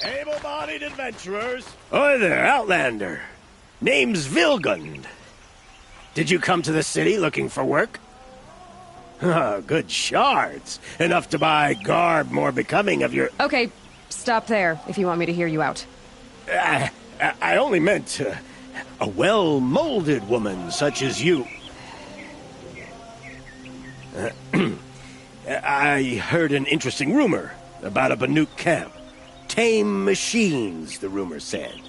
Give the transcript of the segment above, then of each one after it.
Able-bodied adventurers. Oi there, Outlander. Name's Vilgund. Did you come to the city looking for work? Good shards. Enough to buy garb more becoming of your... Okay, stop there if you want me to hear you out. I only meant a well-molded woman such as you. I heard an interesting rumor about a Banuk camp. Tame machines, the rumor said.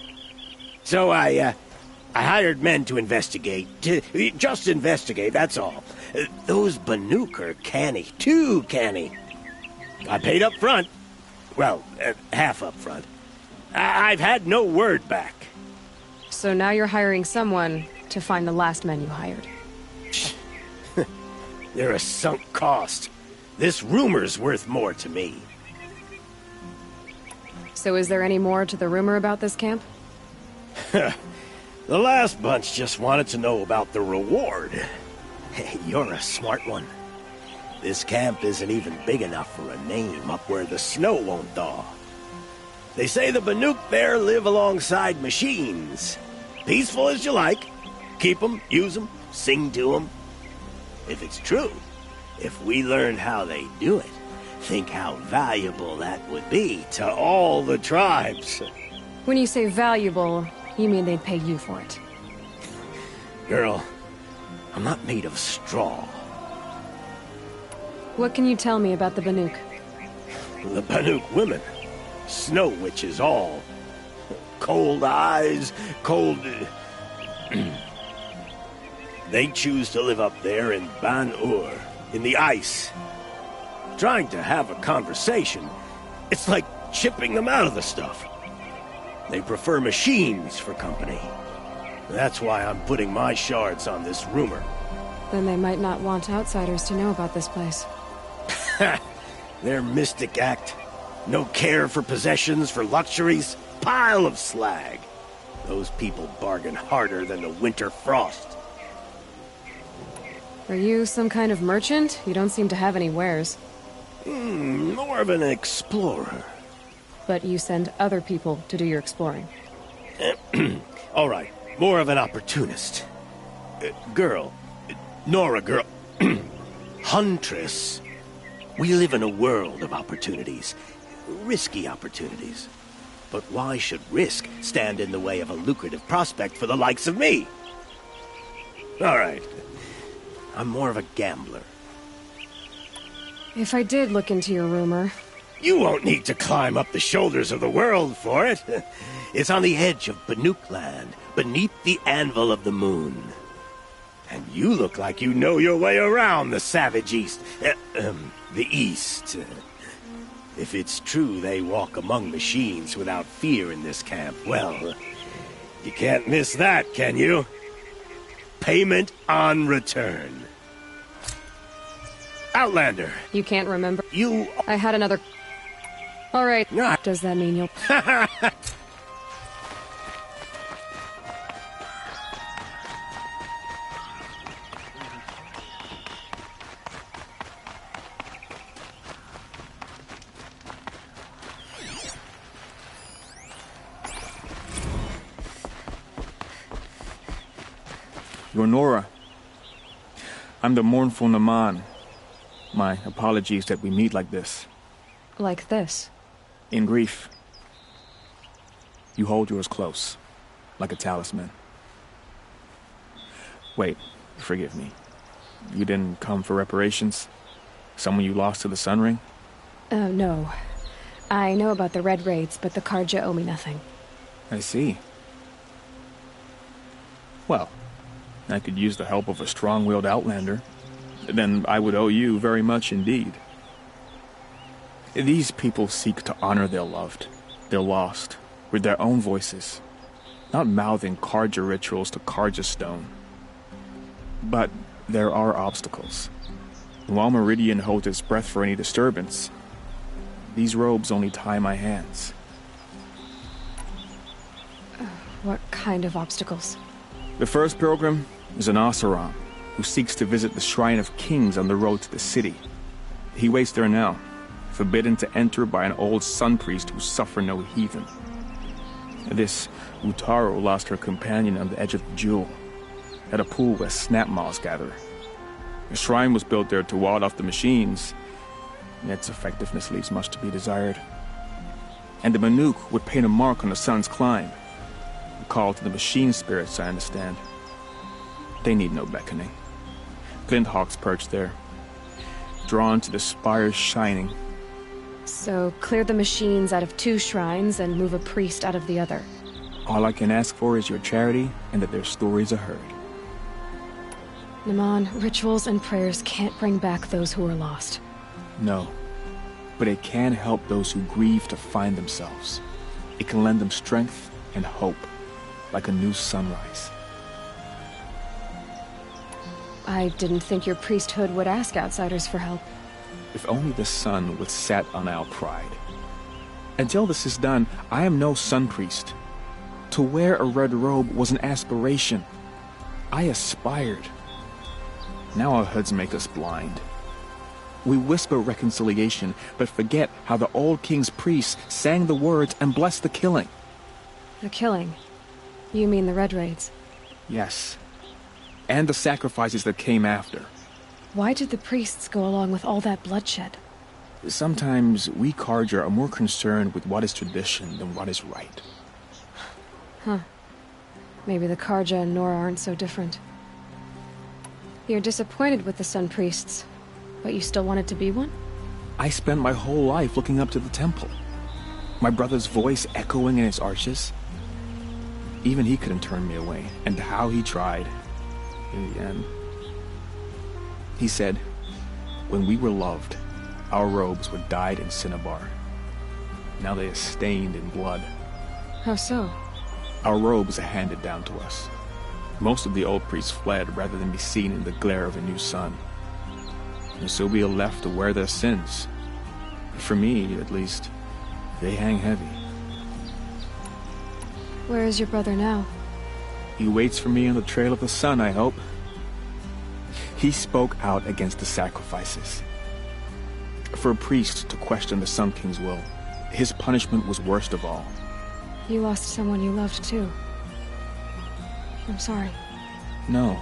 So I hired men to investigate. Just investigate, that's all. Those Banuk are canny, too canny. I paid up front. Well, half up front. I've had no word back. So now you're hiring someone to find the last men you hired. They're a sunk cost. This rumor's worth more to me. So is there any more to the rumor about this camp? The last bunch just wanted to know about the reward. Hey, you're a smart one. This camp isn't even big enough for a name up where the snow won't thaw. They say the Banuk there live alongside machines. Peaceful as you like. Keep them, use them, sing to them. If it's true, if we learned how they do it, think how valuable that would be to all the tribes. When you say valuable, you mean they'd pay you for it. Girl, I'm not made of straw. What can you tell me about the Banuk? The Banuk women. Snow witches all. Cold eyes, cold... They choose to live up there in Ban-Ur, in the ice. Trying to have a conversation, it's like chipping them out of the stuff. They prefer machines for company. That's why I'm putting my shards on this rumor. Then they might not want outsiders to know about this place. Their mystic act. No care for possessions, for luxuries. Pile of slag. Those people bargain harder than the winter frost. Are you some kind of merchant? You don't seem to have any wares. More of an explorer. But you send other people to do your exploring. All right, more of an opportunist. Girl. Nora girl. Huntress. We live in a world of opportunities. Risky opportunities. But why should risk stand in the way of a lucrative prospect for the likes of me? All right. I'm more of a gambler. If I did look into your rumor... You won't need to climb up the shoulders of the world for it. It's on the edge of Banuk land, beneath the anvil of the moon. And you look like you know your way around the savage east. The east. If it's true they walk among machines without fear in this camp, well, you can't miss that, can you? Payment on return. Outlander. You can't remember? You... I had another... All right. Does that mean you'll... You're Nora. I'm the mournful Naman. My apologies that we meet like this. Like this? In grief. You hold yours close, like a talisman. Wait, forgive me. You didn't come for reparations? Someone you lost to the Sun Ring? No. I know about the Red Raids, but the Carja owe me nothing. I see. Well, I could use the help of a strong-willed outlander. Then I would owe you very much indeed. These people seek to honor their loved, their lost, with their own voices, not mouthing Carja rituals to Carja stone. But there are obstacles. While Meridian holds its breath for any disturbance, these robes only tie my hands. What kind of obstacles? The first pilgrim is an Oseram, who seeks to visit the Shrine of Kings on the road to the city. He waits there now, forbidden to enter by an old sun priest who suffered no heathen. This Utaru lost her companion on the edge of the jewel, at a pool where snap moths gather. A shrine was built there to ward off the machines, and its effectiveness leaves much to be desired. And the Manuk would paint a mark on the sun's climb, a call to the machine spirits, I understand. They need no beckoning. Glint hawks perch there, drawn to the spires shining. So clear the machines out of 2 shrines and move a priest out of the other. All I can ask for is your charity and that their stories are heard. Naman, rituals and prayers can't bring back those who are lost. No, but it can help those who grieve to find themselves. It can lend them strength and hope, like a new sunrise. I didn't think your priesthood would ask outsiders for help. If only the sun would set on our pride. Until this is done, I am no sun priest. To wear a red robe was an aspiration. I aspired. Now our hoods make us blind. We whisper reconciliation, but forget how the old king's priests sang the words and blessed the killing. The killing? You mean the Red Raids? Yes. And the sacrifices that came after. Why did the priests go along with all that bloodshed? Sometimes we Carja are more concerned with what is tradition than what is right. Huh. Maybe the Carja and Nora aren't so different. You're disappointed with the Sun Priests, but you still wanted to be one? I spent my whole life looking up to the temple. My brother's voice echoing in its arches. Even he couldn't turn me away, and how he tried. In the end, he said, when we were loved, our robes were dyed in cinnabar. Now they are stained in blood. How so? Our robes are handed down to us. Most of the old priests fled rather than be seen in the glare of a new sun. And so we are left to wear their sins. For me, at least, they hang heavy. Where is your brother now? He waits for me on the trail of the sun, I hope. He spoke out against the sacrifices. For a priest to question the Sun King's will, his punishment was worst of all. You lost someone you loved, too. I'm sorry. No,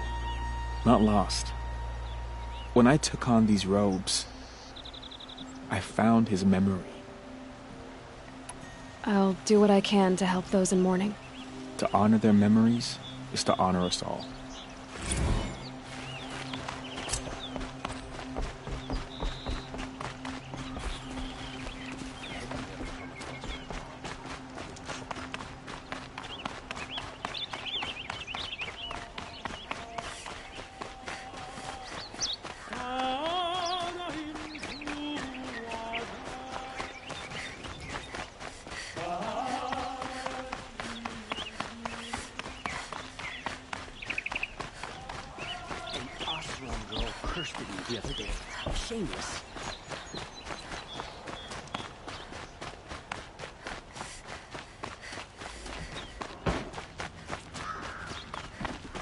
not lost. When I took on these robes, I found his memory. I'll do what I can to help those in mourning. To honor their memories is to honor us all. The other day. Shameless.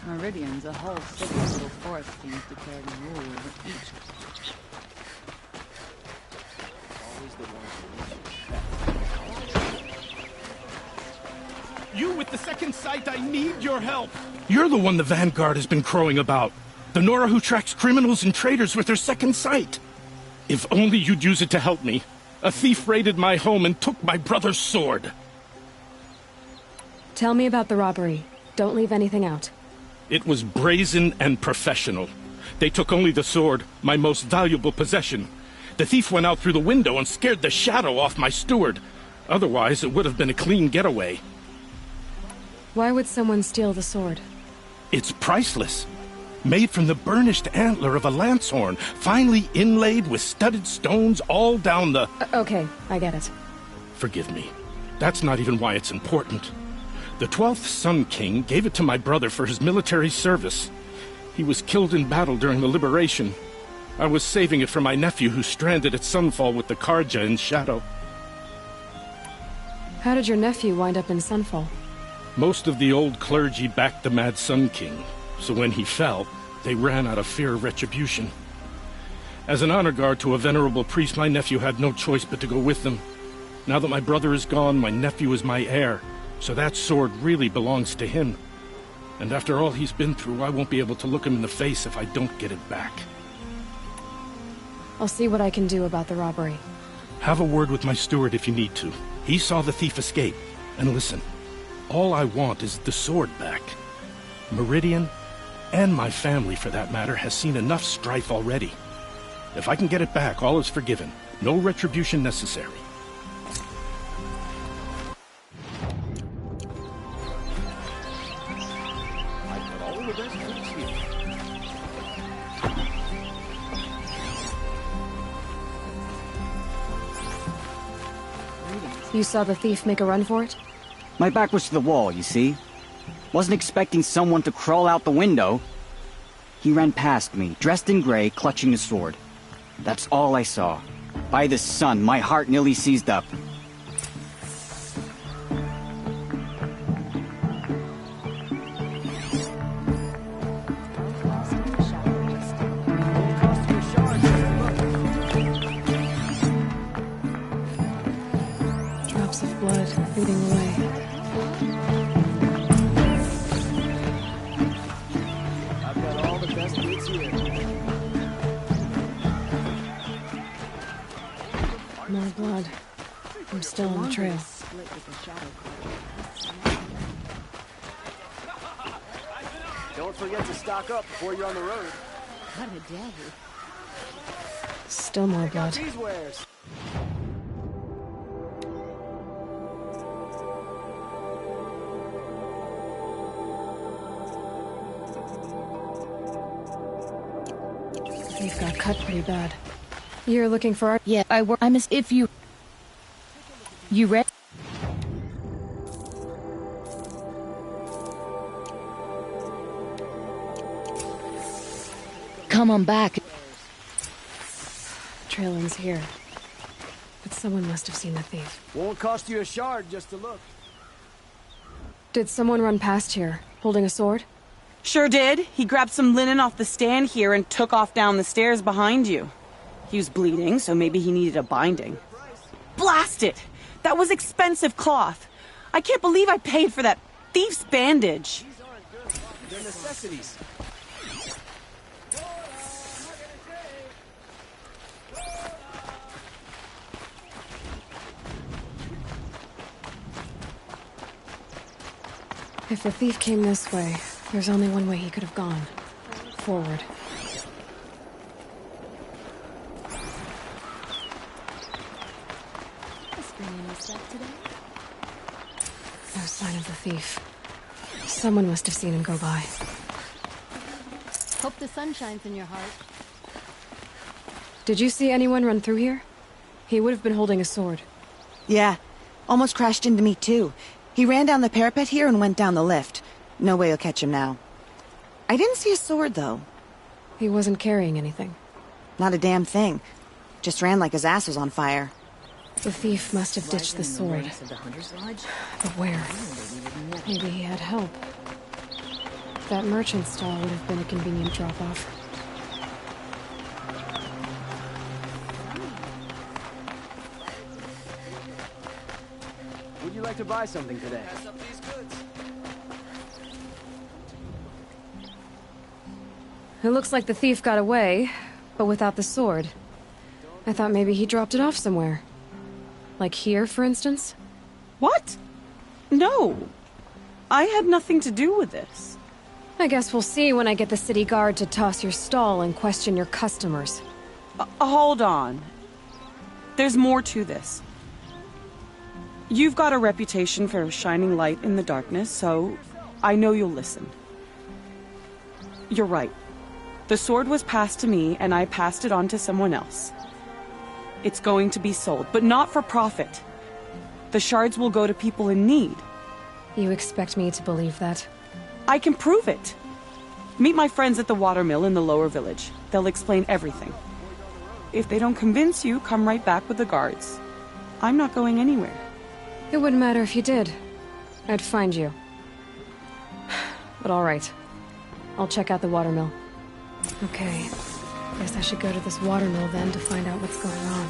Meridians, a whole city of little forest kings declared rule over each. Always the ones You with the second sight, I need your help. You're the one the Vanguard has been crowing about. The Nora who tracks criminals and traitors with her second sight. If only you'd use it to help me. A thief raided my home and took my brother's sword. Tell me about the robbery. Don't leave anything out. It was brazen and professional. They took only the sword, my most valuable possession. The thief went out through the window and scared the shadow off my steward. Otherwise, it would have been a clean getaway. Why would someone steal the sword? It's priceless. Made from the burnished antler of a lancehorn, finely inlaid with studded stones all down the... Okay, I get it. Forgive me. That's not even why it's important. The 12th Sun King gave it to my brother for his military service. He was killed in battle during the liberation. I was saving it for my nephew who's stranded at Sunfall with the Carja in Shadow. How did your nephew wind up in Sunfall? Most of the old clergy backed the Mad Sun King. So when he fell, they ran out of fear of retribution. As an honor guard to a venerable priest, my nephew had no choice but to go with them. Now that my brother is gone, my nephew is my heir, so that sword really belongs to him. And after all he's been through, I won't be able to look him in the face if I don't get it back. I'll see what I can do about the robbery. Have a word with my steward if you need to. He saw the thief escape. And listen, all I want is the sword back. Meridian, and my family for that matter, has seen enough strife already. If I can get it back, all is forgiven. No retribution necessary. You saw the thief make a run for it? My back was to the wall, you see? Wasn't expecting someone to crawl out the window. He ran past me, dressed in gray, clutching a sword. That's all I saw. By the sun, my heart nearly seized up. Drops of blood leading away. I've got all the best bits here. More blood. I'm still on the trail. Don't forget to stock up before you're on the road. What a day. Still more blood. These wares. You've got cut pretty bad. You're looking for art? Yeah, I work. If you read. Come on back. Trail ends here. But someone must have seen the thief. Won't cost you a shard just to look. Did someone run past here, holding a sword? Sure did. He grabbed some linen off the stand here and took off down the stairs behind you. He was bleeding, so maybe he needed a binding. Blast it! That was expensive cloth. I can't believe I paid for that thief's bandage. These aren't good. They're necessities. If the thief came this way, there's only one way he could have gone. Forward. No sign of the thief. Someone must have seen him go by. Hope the sun shines in your heart. Did you see anyone run through here? He would have been holding a sword. Yeah, almost crashed into me too. He ran down the parapet here and went down the lift. No way you'll catch him now. I didn't see a sword, though. He wasn't carrying anything. Not a damn thing. Just ran like his ass was on fire. The thief must have ditched the sword. But where? Maybe he had help. That merchant stall would have been a convenient drop-off. Would you like to buy something today? It looks like the thief got away, but without the sword. I thought maybe he dropped it off somewhere. Like here, for instance? What? No. I had nothing to do with this. I guess we'll see when I get the city guard to toss your stall and question your customers. Hold on. There's more to this. You've got a reputation for shining light in the darkness, so I know you'll listen. You're right. The sword was passed to me, and I passed it on to someone else. It's going to be sold, but not for profit. The shards will go to people in need. You expect me to believe that? I can prove it. Meet my friends at the watermill in the lower village. They'll explain everything. If they don't convince you, come right back with the guards. I'm not going anywhere. It wouldn't matter if you did. I'd find you. But all right. I'll check out the watermill. Okay. Guess I should go to this watermill then to find out what's going on.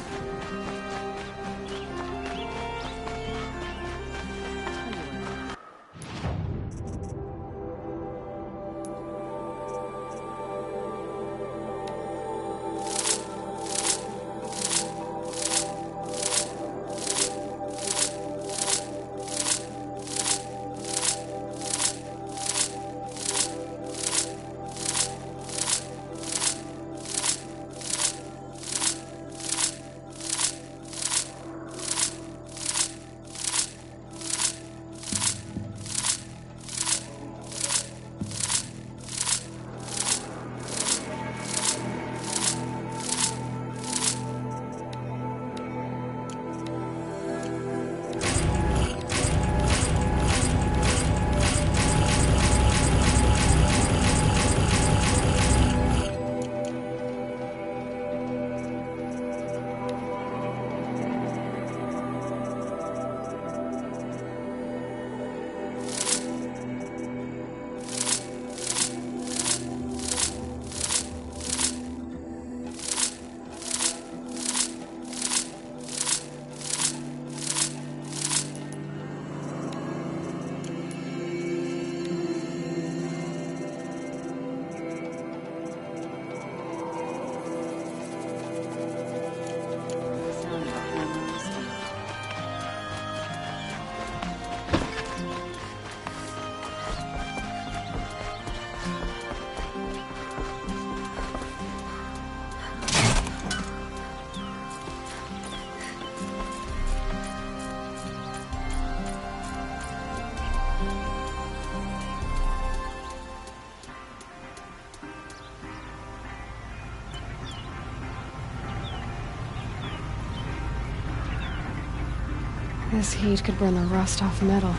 This heat could burn the rust off metal.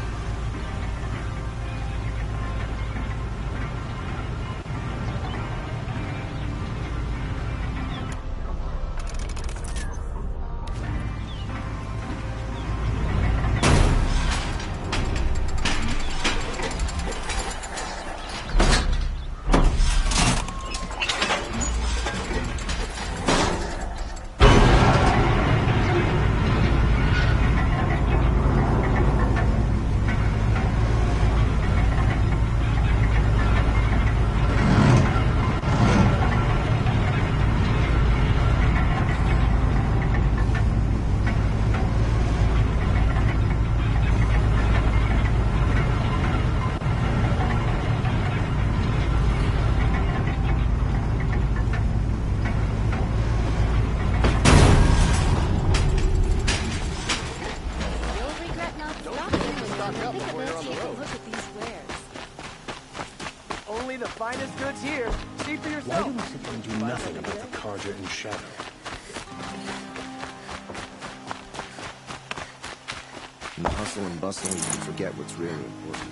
Only the finest goods here. See for yourself. Why do we sit and do nothing about the Carja and Shadow? In the hustle and bustle, you can forget what's really important.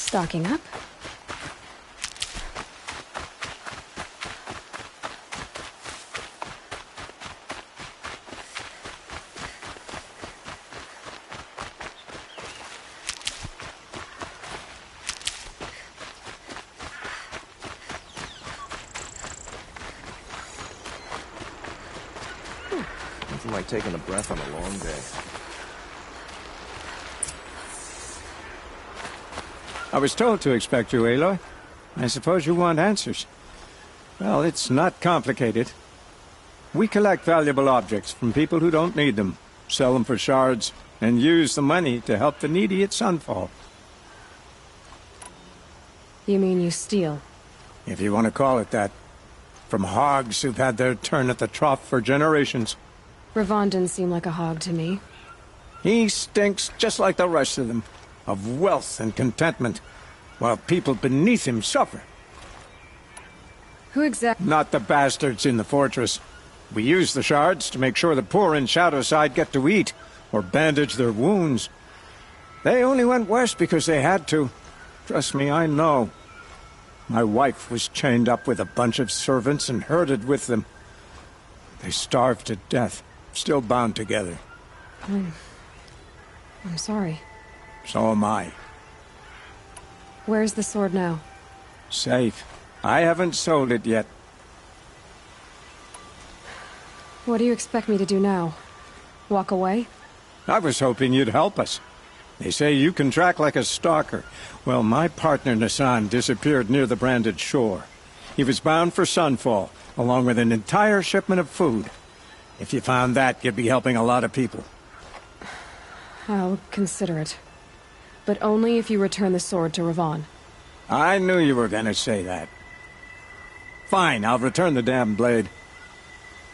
Stocking up. like taking a breath on a long day. I was told to expect you, Aloy. I suppose you want answers. Well, it's not complicated. We collect valuable objects from people who don't need them, sell them for shards, and use the money to help the needy at Sunfall. You mean you steal? If you want to call it that. From hogs who've had their turn at the trough for generations. Ravon didn't seem like a hog to me. He stinks just like the rest of them, of wealth and contentment, while people beneath him suffer. Who exactly? Not the bastards in the fortress. We use the shards to make sure the poor in Shadowside get to eat, or bandage their wounds. They only went west because they had to. Trust me, I know. My wife was chained up with a bunch of servants and herded with them. They starved to death, still bound together. I'm sorry. So am I. Where's the sword now? Safe. I haven't sold it yet. What do you expect me to do now? Walk away? I was hoping you'd help us. They say you can track like a stalker. Well, my partner Nassan disappeared near the branded shore. He was bound for Sunfall, along with an entire shipment of food. If you found that, you'd be helping a lot of people. I'll consider it. But only if you return the sword to Ravon. I knew you were gonna say that. Fine, I'll return the damn blade.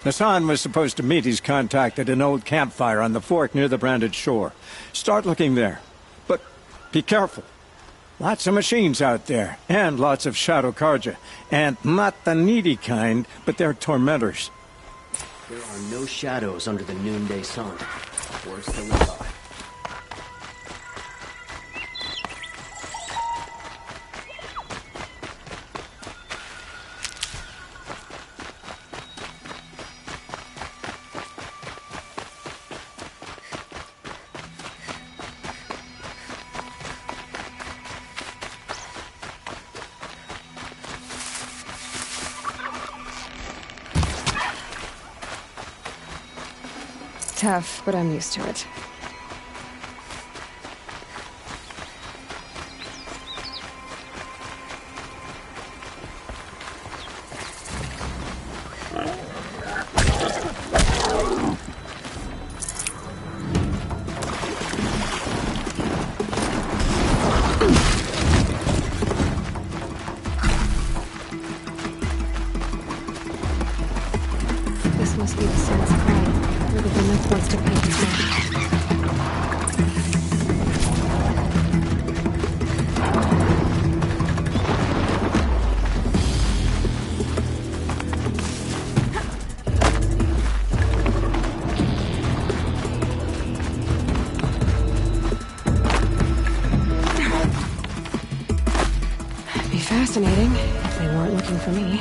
Nassan was supposed to meet his contact at an old campfire on the fork near the branded shore. Start looking there. But be careful. Lots of machines out there, and lots of Shadow Carja. And not the needy kind, but they're tormentors. There are no shadows under the noonday sun. Words to live by. Tough, but I'm used to it. This must be the sun's crown, where the Benook wants to paint his mark. Be fascinating if they weren't looking for me.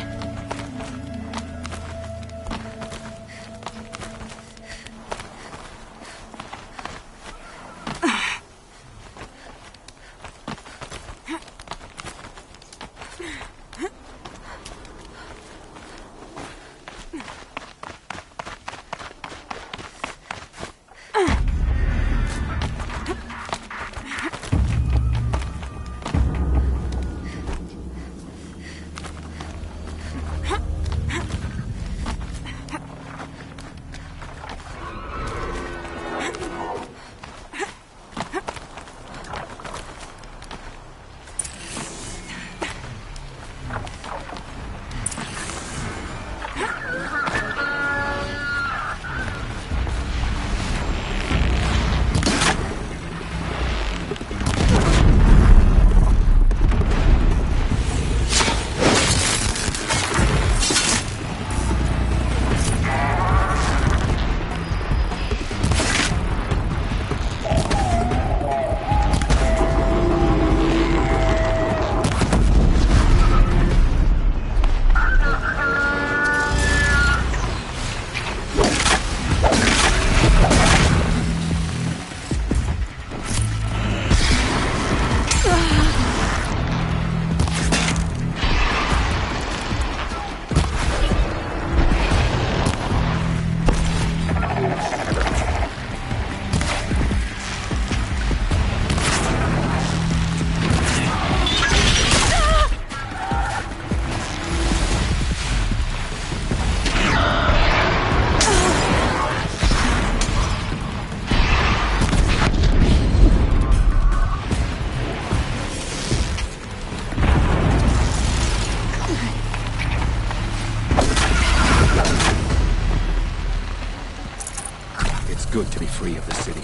good to be free of the city.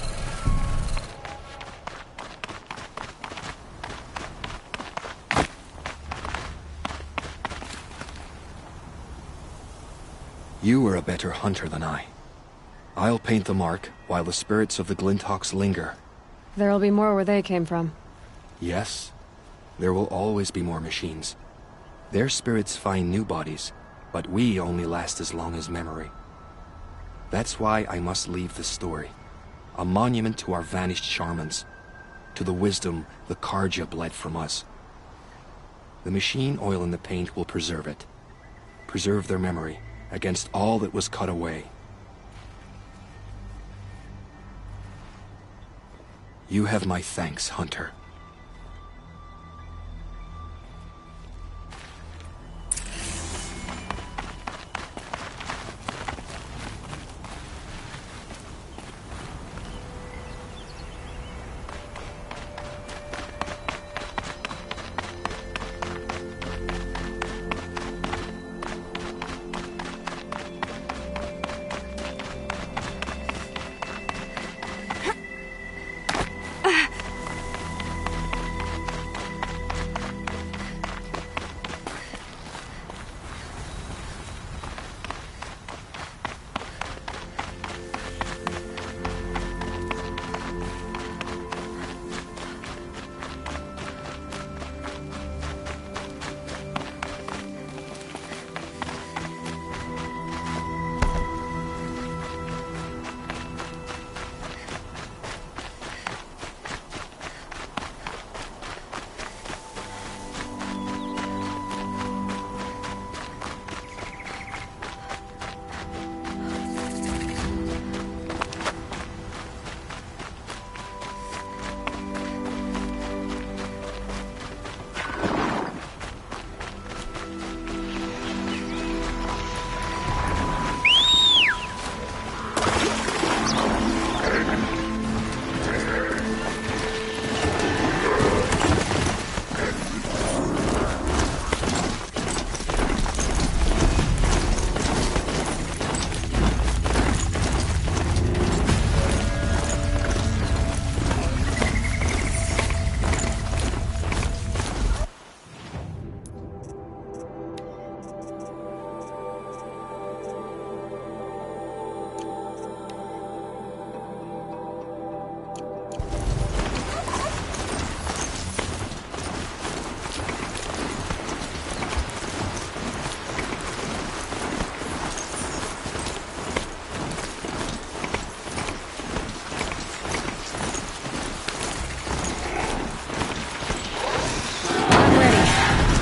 You are a better hunter than I. I'll paint the mark while the spirits of the Glinthawks linger. There'll be more where they came from. Yes, there will always be more machines. Their spirits find new bodies, but we only last as long as memory. That's why I must leave this story. A monument to our vanished shamans, to the wisdom the Carja bled from us. The machine oil in the paint will preserve it. Preserve their memory against all that was cut away. You have my thanks, Hunter.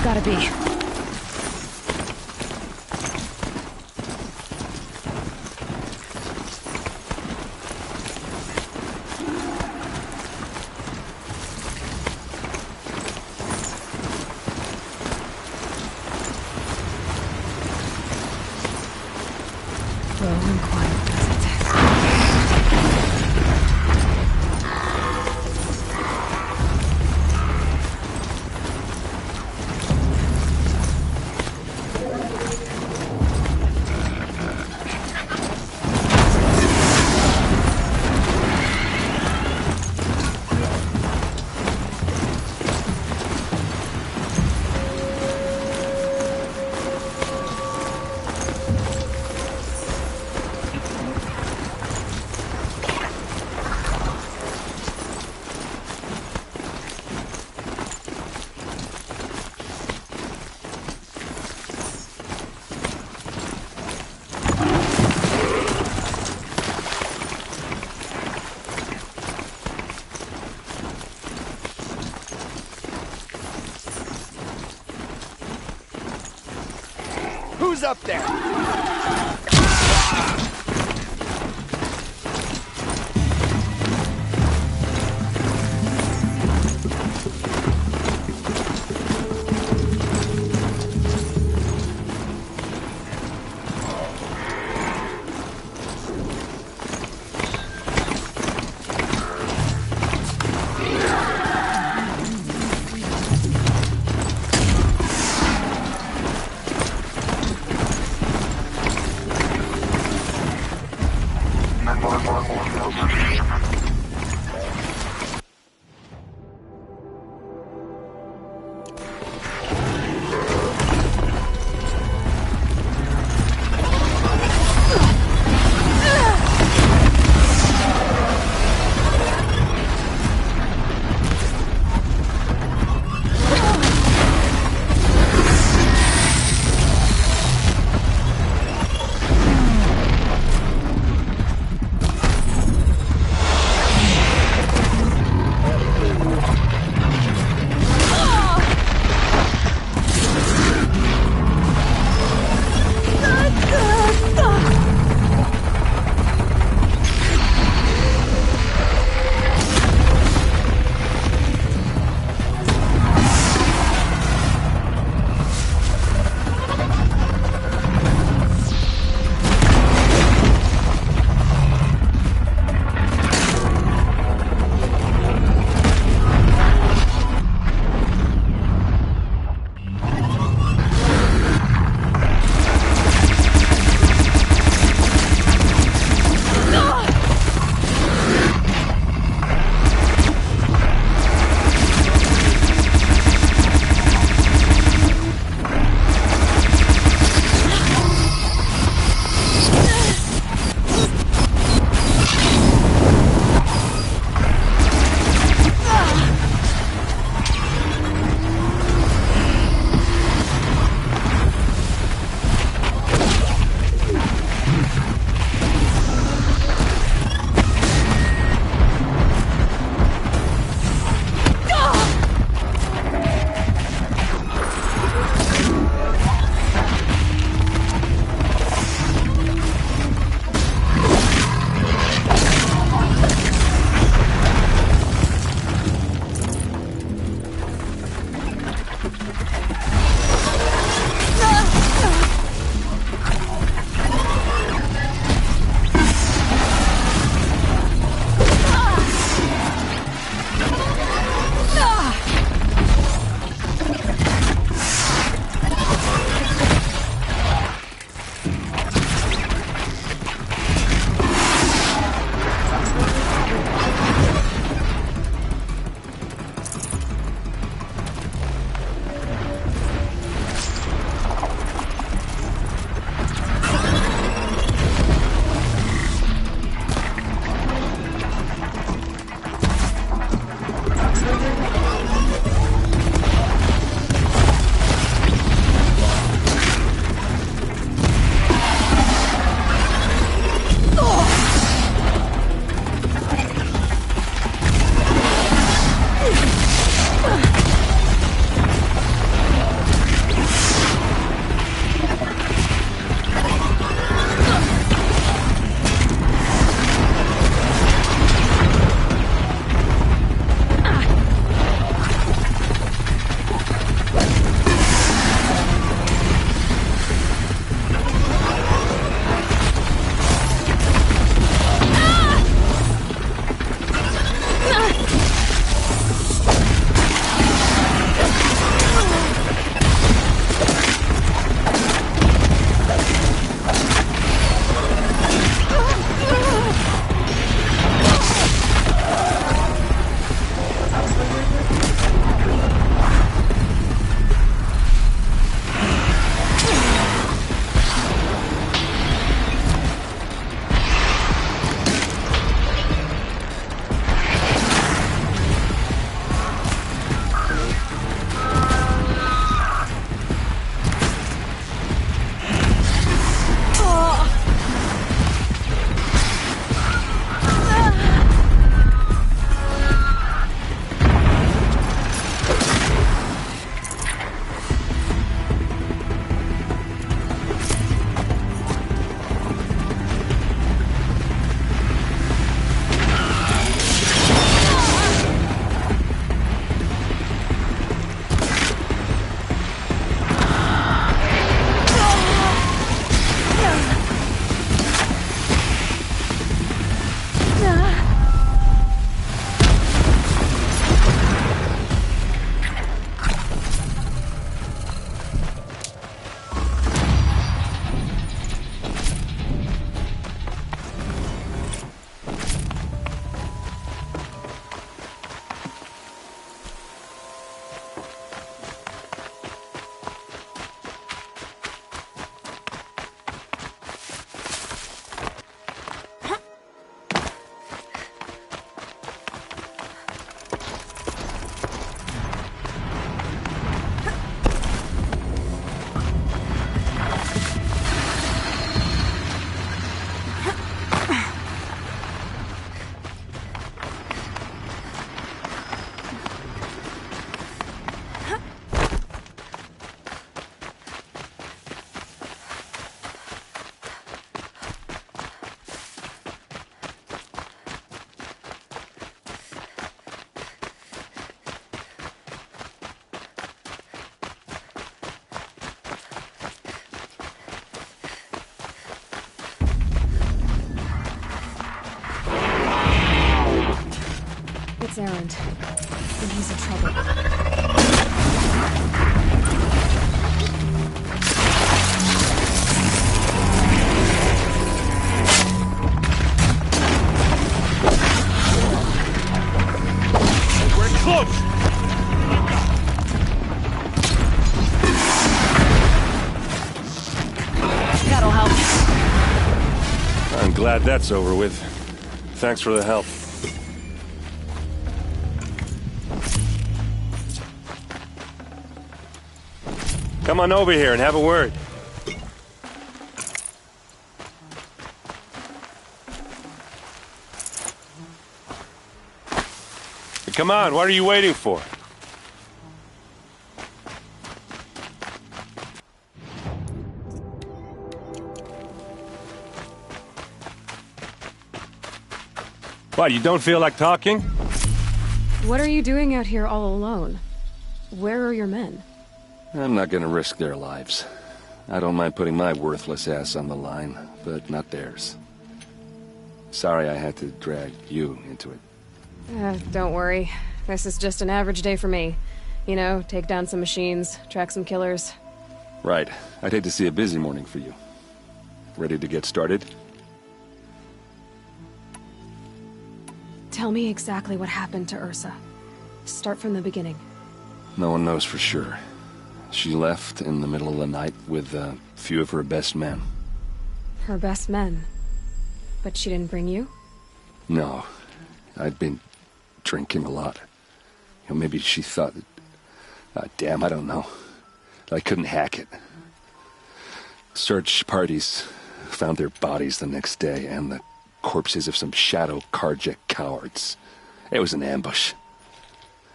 Gotta be. Slow and quiet as it is. Who's up there? this errand, and he's in trouble. We're close! That'll help. I'm glad that's over with. Thanks for the help. Come on over here and have a word. Come on, what are you waiting for? What, you don't feel like talking? What are you doing out here all alone? Where are your men? I'm not gonna risk their lives. I don't mind putting my worthless ass on the line, but not theirs. Sorry I had to drag you into it. Don't worry. This is just an average day for me. You know, take down some machines, track some killers. Right. I'd hate to see a busy morning for you. Ready to get started? Tell me exactly what happened to Ursa. Start from the beginning. No one knows for sure. She left in the middle of the night with a few of her best men. Her best men? But she didn't bring you? No. I'd been drinking a lot. You know, maybe she thought that... damn, I don't know. I couldn't hack it. Search parties found their bodies the next day, and the corpses of some Shadow Carja cowards. It was an ambush.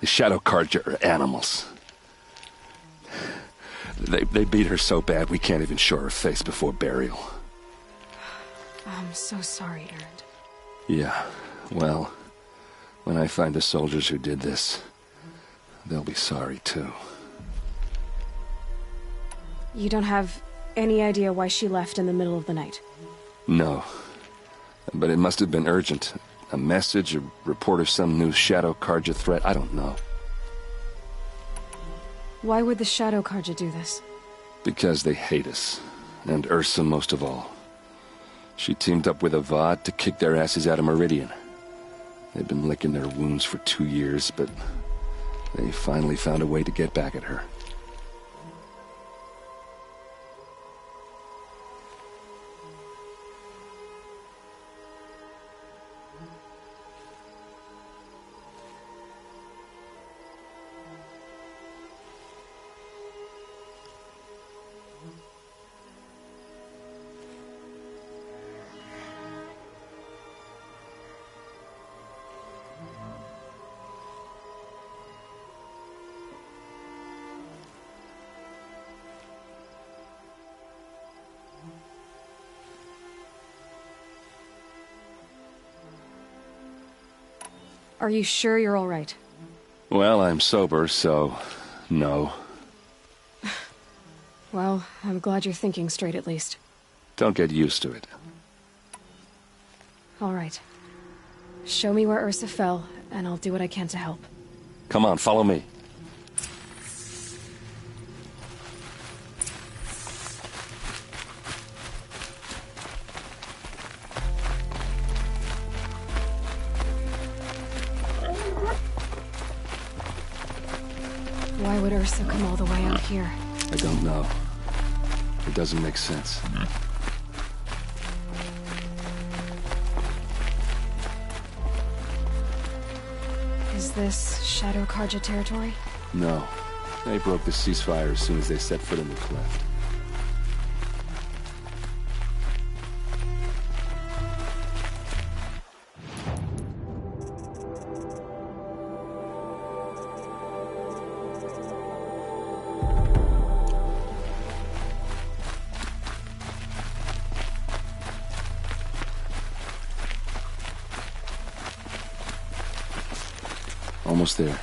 The Shadow Carja are animals. They beat her so bad we can't even show her face before burial. I'm so sorry, Erend. Yeah, well, when I find the soldiers who did this, they'll be sorry too. You don't have any idea why she left in the middle of the night? No. But it must have been urgent. A message, a report of some new Shadow Carja threat, I don't know. Why would the Shadow Carja do this? Because they hate us. And Ursa most of all. She teamed up with Avad to kick their asses out of Meridian. They've been licking their wounds for 2 years, but they finally found a way to get back at her. Are you sure you're all right? Well, I'm sober, so... no. Well, I'm glad you're thinking straight at least. Don't get used to it. All right. Show me where Ursa fell, and I'll do what I can to help. Come on, follow me. Why would Ursa come all the way out here? I don't know. It doesn't make sense. Is this Shadow Carja territory? No. They broke the ceasefire as soon as they set foot in the cleft. Almost there.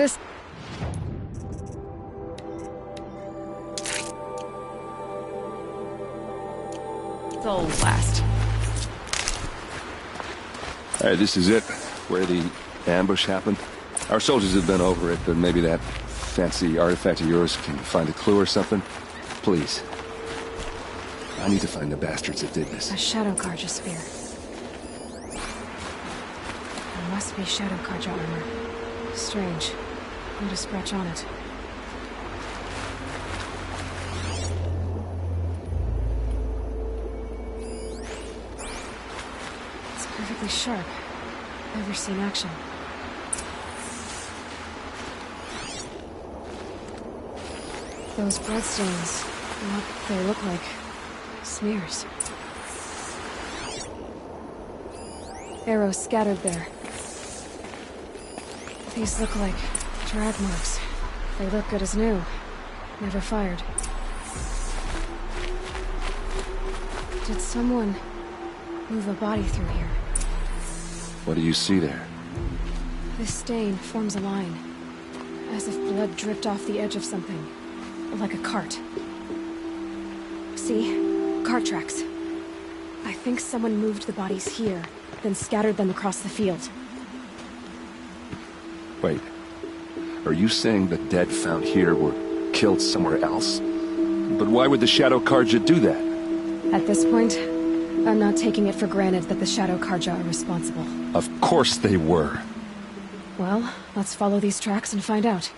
This... They'll last. Alright, this is it. Where the ambush happened. Our soldiers have been over it, but maybe that fancy artifact of yours can find a clue or something. Please. I need to find the bastards that did this. A Shadow Karja spear. It must be Shadow Karja armor. Strange. Not a scratch on it. It's perfectly sharp. Never seen action. Those bloodstains, what they look like. Smears. Arrows scattered there. These look like drag marks. They look good as new. Never fired. Did someone move a body through here? What do you see there? This stain forms a line. As if blood dripped off the edge of something. Like a cart. See? Cart tracks. I think someone moved the bodies here, then scattered them across the field. Wait. Are you saying the dead found here were killed somewhere else? But why would the Shadow Karja do that? At this point, I'm not taking it for granted that the Shadow Karja are responsible. Of course they were. Well, let's follow these tracks and find out.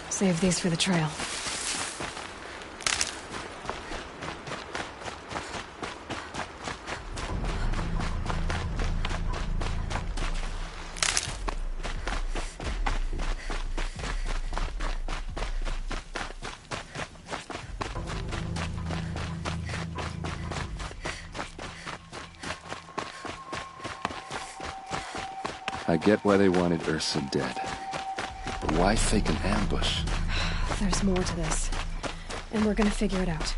Save these for the trail. I get why they wanted Ursa dead. But why fake an ambush? There's more to this. And we're gonna figure it out.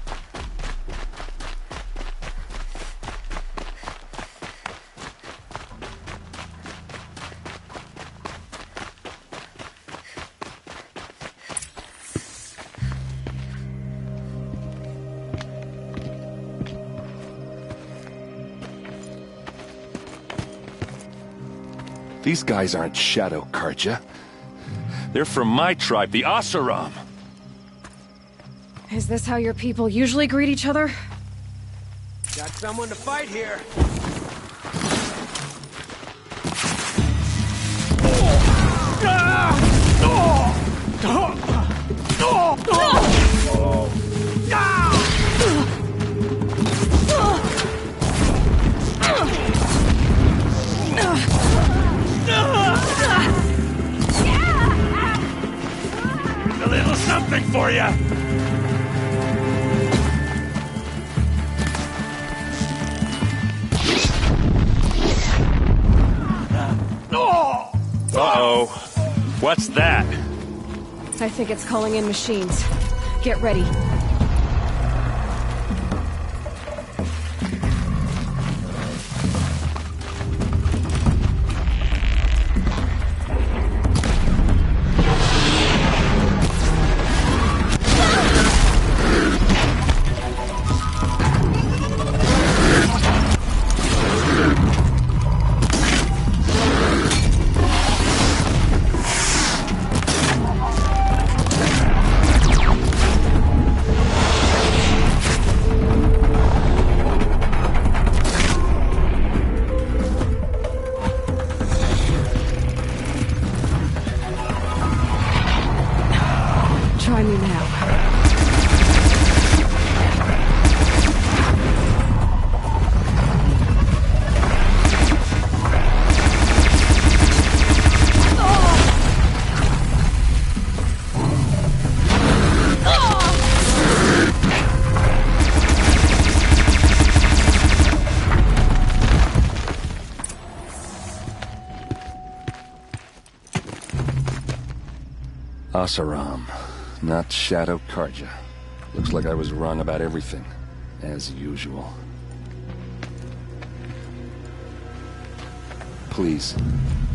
These guys aren't Shadow Karja. They're from my tribe, the Oseram. Is this how your people usually greet each other? Got someone to fight here. A little something for you. Uh-oh. What's that? I think it's calling in machines. Get ready. Try me now. Oseram, not Shadow Karja. Looks like I was wrong about everything, as usual. Please,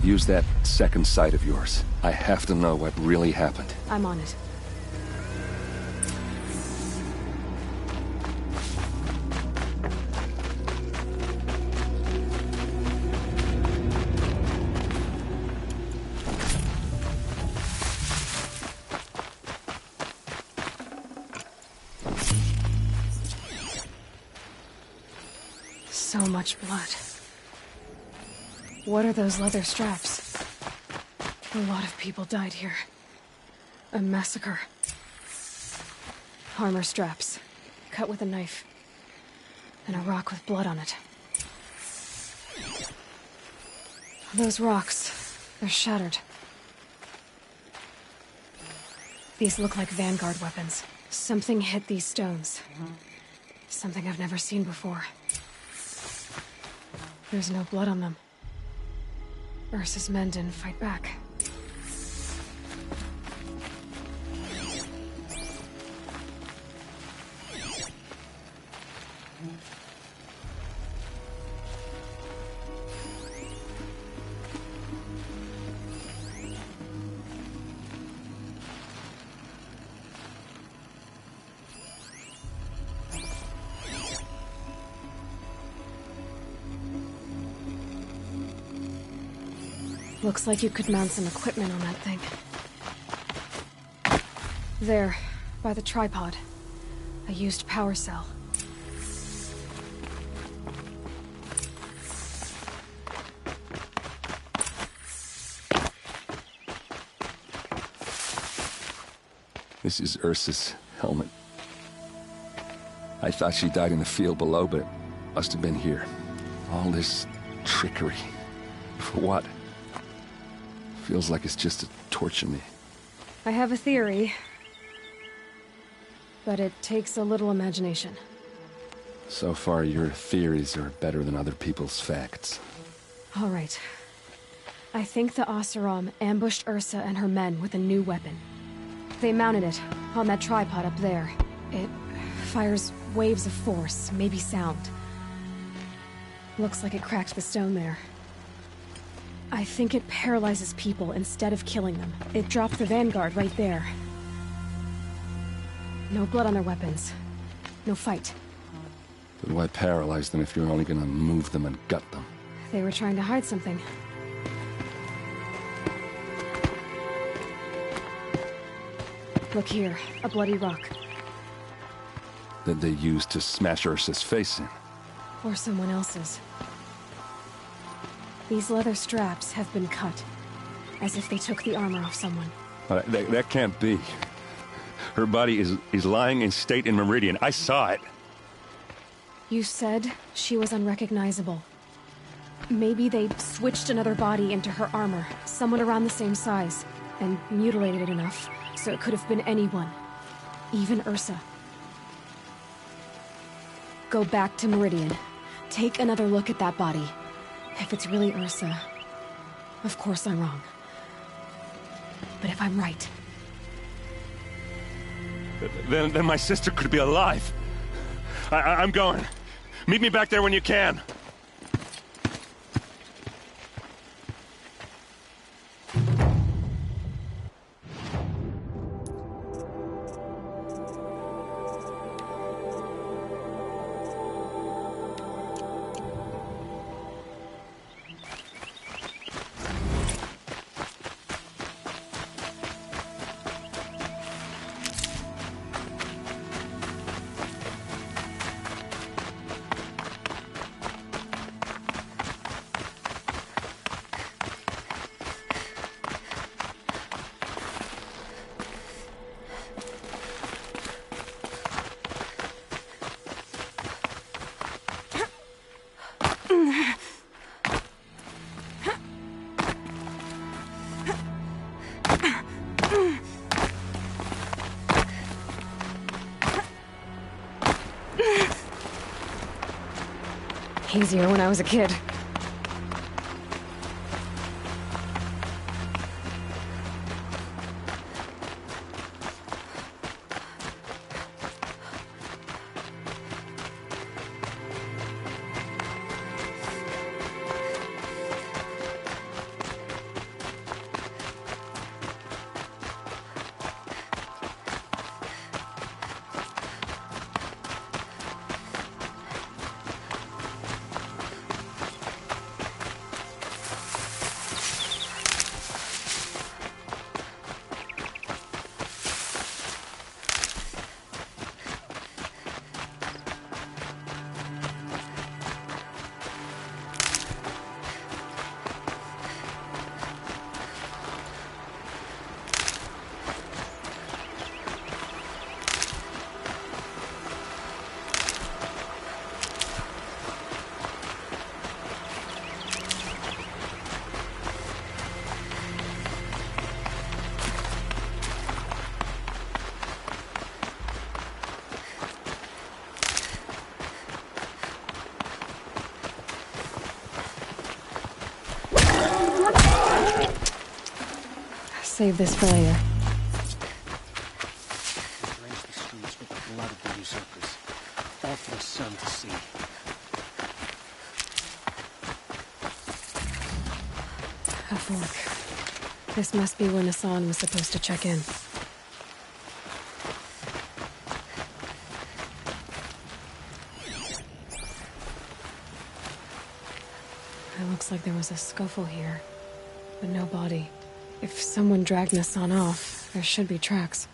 use that second sight of yours. I have to know what really happened. I'm on it. So much blood. What are those leather straps? A lot of people died here. A massacre. Armor straps, cut with a knife. And a rock with blood on it. Those rocks, they're shattered. These look like Vanguard weapons. Something hit these stones. Something I've never seen before. There's no blood on them. Ursa's men didn't fight back. Looks like you could mount some equipment on that thing. There, by the tripod. A used power cell. This is Ursa's helmet. I thought she died in the field below, but it must have been here. All this trickery. For what? Feels like it's just to torture me. I have a theory. But it takes a little imagination. So far, your theories are better than other people's facts. All right. I think the Oseram ambushed Ursa and her men with a new weapon. They mounted it on that tripod up there. It fires waves of force, maybe sound. Looks like it cracked the stone there. I think it paralyzes people instead of killing them. It dropped the Vanguard right there. No blood on their weapons. No fight. But why paralyze them if you're only gonna move them and gut them? They were trying to hide something. Look here, a bloody rock. That they used to smash Ursa's face in. Or someone else's. These leather straps have been cut, as if they took the armor off someone. That can't be. Her body is lying in state in Meridian. I saw it. You said she was unrecognizable. Maybe they switched another body into her armor, someone around the same size, and mutilated it enough, so it could have been anyone. Even Ursa. Go back to Meridian. Take another look at that body. If it's really Ursa, of course I'm wrong. But if I'm right... Then my sister could be alive. I'm going. Meet me back there when you can. Easier when I was a kid. save this for later. Drench the streets with the blood of the usurpers. All for the sun to see. A fork. This must be where Nassan was supposed to check in. It looks like there was a scuffle here, but no body. If someone dragged Nassan off, there should be tracks.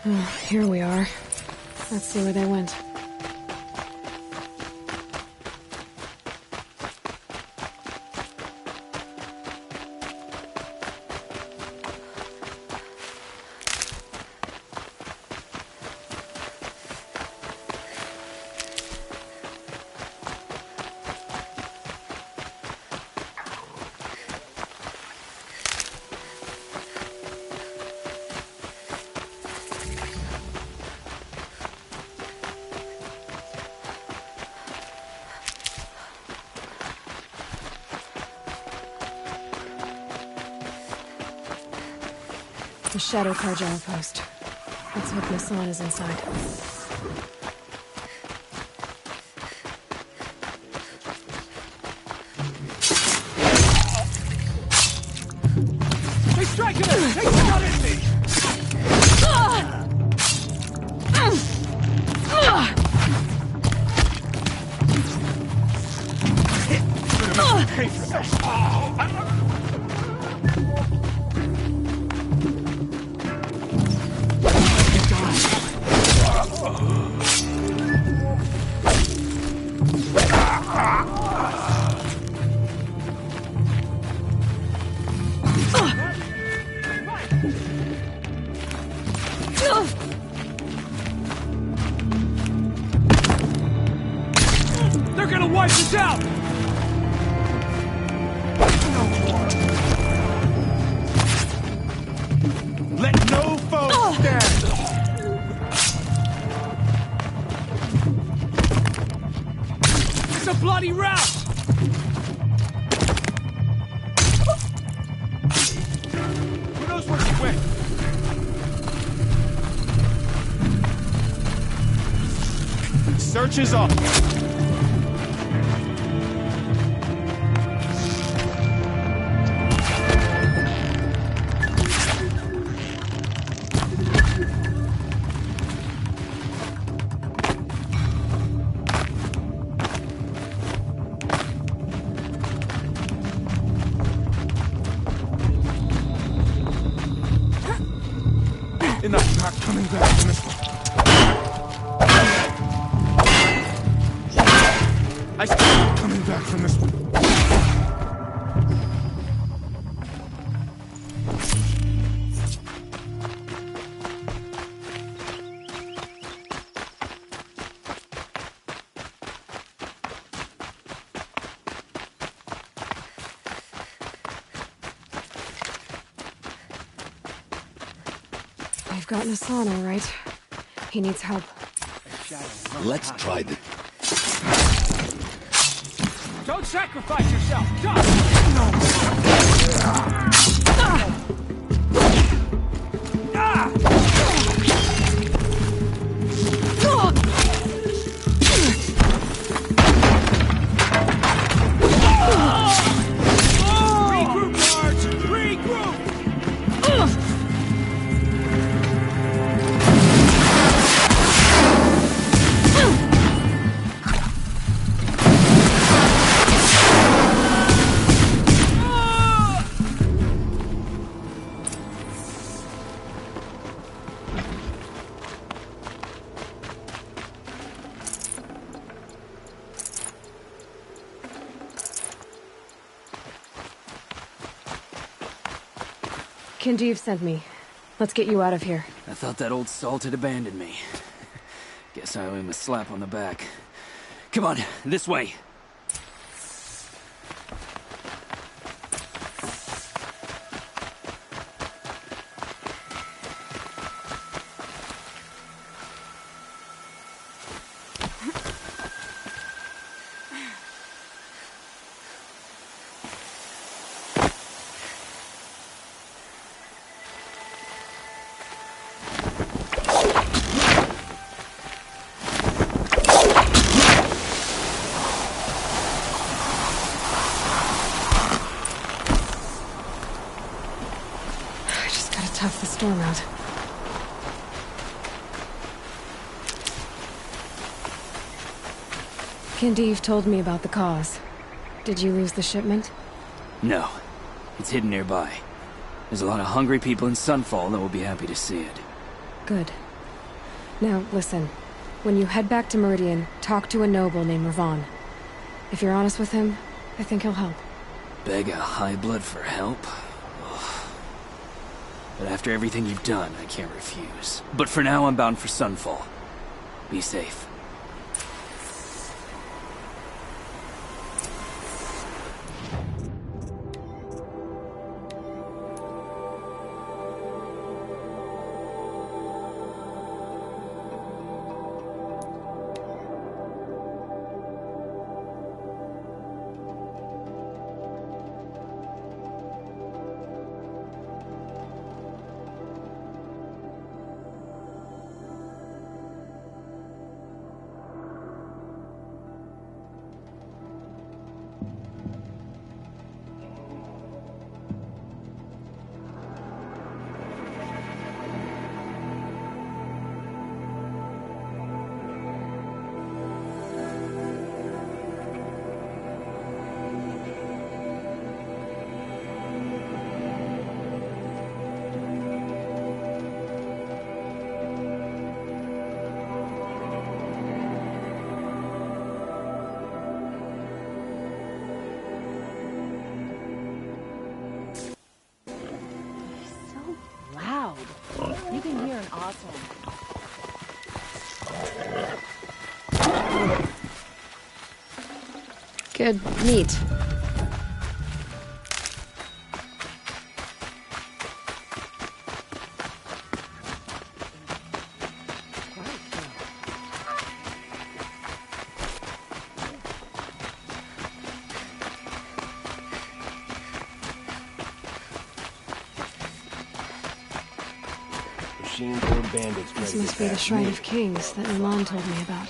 Oh, here we are. Let's see where they went. The Shadow Carja outpost. Let's hope Nassan is inside. They strike at us! Take shot at me! Pay for that. They're gonna wipe us out! Let no foe stand! It's a bloody rout! Who knows where he went? Search is up! Enough, not coming back from this one. I still not coming back from this one. We've got Nassan, all right. He needs help. Let's try the... Don't sacrifice yourself! Regroup, guards! Regroup! Kinjeev sent me. Let's get you out of here. I thought that old salt had abandoned me. Guess I owe him a slap on the back. Come on, this way. storm out. Kindeev told me about the cause. Did you lose the shipment? No. It's hidden nearby. There's a lot of hungry people in Sunfall that will be happy to see it. Good. Now, listen. When you head back to Meridian, talk to a noble named Ravon. If you're honest with him, I think he'll help. Beg a high blood for help? Ugh. But after everything you've done, I can't refuse. But for now, I'm bound for Sunfall. Be safe. You can hear an awesome. Good meat. This must be the Shrine of Kings that Milan told me about.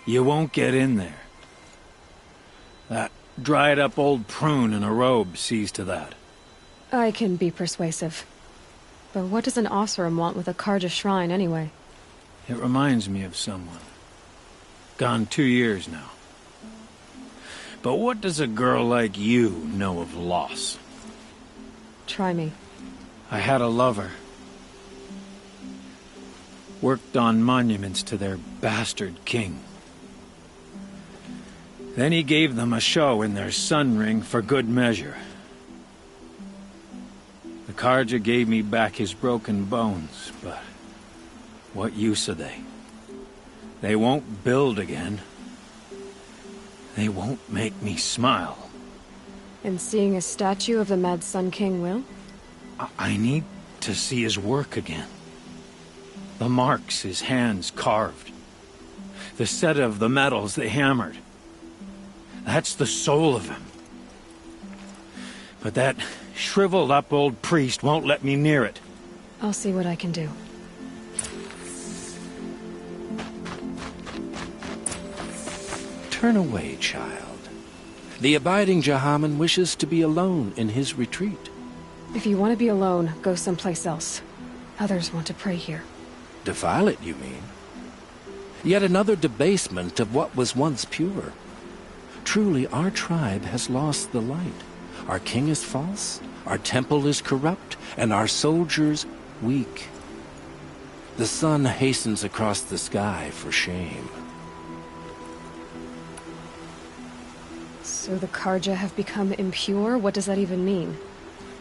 You won't get in there. That dried-up old prune in a robe sees to that. I can be persuasive. But what does an Oseram want with a Carja shrine, anyway? It reminds me of someone. Gone 2 years now. But what does a girl like you know of loss? Try me. I had a lover. Worked on monuments to their bastard king. Then he gave them a show in their sun ring for good measure. The Carja gave me back his broken bones, but what use are they? They won't build again. They won't make me smile. And seeing a statue of the Mad Sun King will? I need to see his work again. The marks his hands carved. The set of the metals they hammered. That's the soul of him. But that shriveled-up old priest won't let me near it. I'll see what I can do. Turn away, child. The abiding Jahaman wishes to be alone in his retreat. If you want to be alone, go someplace else. Others want to pray here. Defile it, you mean? Yet another debasement of what was once pure. Truly, our tribe has lost the light. Our king is false, our temple is corrupt, and our soldiers weak. The sun hastens across the sky for shame. So the Carja have become impure? What does that even mean?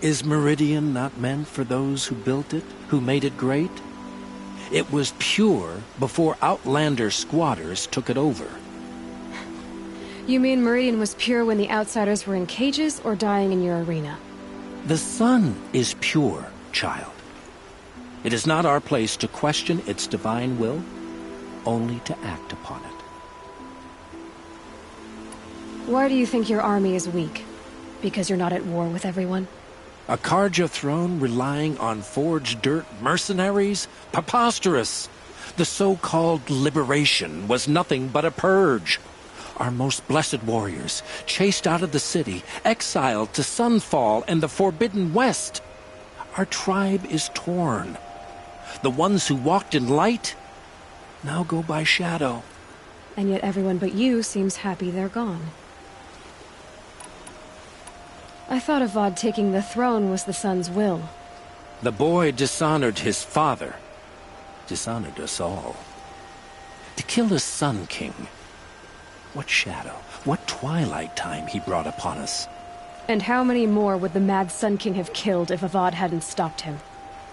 Is Meridian not meant for those who built it, who made it great? It was pure before outlander squatters took it over. You mean Meridian was pure when the outsiders were in cages or dying in your arena? The sun is pure, child. It is not our place to question its divine will, only to act upon it. Why do you think your army is weak? Because you're not at war with everyone? A Carja throne relying on forged dirt mercenaries? Preposterous! The so-called liberation was nothing but a purge. Our most blessed warriors, chased out of the city, exiled to Sunfall and the Forbidden West. Our tribe is torn. The ones who walked in light now go by shadow. And yet everyone but you seems happy they're gone. I thought Avad taking the throne was the Sun's will. The boy dishonored his father, dishonored us all. To kill a Sun King. What shadow, what twilight time he brought upon us. And how many more would the mad Sun King have killed if Avad hadn't stopped him?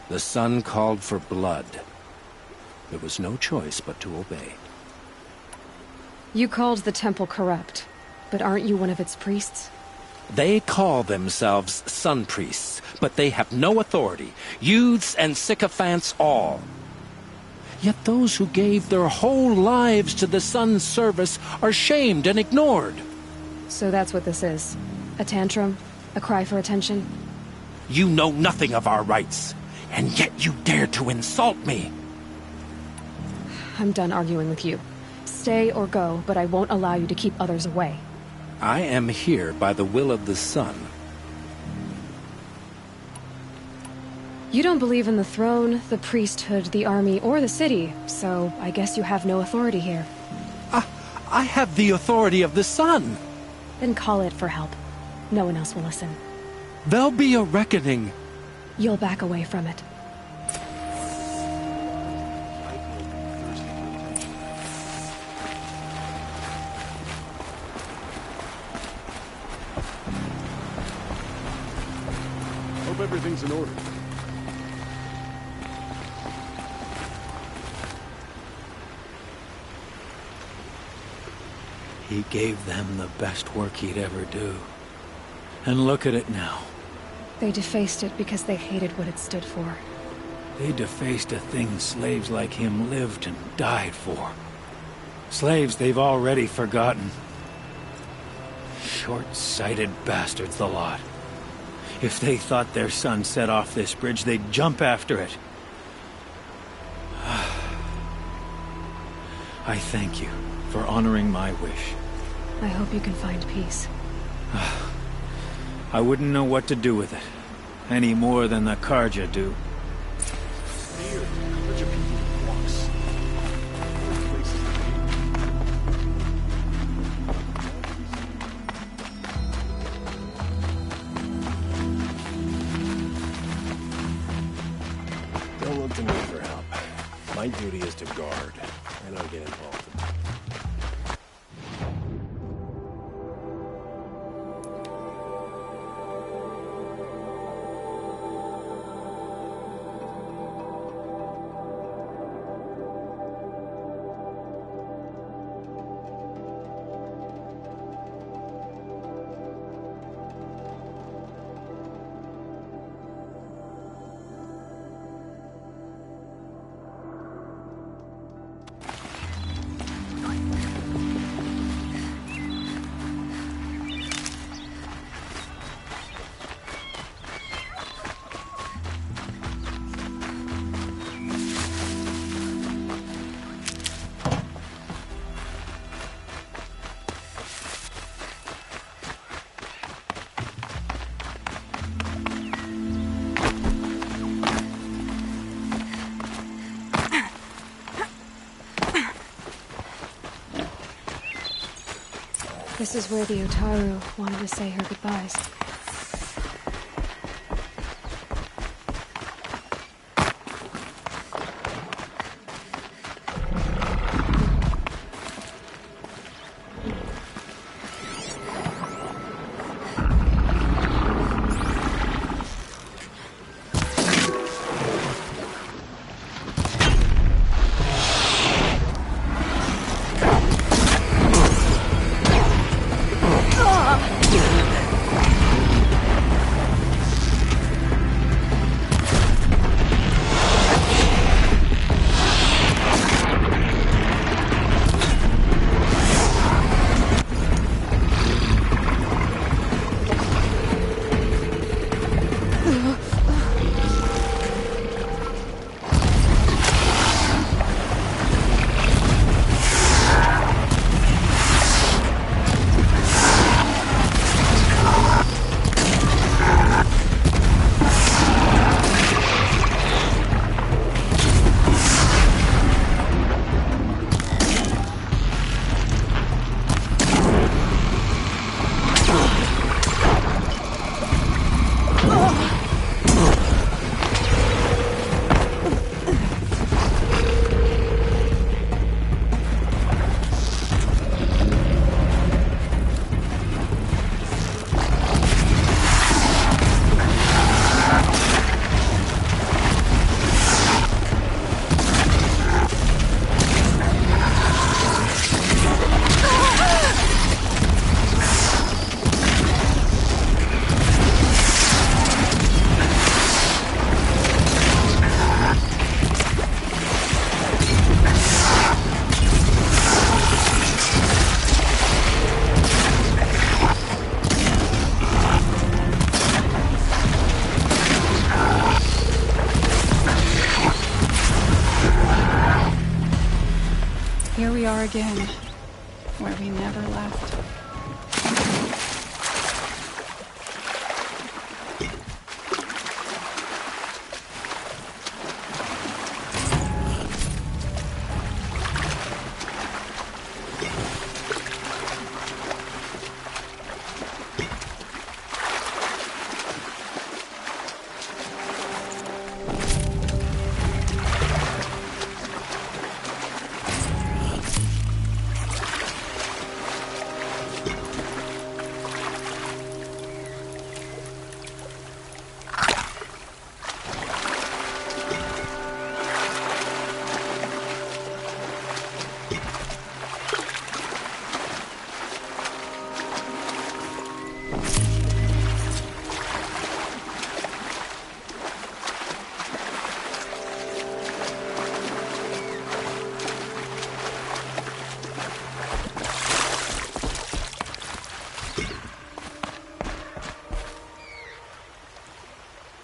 The sun called for blood. There was no choice but to obey. You called the temple corrupt, but aren't you one of its priests? They call themselves Sun Priests, but they have no authority. Youths and sycophants all. Yet those who gave their whole lives to the Sun's service are shamed and ignored. So that's what this is. A tantrum? A cry for attention? You know nothing of our rights, and yet you dare to insult me. I'm done arguing with you. Stay or go, but I won't allow you to keep others away. I am here by the will of the Sun. You don't believe in the throne, the priesthood, the army, or the city, so I guess you have no authority here. I have the authority of the Sun. Then call it for help. No one else will listen. There'll be a reckoning. You'll back away from it. Hope everything's in order. He gave them the best work he'd ever do. And look at it now. They defaced it because they hated what it stood for. They defaced a thing slaves like him lived and died for. Slaves they've already forgotten. Short-sighted bastards, the lot. If they thought their son set off this bridge, they'd jump after it. I thank you for honoring my wish. I hope you can find peace. I wouldn't know what to do with it, any more than the Karja do. Here, bunch of people walks. Don't look to me for help. My duty is to guard. I don't get involved. This is where the Otaru wanted to say her goodbyes. Here we are again, where we never left.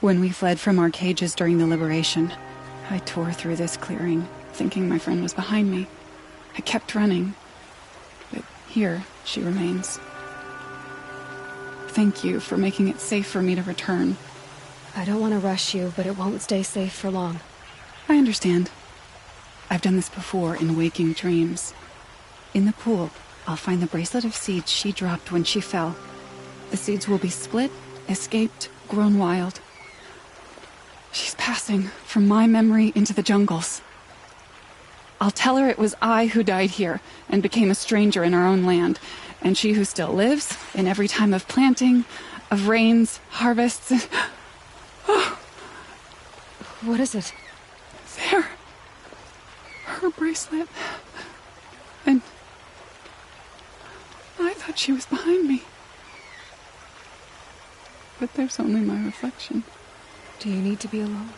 When we fled from our cages during the liberation, I tore through this clearing, thinking my friend was behind me. I kept running, but here she remains. Thank you for making it safe for me to return. I don't want to rush you, but it won't stay safe for long. I understand. I've done this before in waking dreams. In the pool, I'll find the bracelet of seeds she dropped when she fell. The seeds will be split, escaped, grown wild. She's passing from my memory into the jungles. I'll tell her it was I who died here and became a stranger in our own land, and she who still lives in every time of planting, of rains, harvests, and... Oh. What is it? There. Her bracelet. And... I thought she was behind me. But there's only my reflection. Do you need to be alone?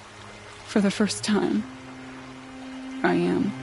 For the first time, I am.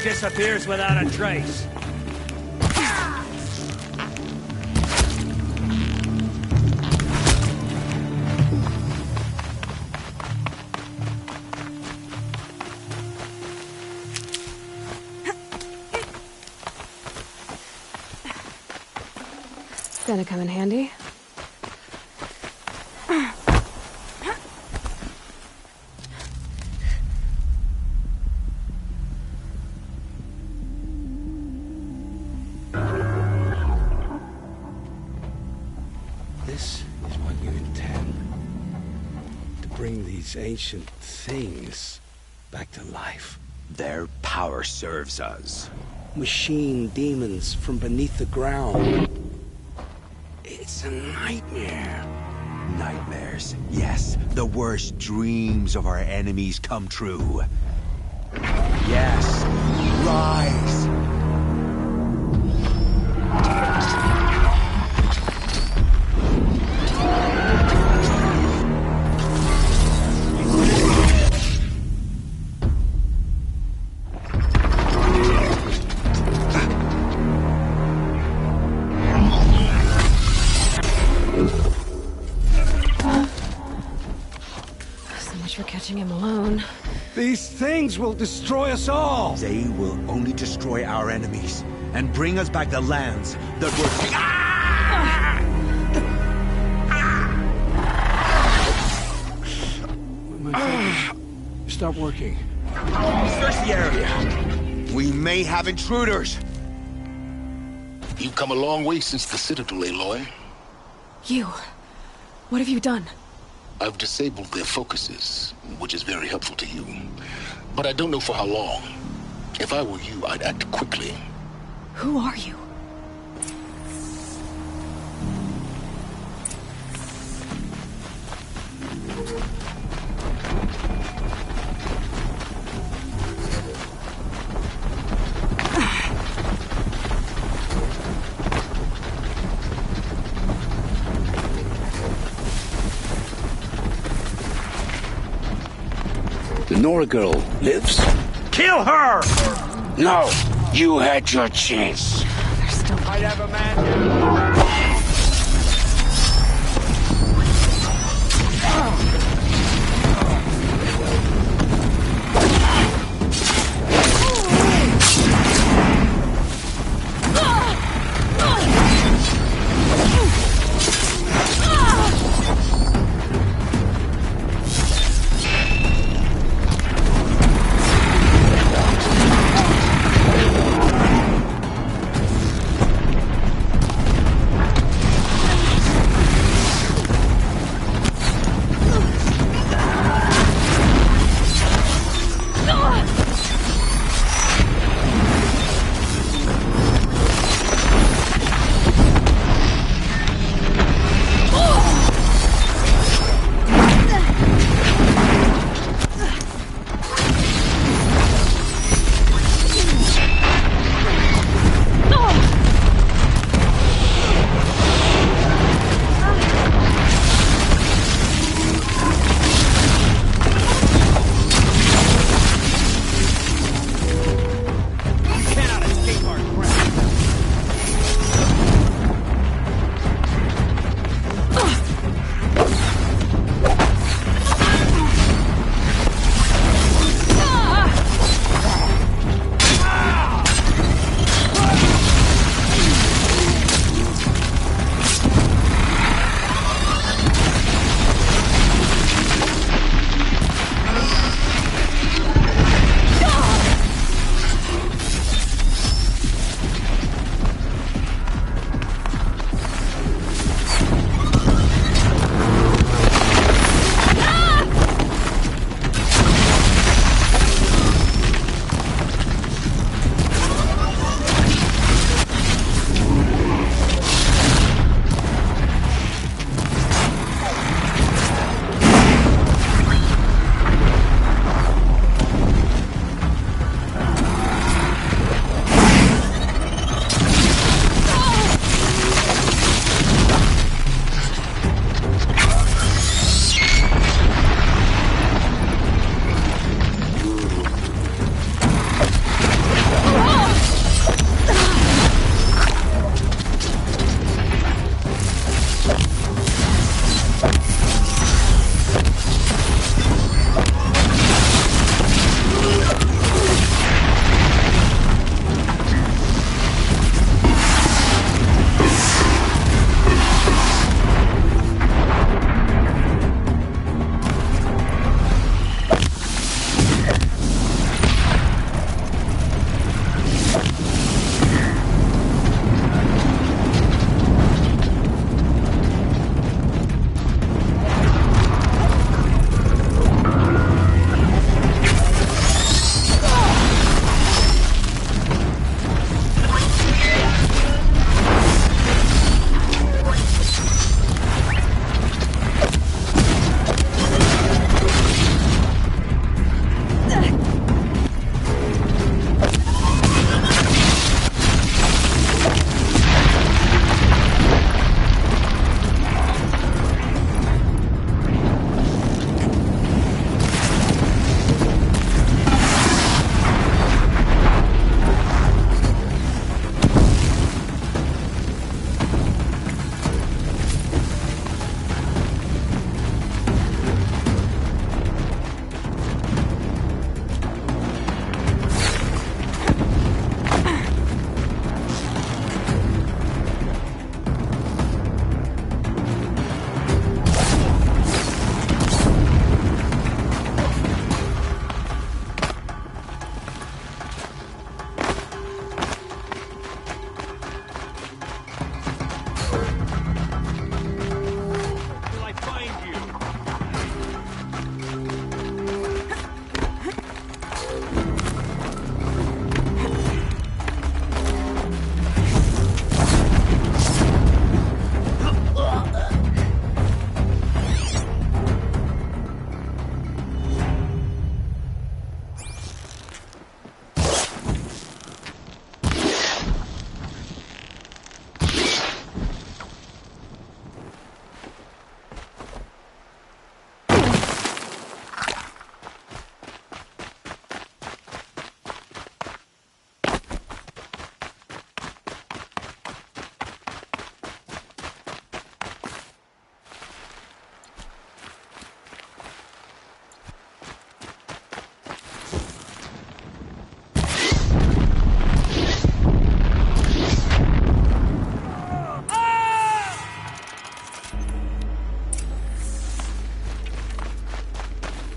Disappears without a trace. It's gonna come in handy. Bring these ancient things back to life. Their power serves us. Machine demons from beneath the ground. It's a nightmare. Nightmares. Yes, the worst dreams of our enemies come true. Yes, rise! For catching him alone. These things will destroy us all! They will only destroy our enemies and bring us back the lands that were... My fingers stop working. Search the area. We may have intruders. You've come a long way since the Citadel, Aloy. You. What have you done? I've disabled their focuses, which is very helpful to you. But I don't know for how long. If I were you, I'd act quickly. Who are you? The Nora girl lives? Kill her! No! You had your chance. There's still... Might have a man down.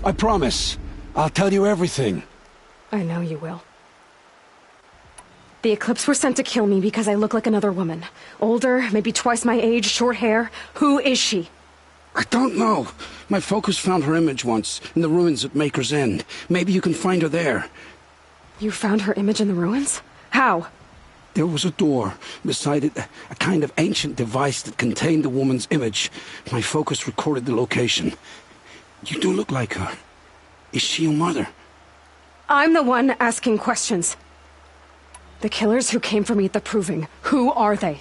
I promise. I'll tell you everything. I know you will. The Eclipse were sent to kill me because I look like another woman. Older, maybe twice my age, short hair. Who is she? I don't know. My focus found her image once, in the ruins at Maker's End. Maybe you can find her there. You found her image in the ruins? How? There was a door. Beside it, a kind of ancient device that contained the woman's image. My focus recorded the location. You do look like her. Is she your mother? I'm the one asking questions. The killers who came for me at the Proving, who are they?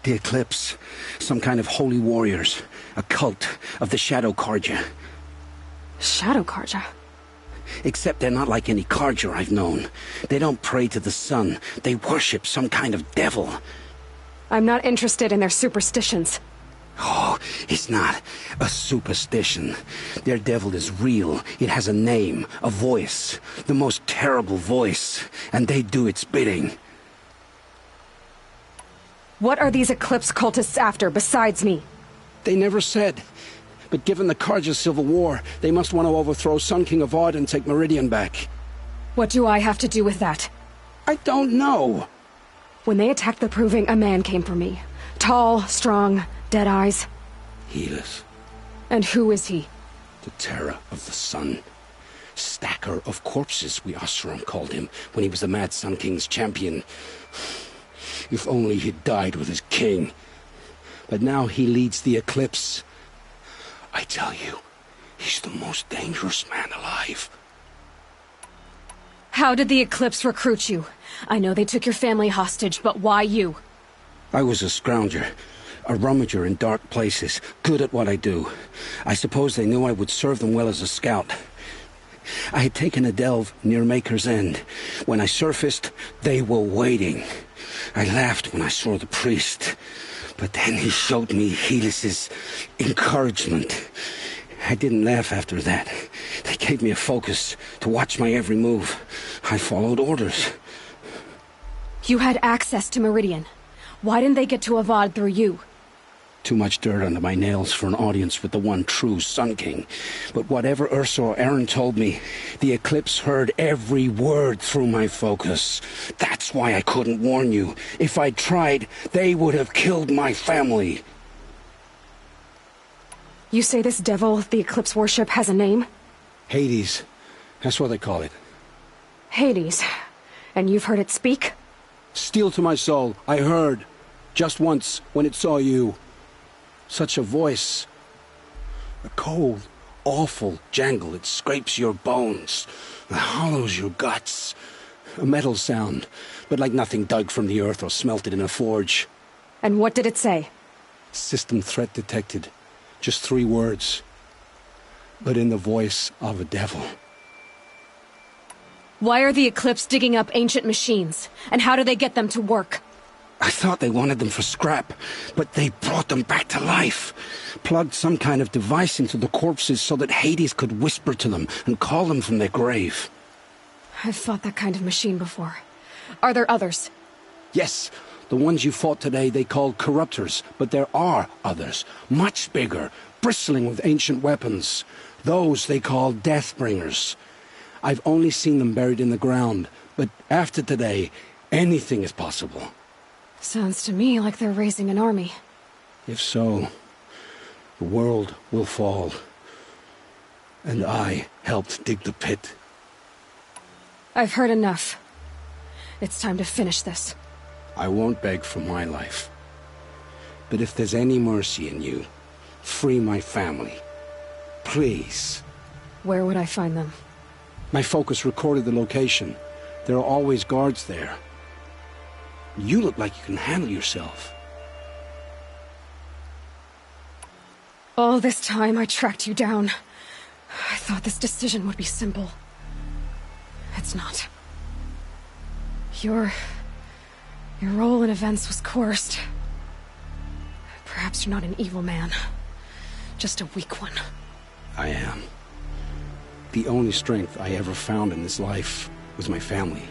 The Eclipse. Some kind of holy warriors. A cult of the Shadow Carja. Shadow Carja? Except they're not like any Carja I've known. They don't pray to the sun. They worship some kind of devil. I'm not interested in their superstitions. Oh, it's not a superstition. Their devil is real. It has a name, a voice. The most terrible voice. And they do its bidding. What are these Eclipse cultists after, besides me? They never said. But given the Carja civil war, they must want to overthrow Sun King Avad and take Meridian back. What do I have to do with that? I don't know. When they attacked the Proving, a man came for me. Tall, strong, dead eyes. Helis. And who is he? The terror of the sun. Stacker of corpses, we Oseram called him, when he was the Mad Sun King's champion. If only he'd died with his king. But now he leads the Eclipse. I tell you, he's the most dangerous man alive. How did the Eclipse recruit you? I know they took your family hostage, but why you? I was a scrounger, a rummager in dark places, good at what I do. I suppose they knew I would serve them well as a scout. I had taken a delve near Maker's End. When I surfaced, they were waiting. I laughed when I saw the priest. But then he showed me Helis's encouragement. I didn't laugh after that. They gave me a focus to watch my every move. I followed orders. You had access to Meridian. Why didn't they get to Avad through you? Too much dirt under my nails for an audience with the one true Sun King. But whatever Ursa or Aaron told me, the Eclipse heard every word through my focus. That's why I couldn't warn you. If I'd tried, they would have killed my family. You say this devil the Eclipse worship has a name? Hades. That's what they call it. Hades. And you've heard it speak? Steel to my soul, I heard. Just once, when it saw you. Such a voice. A cold, awful jangle. It scrapes your bones. It hollows your guts. A metal sound, but like nothing dug from the earth or smelted in a forge. And what did it say? System threat detected. Just 3 words. But in the voice of a devil. Why are the Eclipse digging up ancient machines? And how do they get them to work? I thought they wanted them for scrap, but they brought them back to life. Plugged some kind of device into the corpses so that Hades could whisper to them and call them from their grave. I've fought that kind of machine before. Are there others? Yes, the ones you fought today they called corruptors, but there are others, much bigger, bristling with ancient weapons. Those they call Deathbringers. I've only seen them buried in the ground, but after today, anything is possible. Sounds to me like they're raising an army. If so, the world will fall. And I helped dig the pit. I've heard enough. It's time to finish this. I won't beg for my life. But if there's any mercy in you, free my family. Please. Where would I find them? My focus recorded the location. There are always guards there. You look like you can handle yourself. All this time I tracked you down. I thought this decision would be simple. It's not. Your role in events was coerced. Perhaps you're not an evil man. Just a weak one. I am. The only strength I ever found in this life was my family.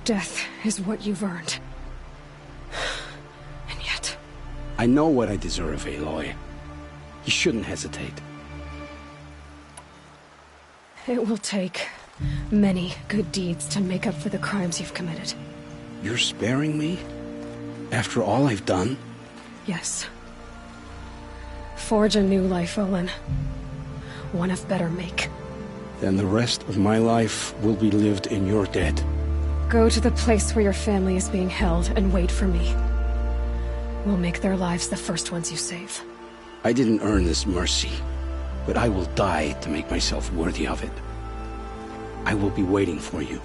Death is what you've earned. And yet... I know what I deserve, Aloy. You shouldn't hesitate. It will take many good deeds to make up for the crimes you've committed. You're sparing me? After all I've done? Yes. Forge a new life, Olin. One of better make. Then the rest of my life will be lived in your debt. Go to the place where your family is being held and wait for me. We'll make their lives the first ones you save. I didn't earn this mercy, but I will die to make myself worthy of it. I will be waiting for you.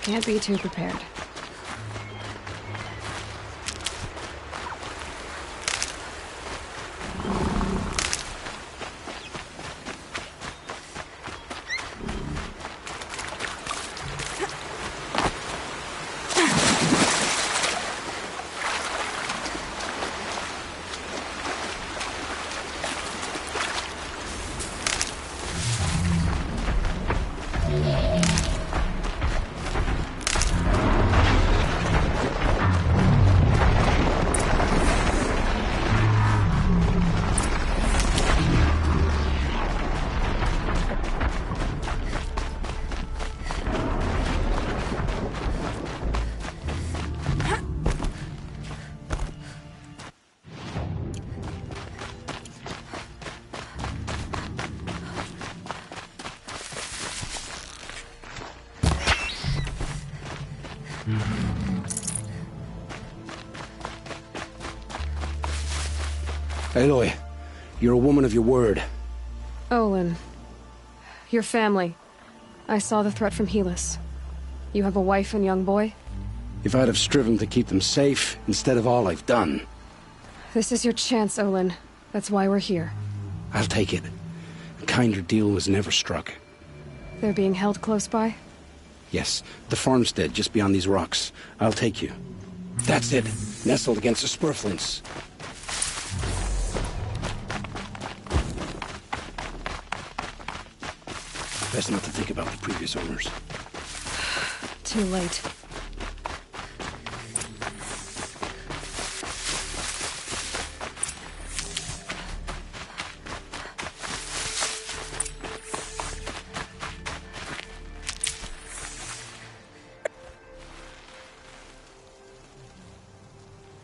Can't be too prepared. Aloy, you're a woman of your word. Olin. Your family. I saw the threat from Helis. You have a wife and young boy? If I'd have striven to keep them safe instead of all I've done. This is your chance, Olin. That's why we're here. I'll take it. A kinder deal was never struck. They're being held close by? Yes, the farmstead just beyond these rocks. I'll take you. That's it. Nestled against the spurflints. Best not to think about the previous owners. Too late.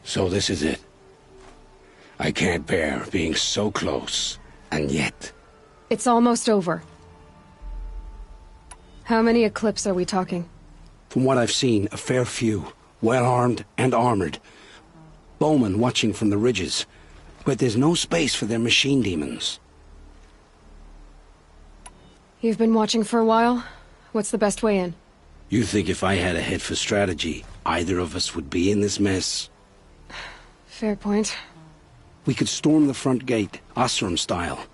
So this is it. I can't bear being so close, and yet... It's almost over. How many Eclipse are we talking? From what I've seen, a fair few. Well-armed and armored. Bowmen watching from the ridges. But there's no space for their machine demons. You've been watching for a while? What's the best way in? You think if I had a head for strategy, either of us would be in this mess? Fair point. We could storm the front gate, Oseram style.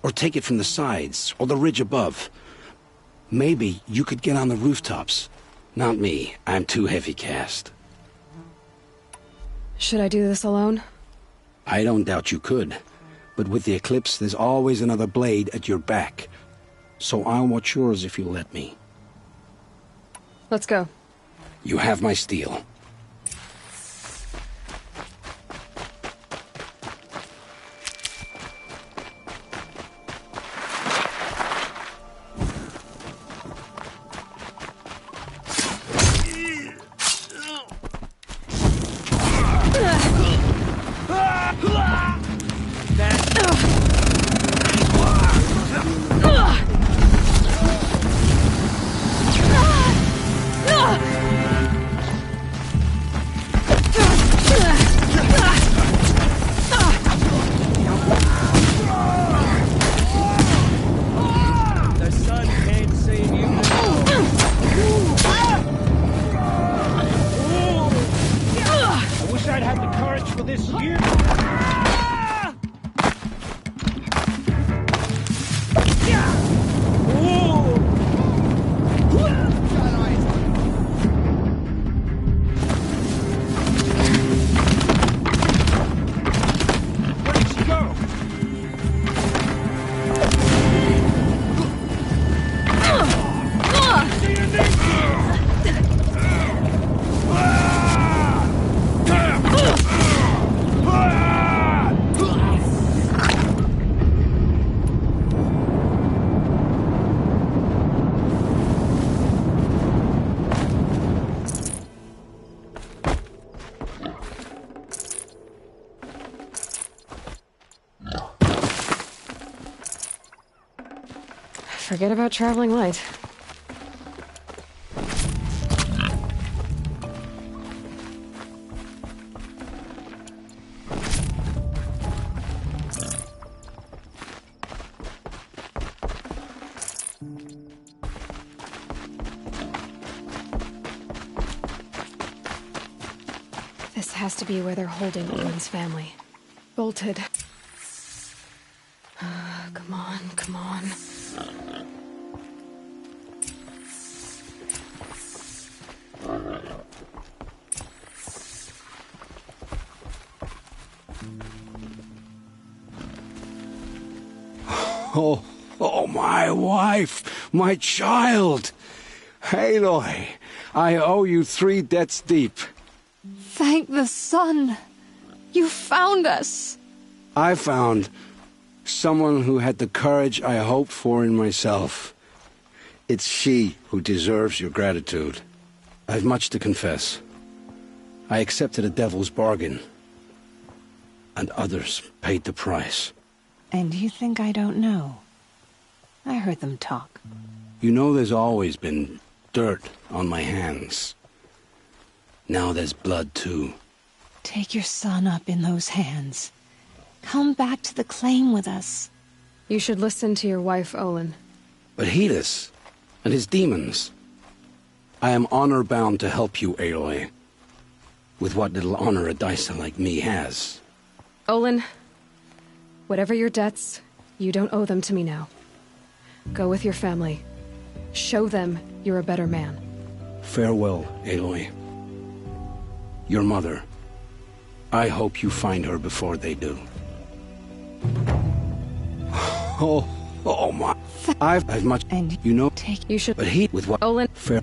Or take it from the sides, or the ridge above. Maybe you could get on the rooftops. Not me. I'm too heavy cast. Should I do this alone? I don't doubt you could. But with the Eclipse, there's always another blade at your back. So I'll watch yours if you'll let me. Let's go. You have my steel. The sun can't save you I wish I'd had the courage for this year. Forget about traveling light. This has to be where they're holding Owen's family. Bolted. Come on, come on. Oh, my wife, my child. Aloy, I owe you 3 debts deep. Thank the sun! You found us! I found someone who had the courage I hoped for in myself. It's she who deserves your gratitude. I've much to confess. I accepted a devil's bargain, and others paid the price. And you think I don't know? I heard them talk. You know there's always been dirt on my hands. Now there's blood, too. Take your son up in those hands. Come back to the claim with us. You should listen to your wife, Olin. But Hedis and his demons. I am honor-bound to help you, Aloy. With what little honor a dicer like me has. Olin, whatever your debts, you don't owe them to me now. Go with your family. Show them you're a better man. Farewell, Aloy. Your mother. I hope you find her before they do. Oh my. I've much. And you know. You should. But he with what? Olin. Fair.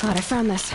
God, I found this.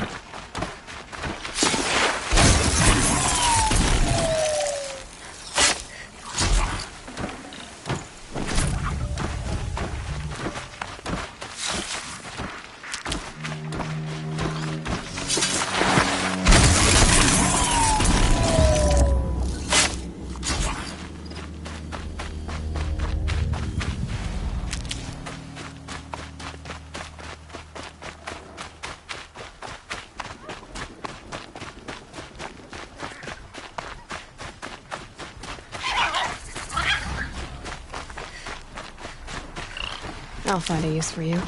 I'll find a use for you.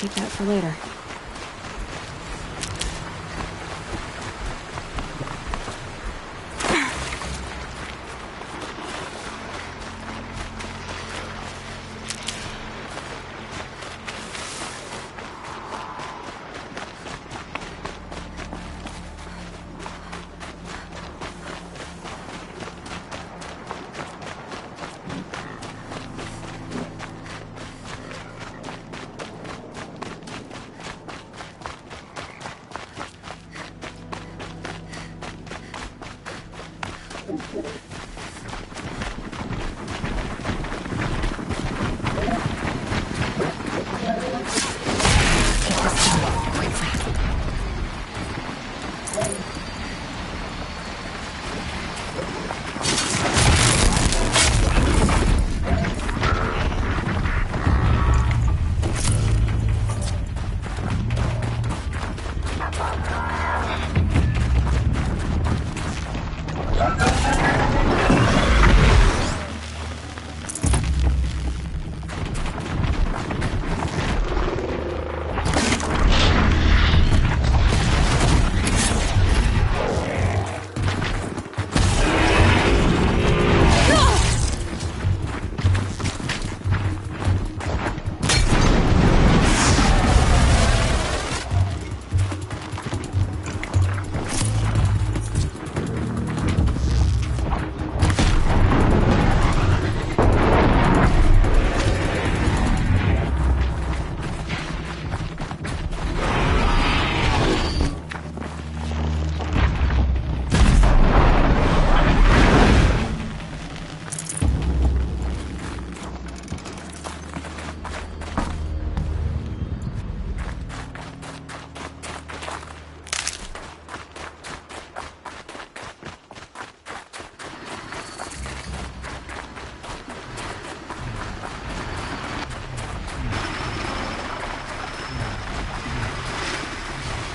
Keep that for later.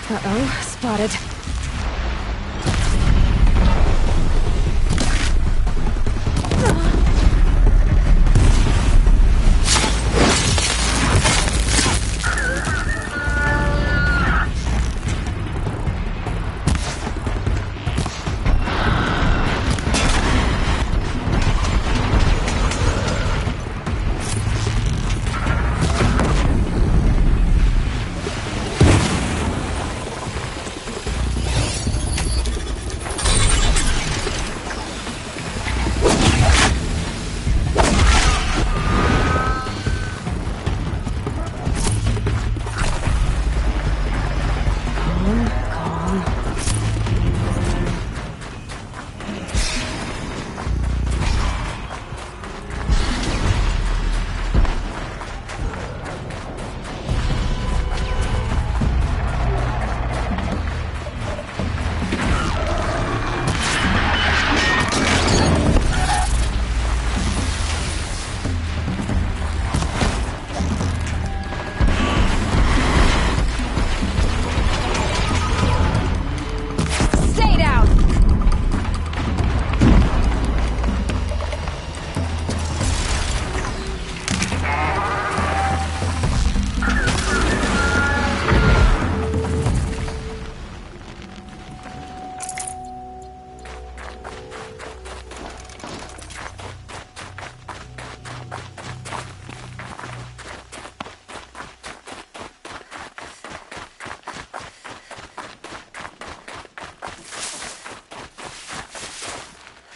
Uh-oh, spotted.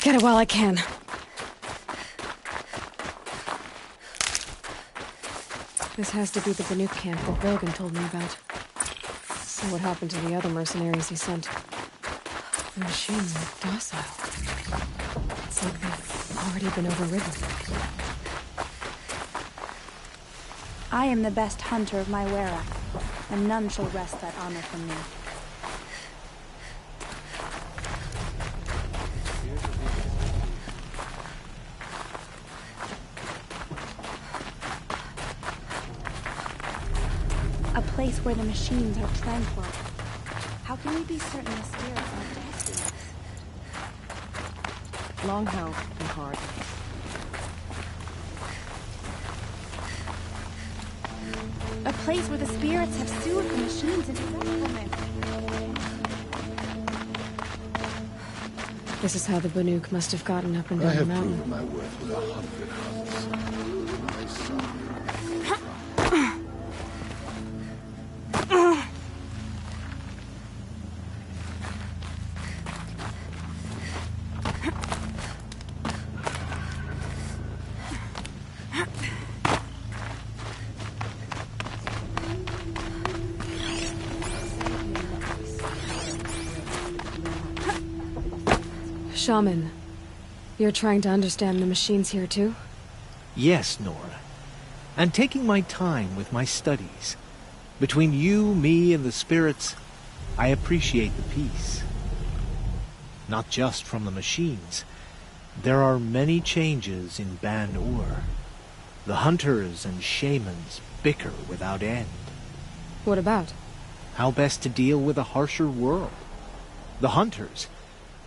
Get it while I can. This has to be the Banuk camp that Bilgan told me about. So what happened to the other mercenaries he sent? The machines are docile. It's like they've already been overridden. I am the best hunter of my Wera, and none shall wrest that honor from me. A place where the machines are tranquil. How can we be certain the spirits are testing us? Long held and hard. A place where the spirits have soothed the machines into restfulness. This is how the Banuk must have gotten up and down the mountain. Proved my worth with 100 hunts. My son. Shaman, you're trying to understand the machines here too? Yes, Nora. And taking my time with my studies. Between you, me, and the spirits, I appreciate the peace. Not just from the machines. There are many changes in Ban-Ur. The hunters and shamans bicker without end. What about? How best to deal with a harsher world. The hunters,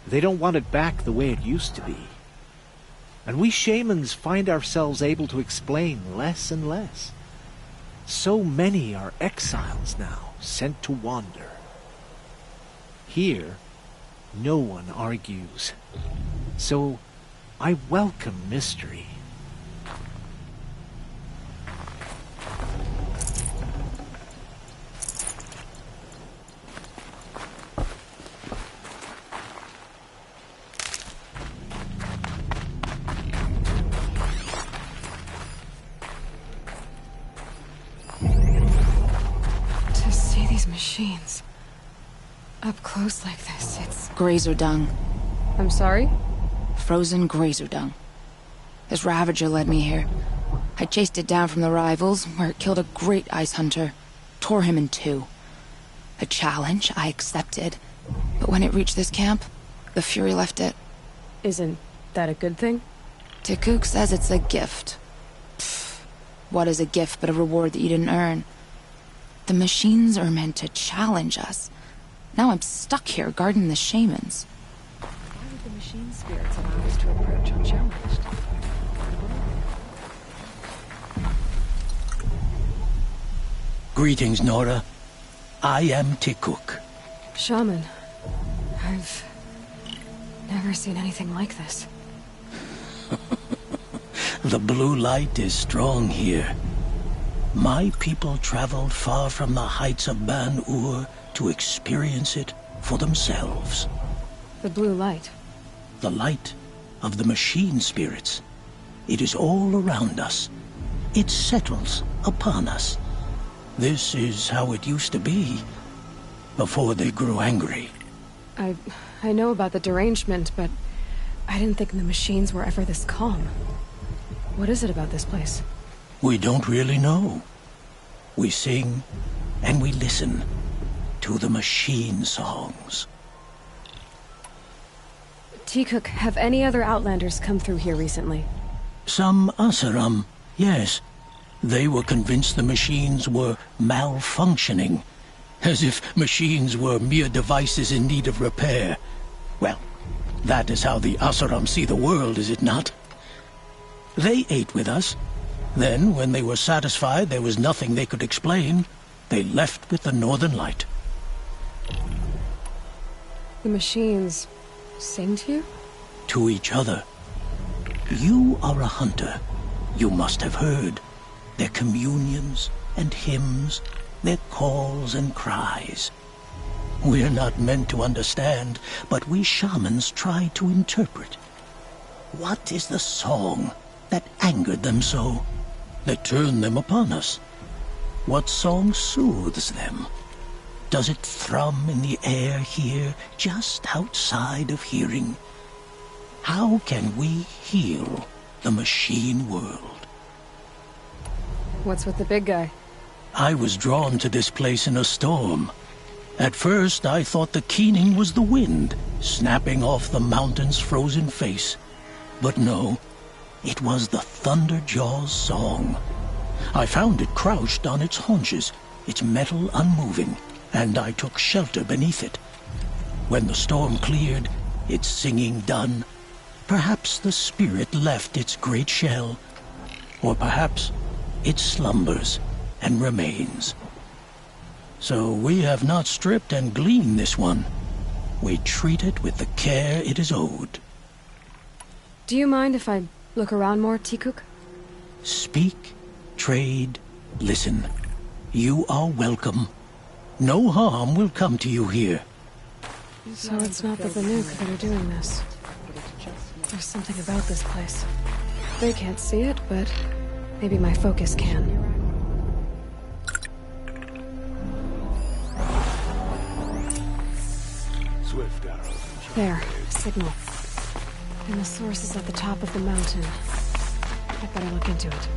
they don't want it back the way it used to be. And we shamans find ourselves able to explain less and less. So many are exiles now, sent to wander. Here, no one argues. So, I welcome mystery. Machines. Up close like this, it's... Grazer dung. I'm sorry? Frozen grazer dung. This Ravager led me here. I chased it down from the rivals, where it killed a great ice hunter. Tore him in two. A challenge I accepted. But when it reached this camp, the Fury left it. Isn't that a good thing? Tikuk says it's a gift. Pfft. What is a gift but a reward that you didn't earn? The machines are meant to challenge us. Now I'm stuck here guarding the shamans. Why would the machine spirits allow us to approach unchallenged? Greetings, Nora. I am Tikuk. Shaman, I've never seen anything like this. The blue light is strong here. My people traveled far from the heights of Ban-Ur to experience it for themselves. The blue light? The light of the machine spirits. It is all around us. It settles upon us. This is how it used to be, before they grew angry. I know about the derangement, but I didn't think the machines were ever this calm. What is it about this place? We don't really know. We sing and we listen to the machine songs. Tikuk, have any other Outlanders come through here recently? Some Asaram, yes. They were convinced the machines were malfunctioning, as if machines were mere devices in need of repair. Well, that is how the Asaram see the world, is it not? They ate with us. Then, when they were satisfied there was nothing they could explain, they left with the Northern Light. The machines sing to you? To each other. You are a hunter. You must have heard their communions and hymns, their calls and cries. We're not meant to understand, but we shamans try to interpret. What is the song that angered them so, that turned them upon us? What song soothes them? Does it thrum in the air here, just outside of hearing? How can we heal the machine world? What's with the big guy? I was drawn to this place in a storm. At first, I thought the keening was the wind, snapping off the mountain's frozen face. But no, it was the Thunderjaw's song. I found it crouched on its haunches, its metal unmoving, and I took shelter beneath it. When the storm cleared, its singing done, perhaps the spirit left its great shell, or perhaps it slumbers and remains. So we have not stripped and gleaned this one. We treat it with the care it is owed. Do you mind if I look around more, Tikuk? Speak, trade, listen. You are welcome. No harm will come to you here. So it's not the Banuk that are doing this. There's something about this place. They can't see it, but maybe my focus can. Swift arrows. There, signal. And the source is at the top of the mountain. I'd better look into it.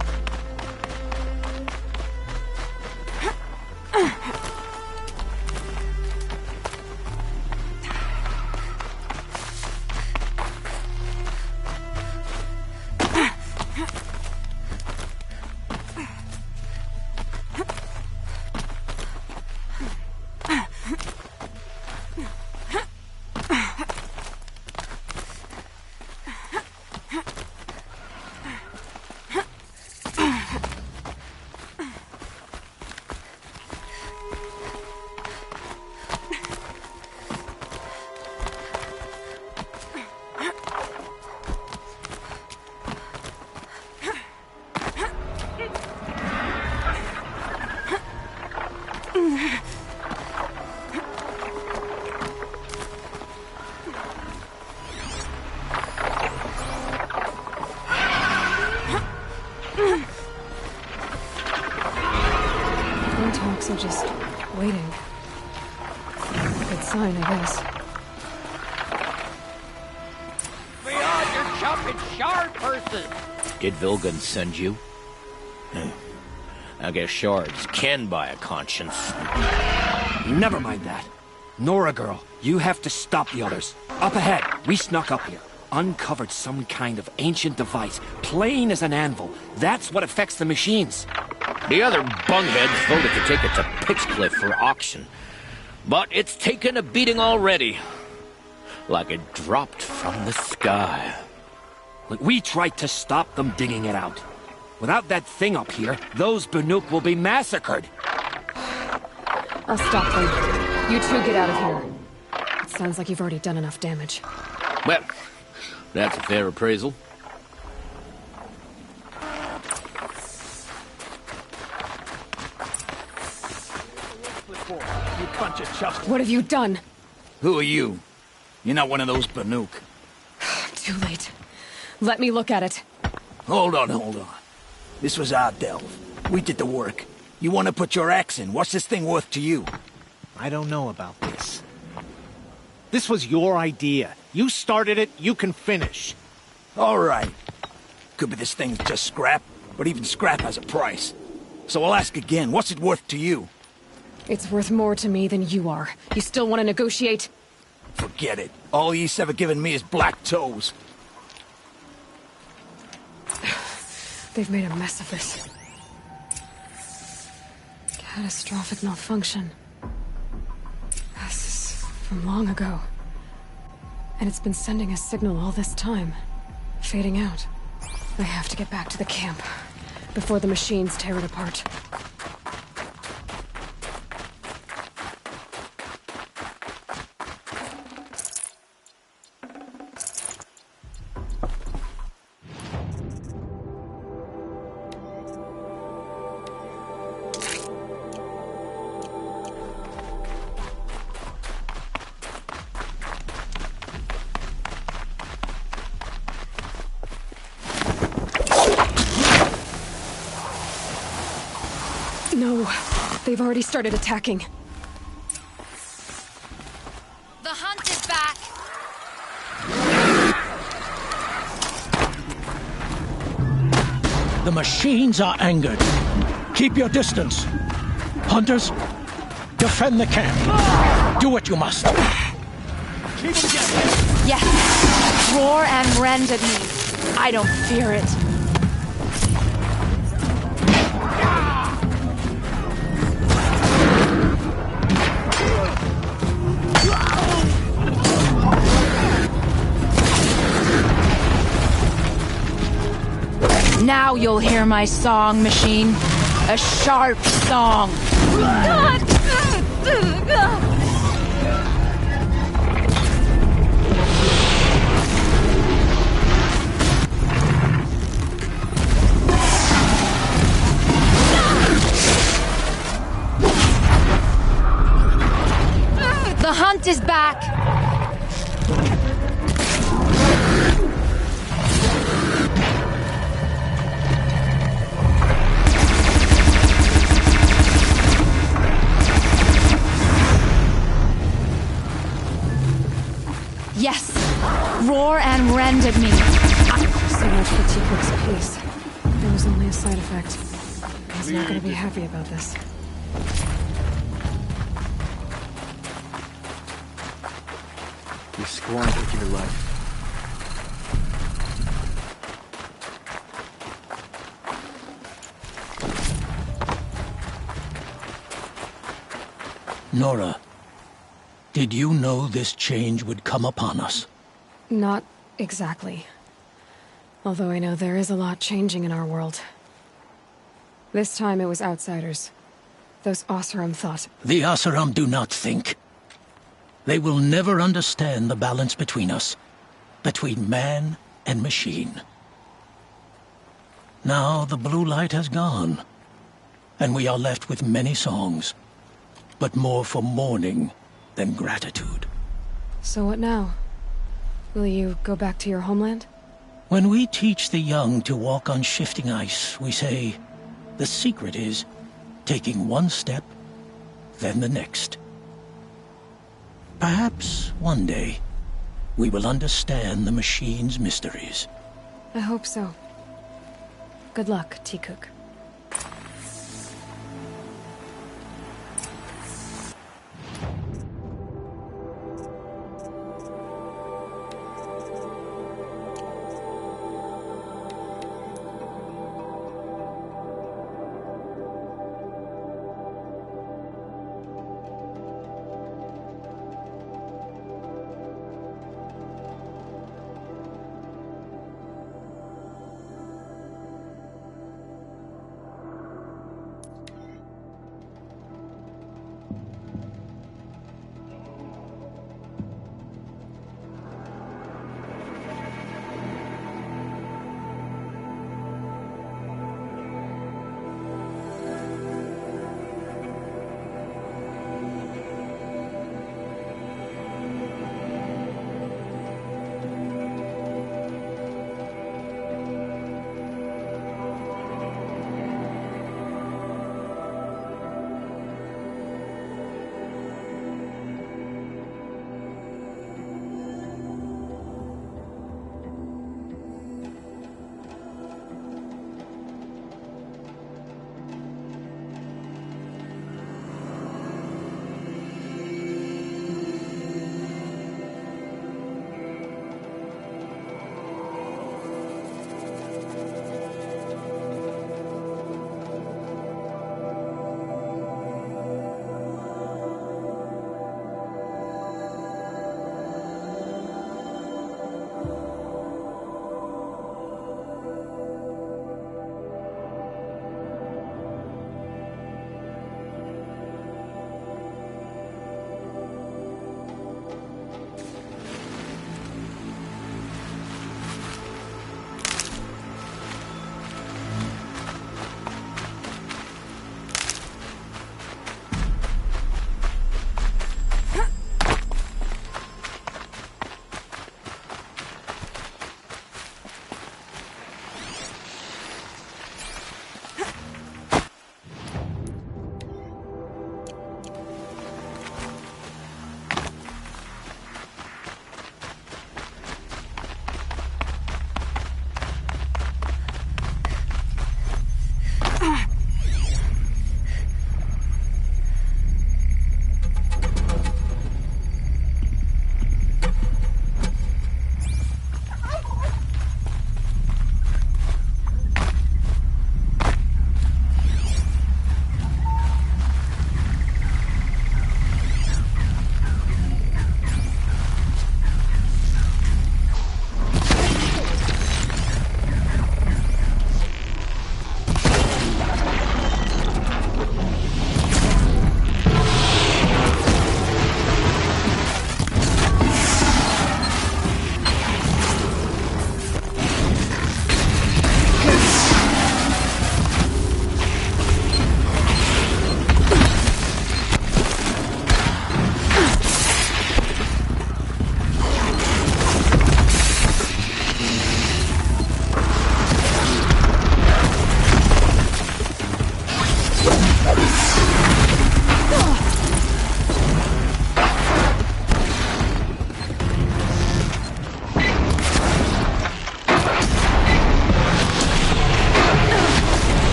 Are just waiting. Good sign, I guess. We are your chopping shard person. Did Vilgun send you? I guess shards can buy a conscience. Never mind that. Nora girl, you have to stop the others. Up ahead, we snuck up here. Uncovered some kind of ancient device, plain as an anvil. That's what affects the machines. The other bungheads voted to take it to Pitchcliff for auction. But it's taken a beating already. Like it dropped from the sky. Look, we tried to stop them digging it out. Without that thing up here, those Banuk will be massacred. I'll stop them. You two get out of here. It sounds like you've already done enough damage. Well, that's a fair appraisal. You bunch of chuffs. What have you done? Who are you? You're not one of those Banuk. Too late. Let me look at it. Hold on. This was our delve. We did the work. You want to put your axe in? What's this thing worth to you? I don't know about this. This was your idea. You started it, you can finish. All right. Could be this thing's just scrap, but even scrap has a price. So I'll ask again, what's it worth to you? It's worth more to me than you are. You still want to negotiate? Forget it. All Ys ever given me is black toes. They've made a mess of this. Catastrophic malfunction. This is from long ago. And it's been sending a signal all this time. Fading out. I have to get back to the camp before the machines tear it apart. No, they've already started attacking. The hunt is back! The machines are angered. Keep your distance. Hunters, defend the camp. Do what you must. Keep them together. Yes! Roar and rend at me. I don't fear it. Now you'll hear my song, machine. A sharp song. The hunt is back. Yes, roar and rend at me. So much for Teakwood's peace. It was only a side effect. He's not going to be happy about this. You squandered your life. Nora, did you know this change would come upon us? Not exactly. Although I know there is a lot changing in our world. This time it was outsiders. Those Oseram thought. The Oseram do not think. They will never understand the balance between us, between man and machine. Now the blue light has gone, and we are left with many songs, but more for mourning than gratitude. So what now? Will you go back to your homeland? When we teach the young to walk on shifting ice, we say, the secret is taking one step, then the next. Perhaps one day, we will understand the machine's mysteries. I hope so. Good luck, Teacook.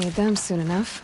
Need them soon enough.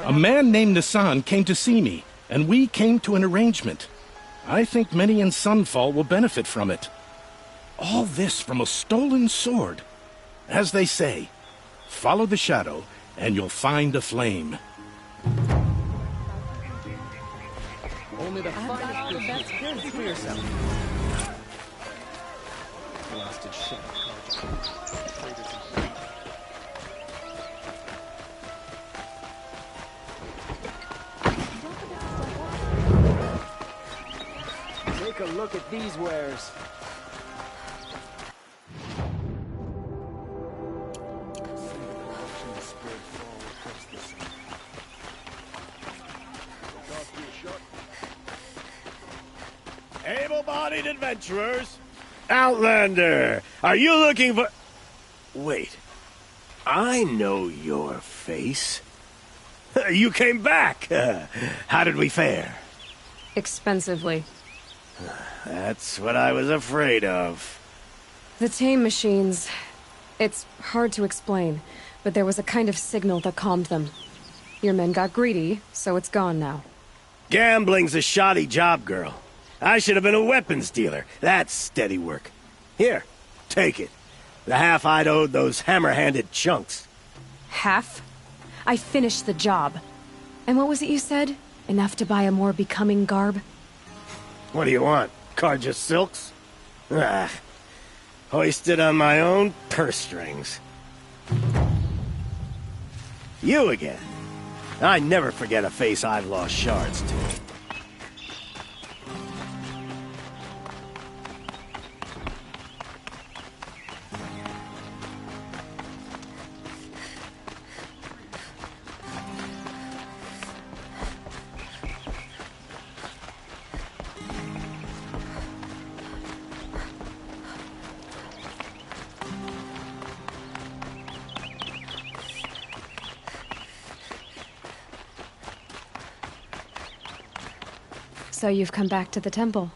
A man named Nassan came to see me, and we came to an arrangement. I think many in Sunfall will benefit from it. All this from a stolen sword. As they say, follow the shadow, and you'll find a flame. Only the finest goods. That's good for yourself. Blasted shit. Take a look at these wares. Able-bodied adventurers. Outlander, are you looking for... Wait. I know your face. You came back. How did we fare? Expensively. That's what I was afraid of. The tame machines... It's hard to explain, but there was a kind of signal that calmed them. Your men got greedy, so it's gone now. Gambling's a shoddy job, girl. I should have been a weapons dealer. That's steady work. Here, take it. The half I'd owed those hammer-handed chunks. Half? I finished the job. And what was it you said? Enough to buy a more becoming garb? What do you want? Carja silks? Ah, hoisted on my own purse strings. You again. I never forget a face I've lost shards to. So you've come back to the temple.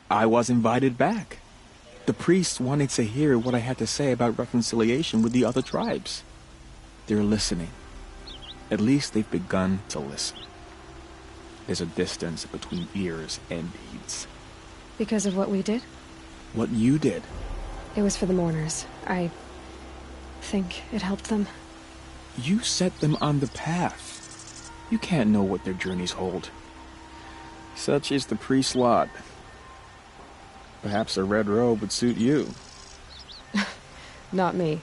I was invited back. The priests wanted to hear what I had to say about reconciliation with the other tribes. They're listening. At least they've begun to listen. There's a distance between ears and deeds. Because of what we did? What you did. It was for the mourners. I think it helped them. You set them on the path. You can't know what their journeys hold. Such is the priest's lot. Perhaps a red robe would suit you. Not me.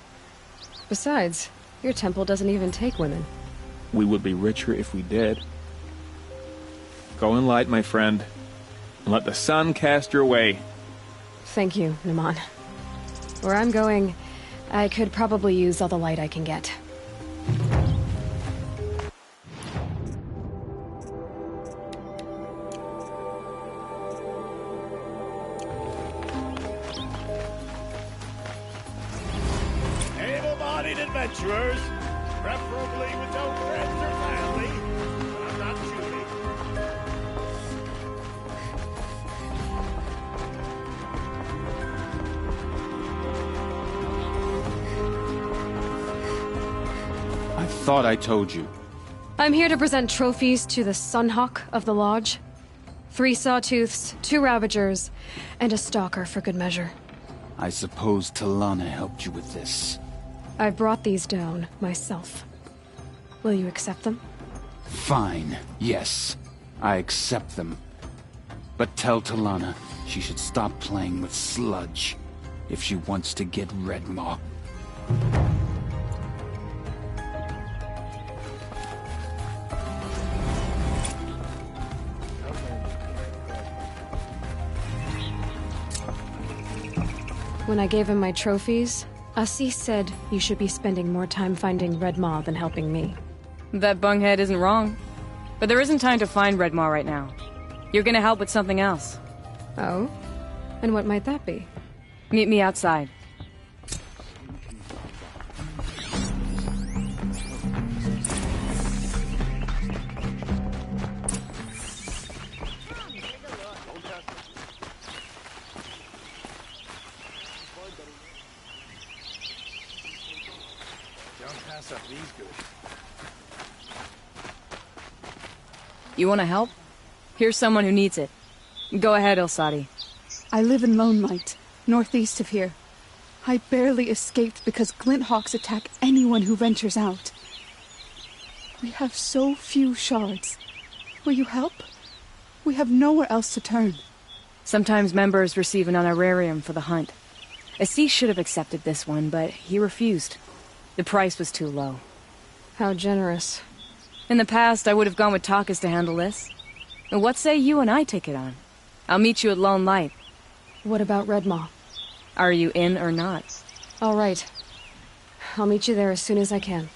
Besides, your temple doesn't even take women. We would be richer if we did. Go in light, my friend, and let the sun cast your way. Thank you, Naman. Where I'm going, I could probably use all the light I can get. Able-bodied adventurers, preferably with no friends or family, but I'm not shooting. I thought I told you. I'm here to present trophies to the Sunhawk of the Lodge. 3 Sawtooths, 2 Ravagers, and a Stalker for good measure. I suppose Talana helped you with this. I brought these down myself. Will you accept them? Fine, yes. I accept them. But tell Talana she should stop playing with sludge if she wants to get Redmaw. When I gave him my trophies, Assis said you should be spending more time finding Redmaw than helping me. That bunghead isn't wrong. But there isn't time to find Redmaw right now. You're gonna help with something else. Oh? And what might that be? Meet me outside. You want to help? Here's someone who needs it. Go ahead, Ilsati. I live in Lone Light, northeast of here. I barely escaped because Glint Hawks attack anyone who ventures out. We have so few shards. Will you help? We have nowhere else to turn. Sometimes members receive an honorarium for the hunt. Assis should have accepted this one, but he refused. The price was too low. How generous. In the past, I would have gone with Takas to handle this. But what say you and I take it on? I'll meet you at Lone Light. What about Redmaw? Are you in or not? All right. I'll meet you there as soon as I can.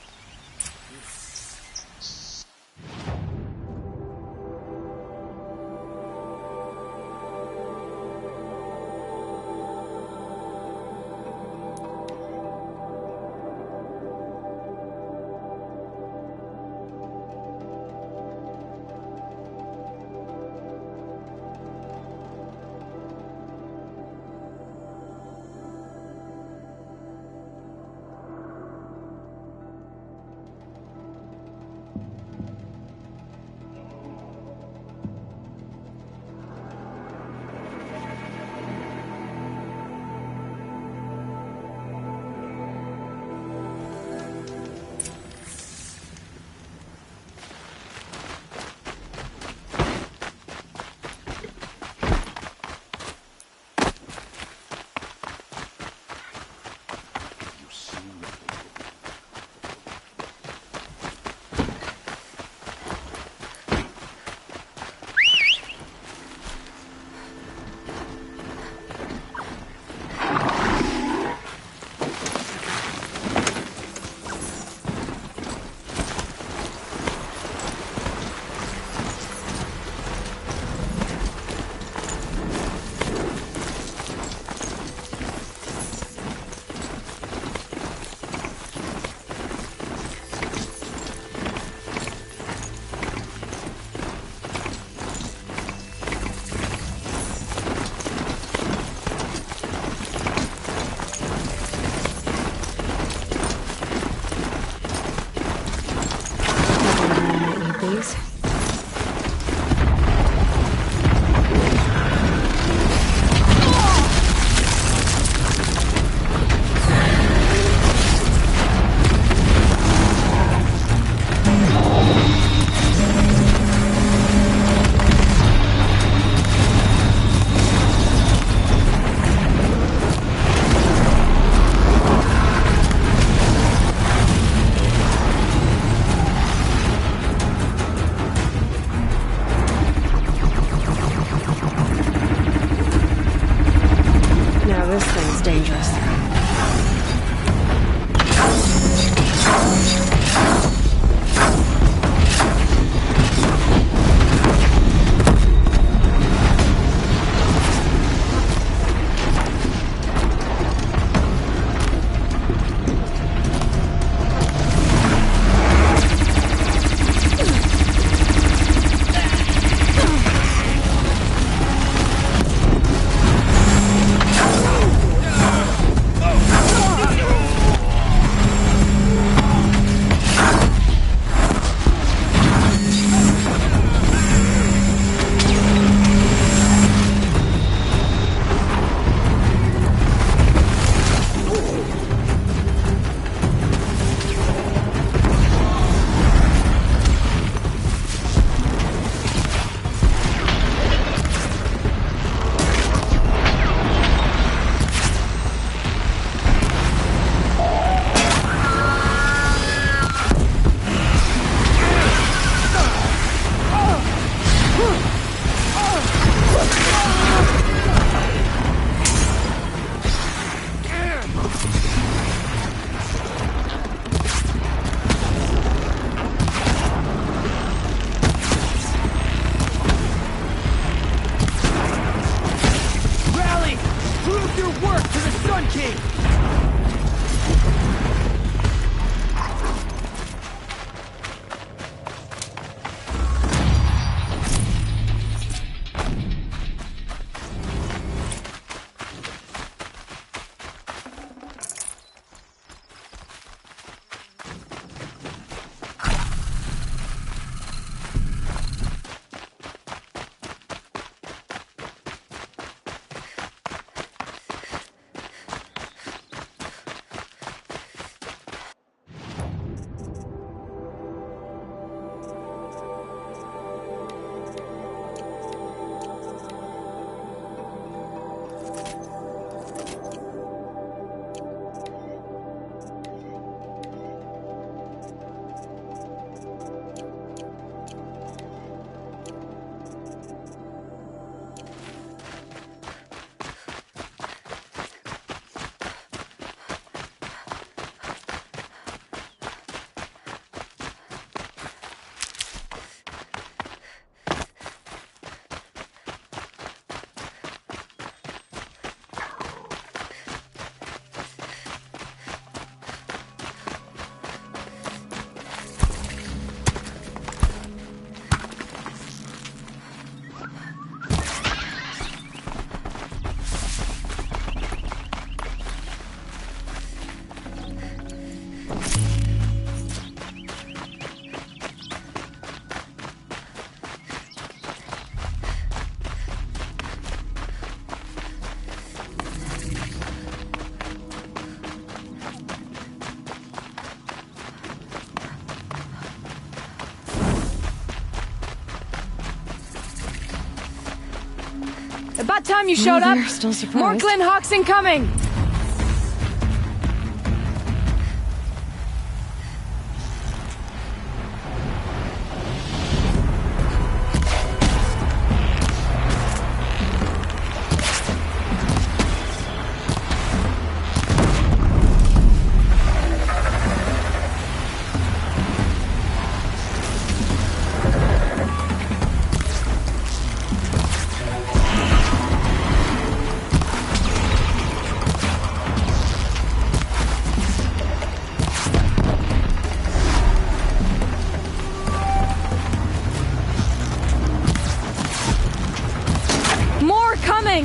About time you showed up. Still surprised. More Glen Hawks incoming. More coming.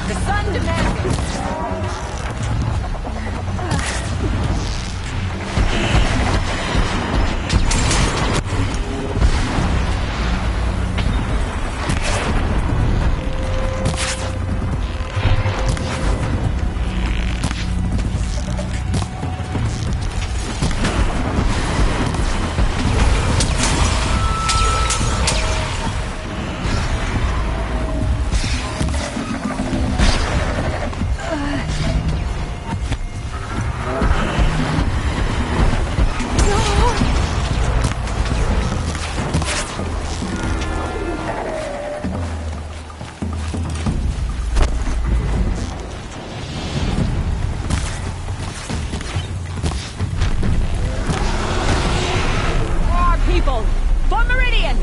The sun demands it. People, for Meridian!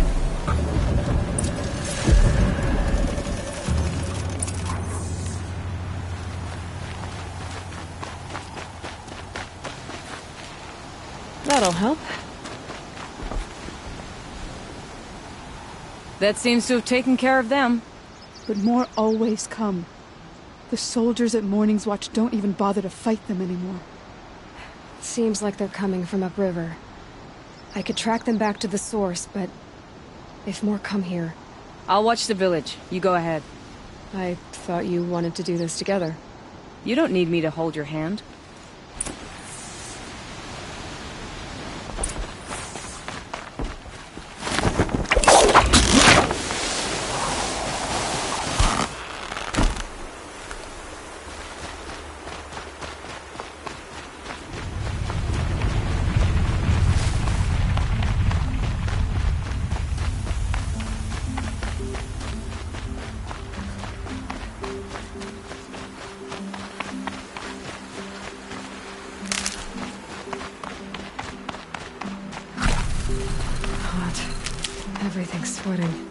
That'll help. That seems to have taken care of them. But more always come. The soldiers at Morning's Watch don't even bother to fight them anymore. Seems like they're coming from upriver. I could track them back to the source, but if more come here... I'll watch the village. You go ahead. I thought you wanted to do this together. You don't need me to hold your hand. Everything's sweating.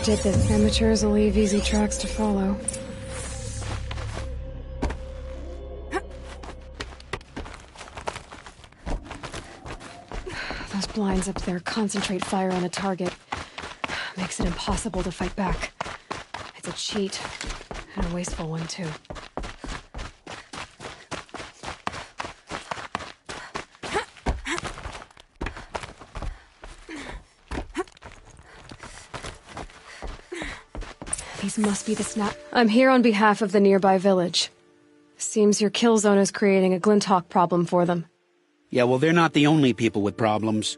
did this. Amateurs will leave easy tracks to follow. Those blinds up there concentrate fire on a target. Makes it impossible to fight back. It's a cheat, and a wasteful one, too. These must be the snap. I'm here on behalf of the nearby village. Seems your kill zone is creating a Glinthawk problem for them. Yeah, well, they're not the only people with problems.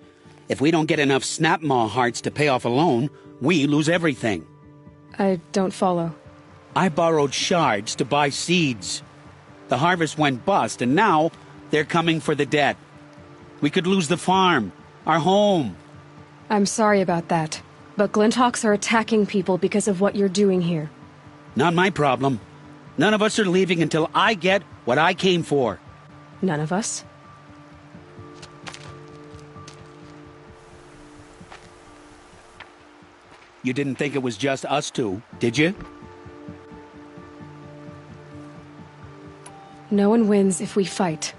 If we don't get enough Snapmaw hearts to pay off a loan, we lose everything. I don't follow. I borrowed shards to buy seeds. The harvest went bust, and now they're coming for the debt. We could lose the farm, our home. I'm sorry about that, but Glinthawks are attacking people because of what you're doing here. Not my problem. None of us are leaving until I get what I came for. None of us? You didn't think it was just us two, did you? No one wins if we fight.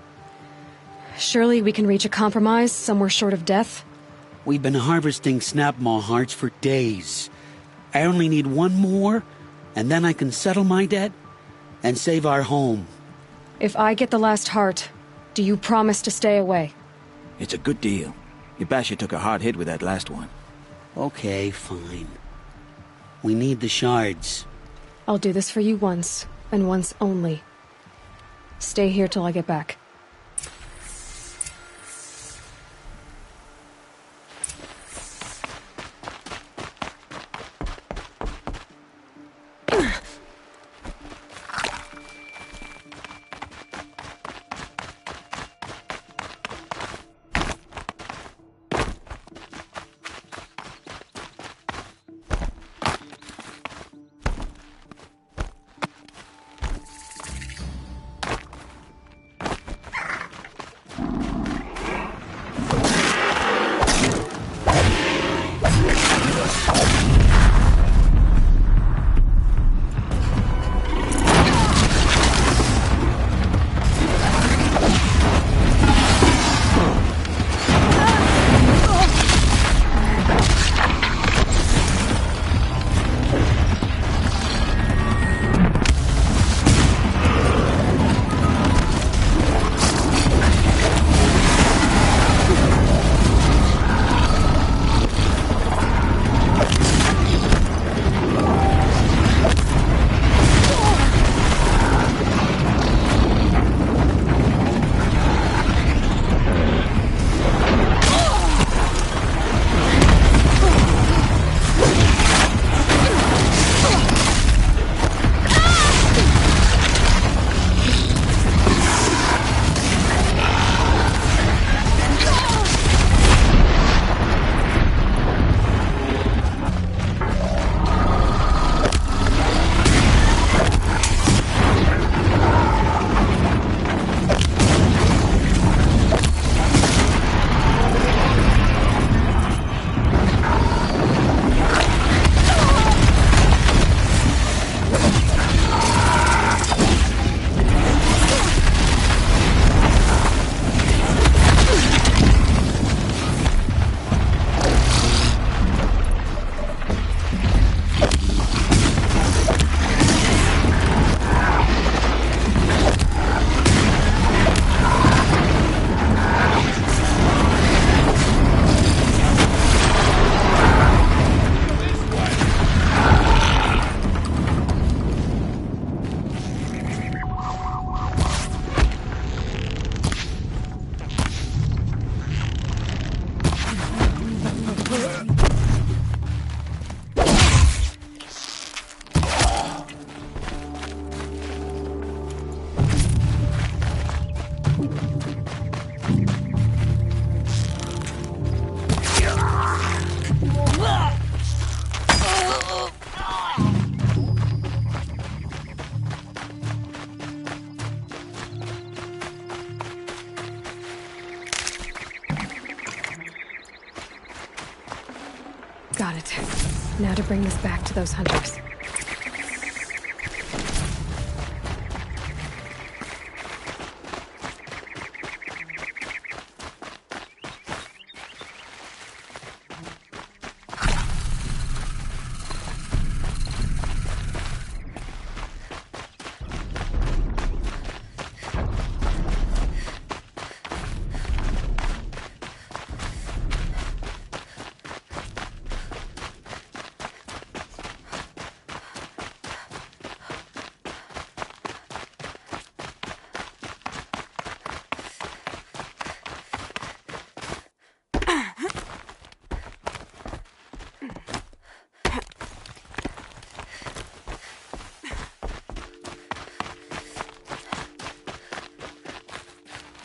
Surely we can reach a compromise somewhere short of death? We've been harvesting Snapmaw hearts for days. I only need one more, and then I can settle my debt and save our home. If I get the last heart, do you promise to stay away? It's a good deal. Yabasha took a hard hit with that last one. Okay, fine. We need the shards. I'll do this for you once, and once only. Stay here till I get back. Got it. Now to bring this back to those hunters.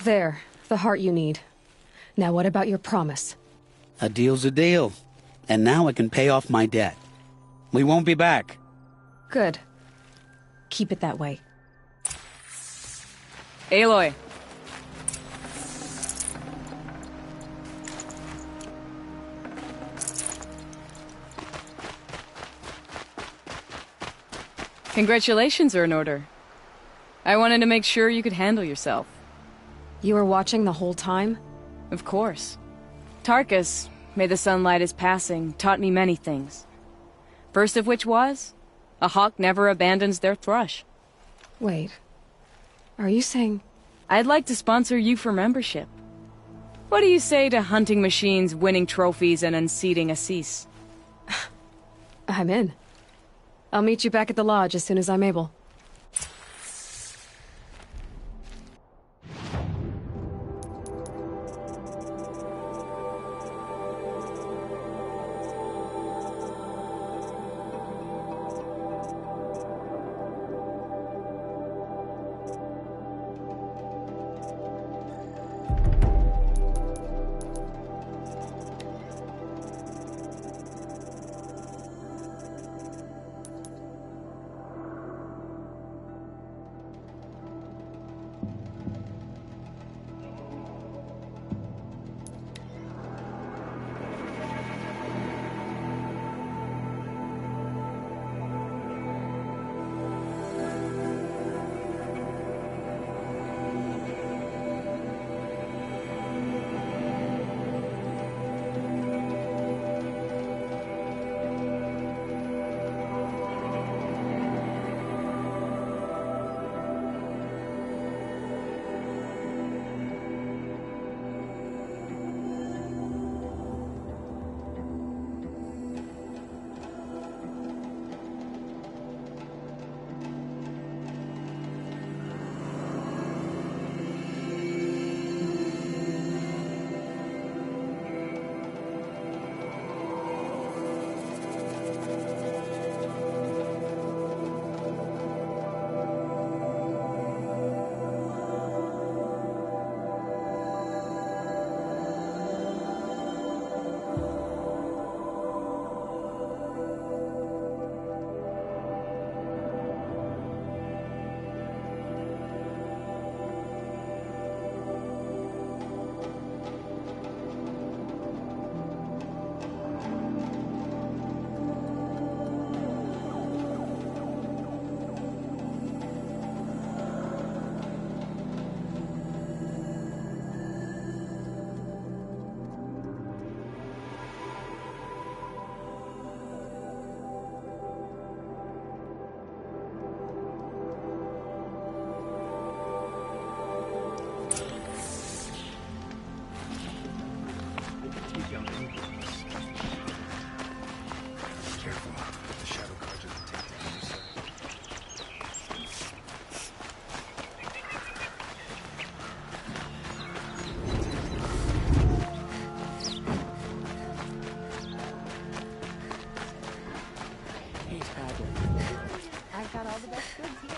There, the heart you need. Now what about your promise? A deal's a deal. And now I can pay off my debt. We won't be back. Good. Keep it that way. Aloy. Congratulations are in order. I wanted to make sure you could handle yourself. You were watching the whole time? Of course. Tarkus, may the sunlight is passing, taught me many things. First of which was, a hawk never abandons their thrush. Wait. Are you saying... I'd like to sponsor you for membership. What do you say to hunting machines, winning trophies, and unseating Assis? I'm in. I'll meet you back at the lodge as soon as I'm able. I've got all the best goods here.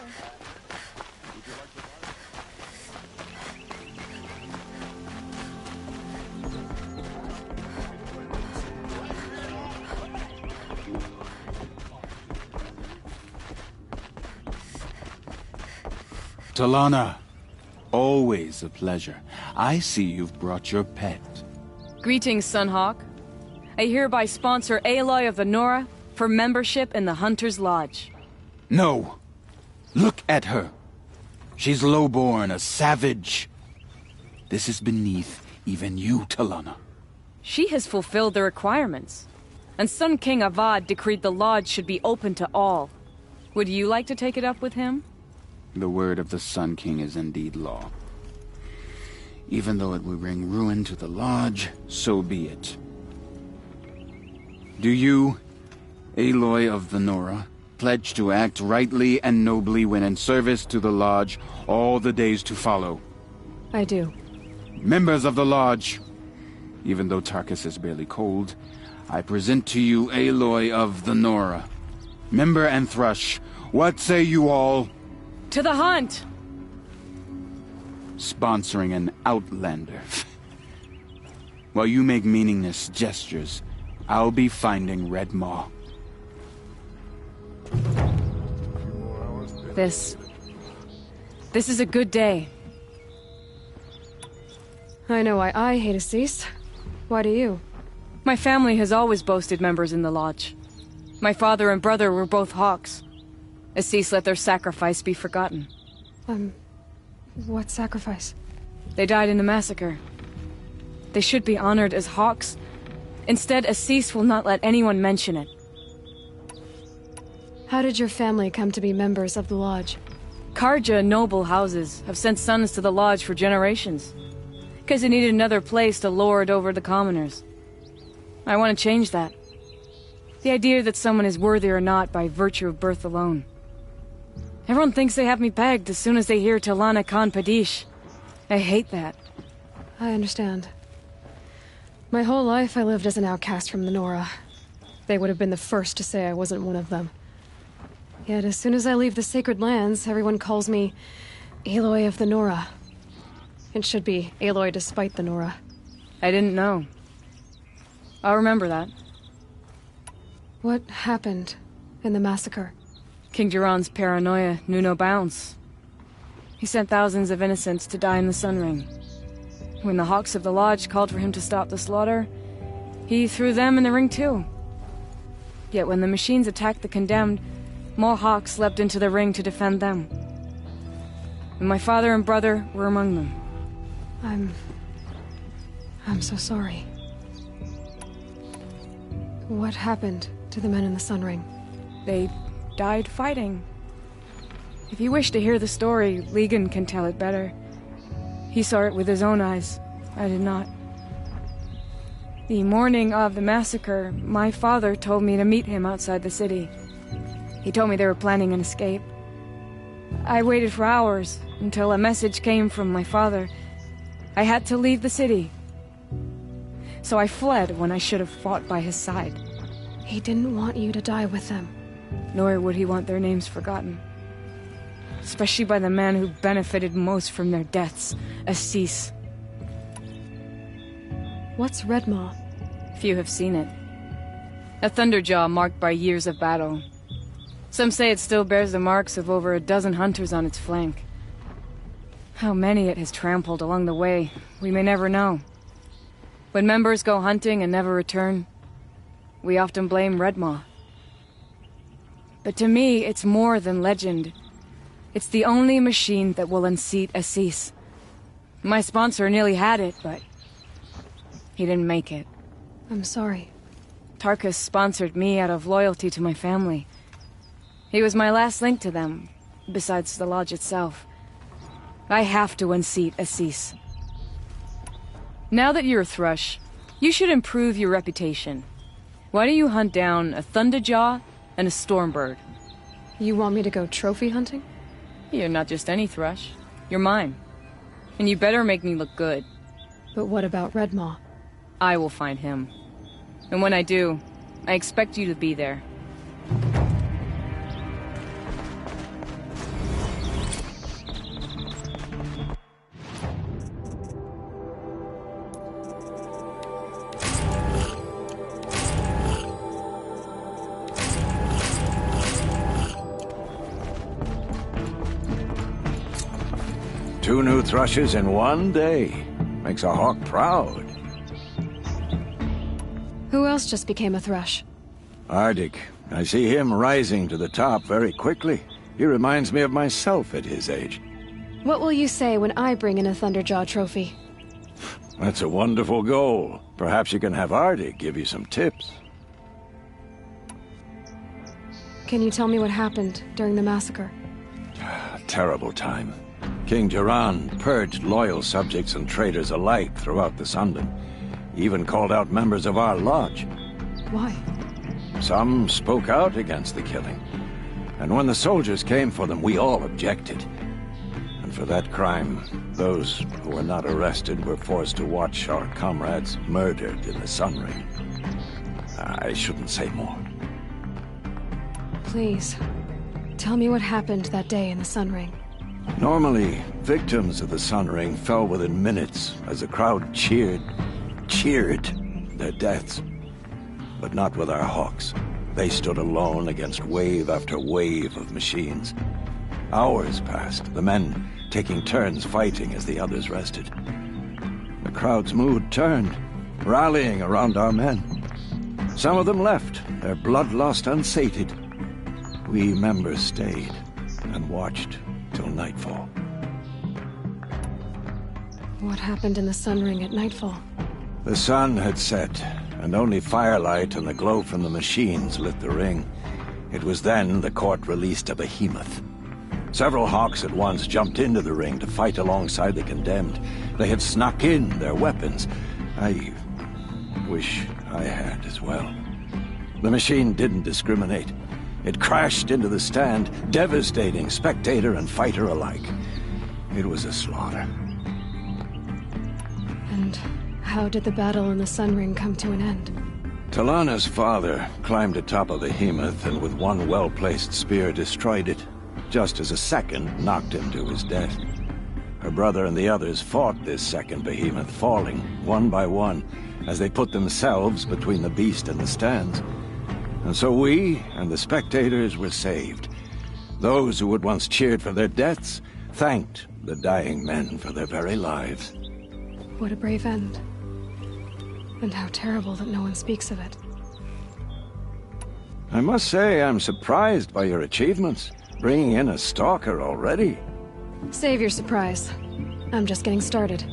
Talana, always a pleasure. I see you've brought your pet. Greetings, Sunhawk. I hereby sponsor Aloy of the Nora For membership in the Hunter's Lodge. No. Look at her. She's lowborn, a savage. This is beneath even you, Talana. She has fulfilled the requirements. And Sun King Avad decreed the Lodge should be open to all. Would you like to take it up with him? The word of the Sun King is indeed law. Even though it will bring ruin to the Lodge, so be it. Do you, Aloy of the Nora, pledge to act rightly and nobly when in service to the Lodge all the days to follow? I do. Members of the Lodge, even though Tarkus is barely cold, I present to you Aloy of the Nora. Member and Thrush, what say you all? To the hunt! Sponsoring an outlander. While you make meaningless gestures, I'll be finding Red Maw. This is a good day. I know why I hate Assis. Why do you? My family has always boasted members in the Lodge. My father and brother were both Hawks. Assis let their sacrifice be forgotten. What sacrifice? They died in the massacre. They should be honored as Hawks. Instead, Assis will not let anyone mention it. How did your family come to be members of the Lodge? Karja noble houses have sent sons to the Lodge for generations. Because they needed another place to lord over the commoners. I want to change that. The idea that someone is worthy or not by virtue of birth alone. Everyone thinks they have me pegged as soon as they hear Talana Khan Padish. I hate that. I understand. My whole life I lived as an outcast from the Nora. They would have been the first to say I wasn't one of them. Yet as soon as I leave the Sacred Lands, everyone calls me Aloy of the Nora. It should be Aloy despite the Nora. I didn't know. I'll remember that. What happened in the massacre? King Jiran's paranoia knew no bounds. He sent thousands of innocents to die in the Sun Ring. When the Hawks of the Lodge called for him to stop the slaughter, he threw them in the ring too. Yet when the machines attacked the condemned, more Hawks leapt into the ring to defend them. And my father and brother were among them. I'm so sorry. What happened to the men in the Sun Ring? They died fighting. If you wish to hear the story, Legan can tell it better. He saw it with his own eyes. I did not. The morning of the massacre, my father told me to meet him outside the city. He told me they were planning an escape. I waited for hours until a message came from my father. I had to leave the city. So I fled when I should have fought by his side. He didn't want you to die with them. Nor would he want their names forgotten. Especially by the man who benefited most from their deaths, Assis. What's Red Maw? Few have seen it. A thunderjaw marked by years of battle. Some say it still bears the marks of over a dozen hunters on its flank. How many it has trampled along the way, we may never know. When members go hunting and never return, we often blame Red Maw. But to me, it's more than legend. It's the only machine that will unseat Assis. My sponsor nearly had it, but he didn't make it. I'm sorry. Tarkus sponsored me out of loyalty to my family. He was my last link to them, besides the Lodge itself. I have to unseat Assis. Now that you're a Thrush, you should improve your reputation. Why don't you hunt down a Thunderjaw and a Stormbird? You want me to go trophy hunting? You're not just any Thrush. You're mine. And you better make me look good. But what about Red Maw? I will find him. And when I do, I expect you to be there. Two new Thrushes in one day. Makes a Hawk proud. Who else just became a Thrush? Ardig, I see him rising to the top very quickly. He reminds me of myself at his age. What will you say when I bring in a Thunderjaw trophy? That's a wonderful goal. Perhaps you can have Artie give you some tips. Can you tell me what happened during the massacre? A terrible time. King Jiran purged loyal subjects and traitors alike throughout the Sundan. He even called out members of our lodge. Why? Some spoke out against the killing. And when the soldiers came for them, we all objected. And for that crime, those who were not arrested were forced to watch our comrades murdered in the Sun Ring. I shouldn't say more. Please, tell me what happened that day in the Sun Ring. Normally, victims of the Sun Ring fell within minutes as the crowd cheered their deaths. But not with our Hawks. They stood alone against wave after wave of machines. Hours passed, the men taking turns fighting as the others rested. The crowd's mood turned, rallying around our men. Some of them left, their bloodlust unsated. We members stayed and watched till nightfall. What happened in the Sun Ring at nightfall? The sun had set, and only firelight and the glow from the machines lit the ring. It was then the court released a behemoth. Several Hawks at once jumped into the ring to fight alongside the condemned. They had snuck in their weapons. I wish I had as well. The machine didn't discriminate. It crashed into the stand, devastating spectator and fighter alike. It was a slaughter. And how did the battle in the Sun Ring come to an end? Talana's father climbed atop a behemoth and with one well-placed spear destroyed it, just as a second knocked him to his death. Her brother and the others fought this second behemoth, falling one by one as they put themselves between the beast and the stands. And so we and the spectators were saved. Those who had once cheered for their deaths thanked the dying men for their very lives. What a brave end. And how terrible that no one speaks of it. I must say I'm surprised by your achievements, bringing in a stalker already. Save your surprise. I'm just getting started.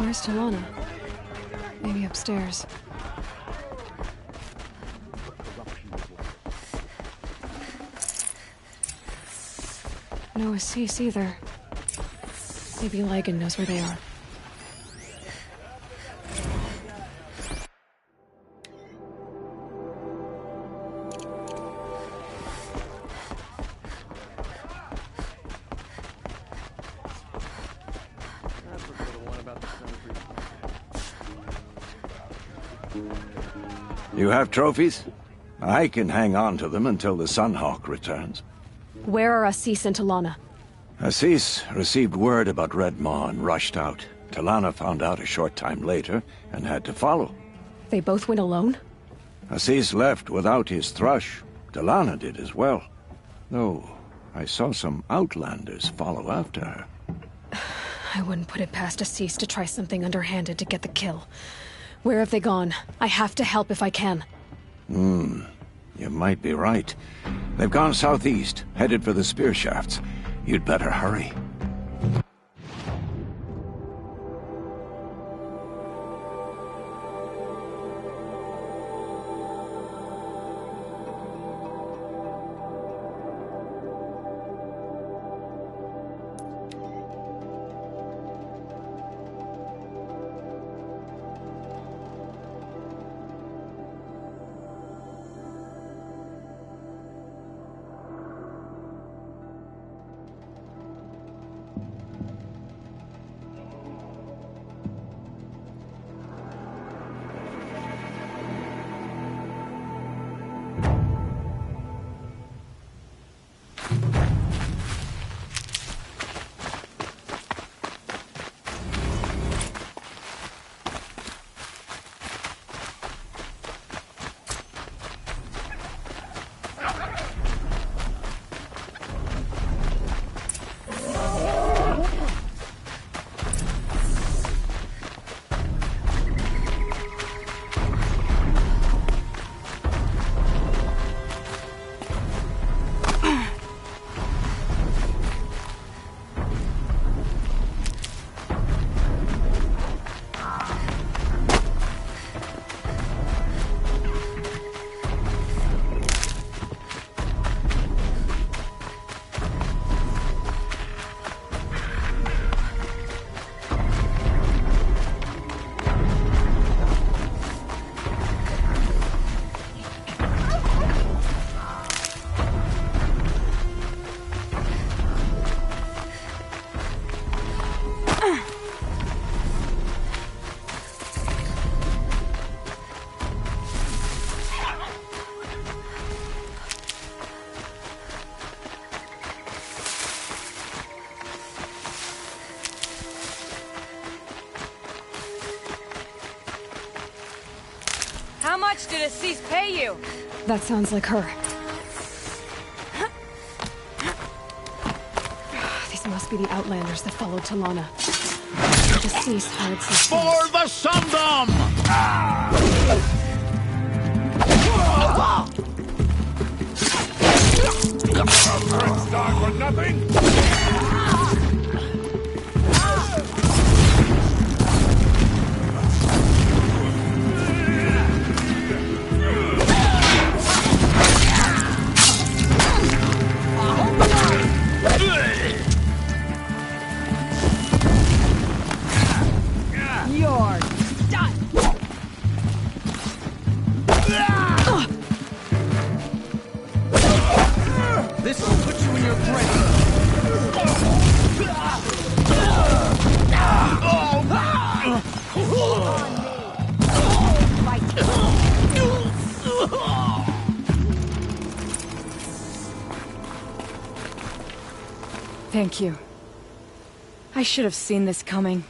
Where's Talana? Maybe upstairs. No Assis either. Maybe Lygan knows where they are. You have trophies? I can hang on to them until the Sunhawk returns. Where are Assis and Talana? Assis received word about Redmaw and rushed out. Talana found out a short time later and had to follow. They both went alone? Assis left without his thrush. Talana did as well. Though, I saw some outlanders follow after her. I wouldn't put it past Assis to try something underhanded to get the kill. Where have they gone? I have to help if I can. You might be right. They've gone southeast, headed for the spear shafts. You'd better hurry. How much did Assis pay you? That sounds like her. These must be the Outlanders that followed Talana. Assis hired some For the Sundom! Start for nothing? You're done! This will put you in your grave! Thank you. I should have seen this coming.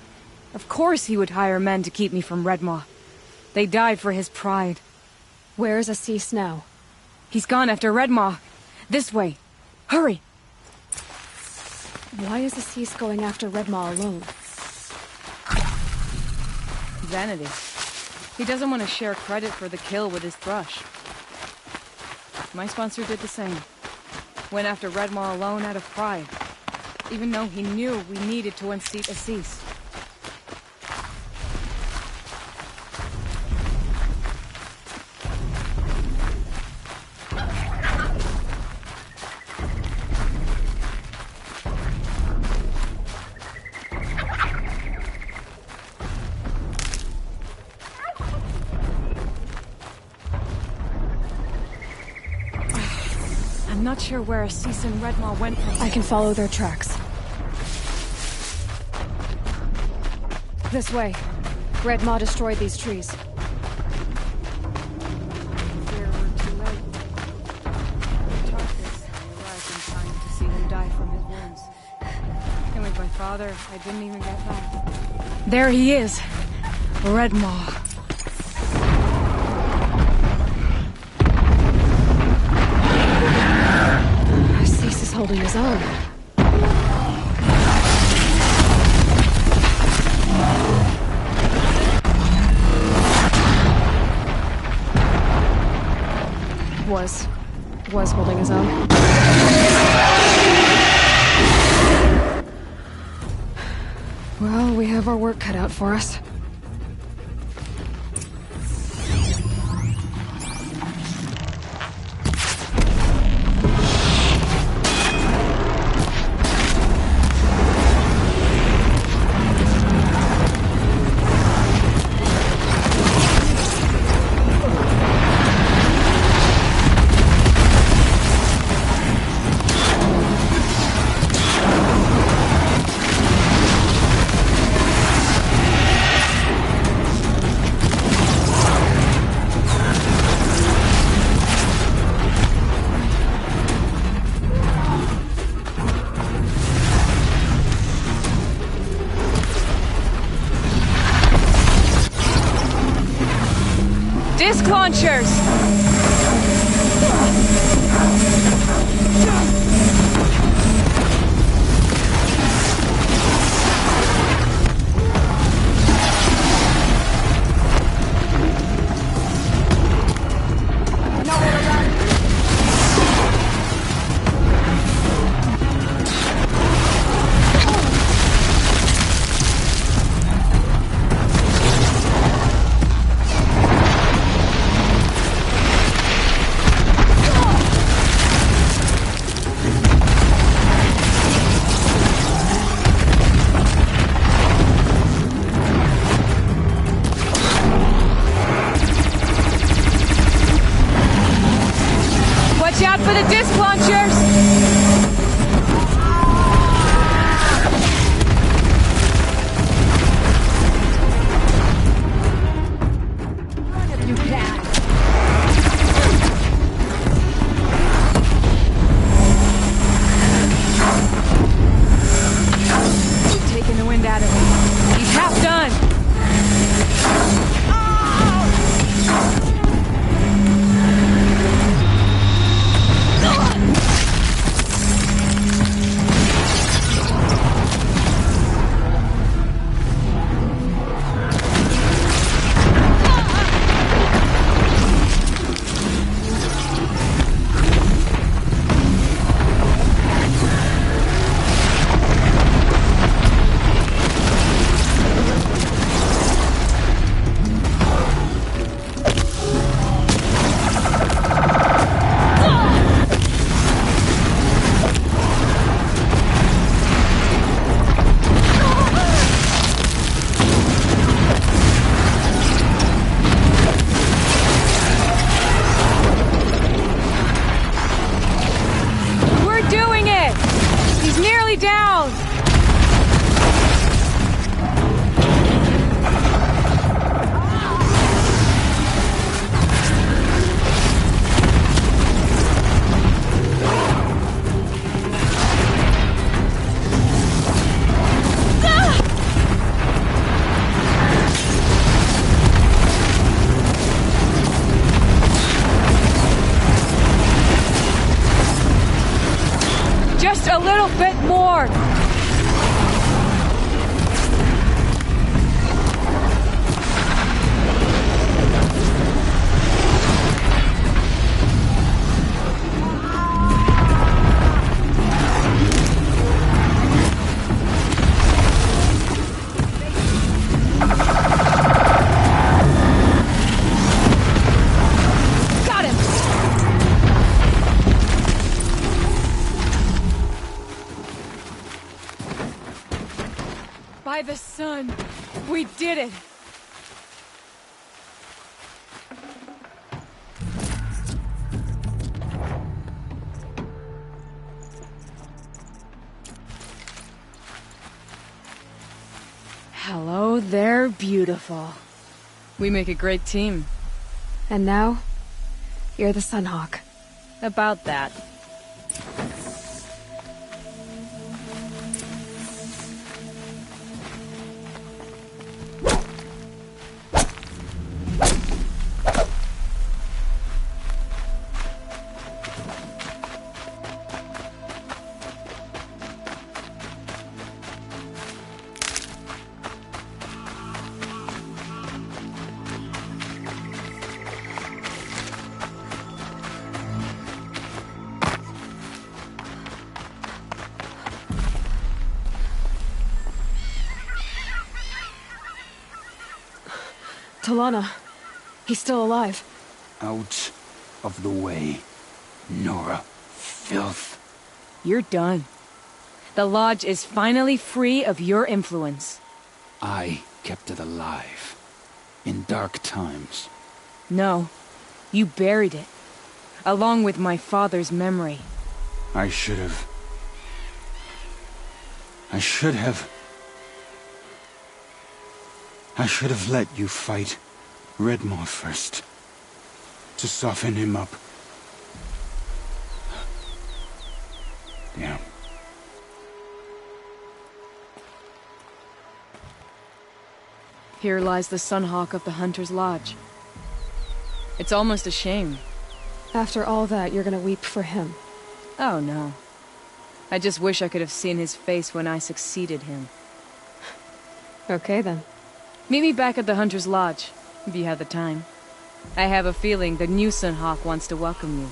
Of course he would hire men to keep me from Redmaw. They died for his pride. Where's Assis now? He's gone after Redmaw. This way. Hurry! Why is Assis going after Redmaw alone? Vanity. He doesn't want to share credit for the kill with his thrush. My sponsor did the same. Went after Redmaw alone out of pride. Even though he knew we needed to unseat Assis. not sure where Assis and Redmaw went from I can follow their tracks. This way. Redmaw destroyed these trees. Fear we're too late. Tarkus arrived in time to see him die from his wounds. And with my father, I didn't even get back. There he is! Redmaw. Assis is holding his own. Was holding his own. Well, we have our work cut out for us. Disc launchers! Watch out for the disc launchers! You can. You've taken the wind out of him. He's half done. Down! Just a little bit more! By the sun, we did it! Hello there, beautiful. We make a great team. And now, you're the Sunhawk. About that. Talana. He's still alive. Out of the way, Nora. Filth. You're done. The Lodge is finally free of your influence. I kept it alive. In dark times. No. You buried it. Along with my father's memory. I should have... I should have let you fight Redmaw first. To soften him up. Damn. Here lies the Sunhawk of the Hunter's Lodge. It's almost a shame. After all that, you're gonna weep for him. Oh, no. I just wish I could have seen his face when I succeeded him. Okay, then. Meet me back at the Hunter's Lodge, if you have the time. I have a feeling the new Sunhawk wants to welcome you.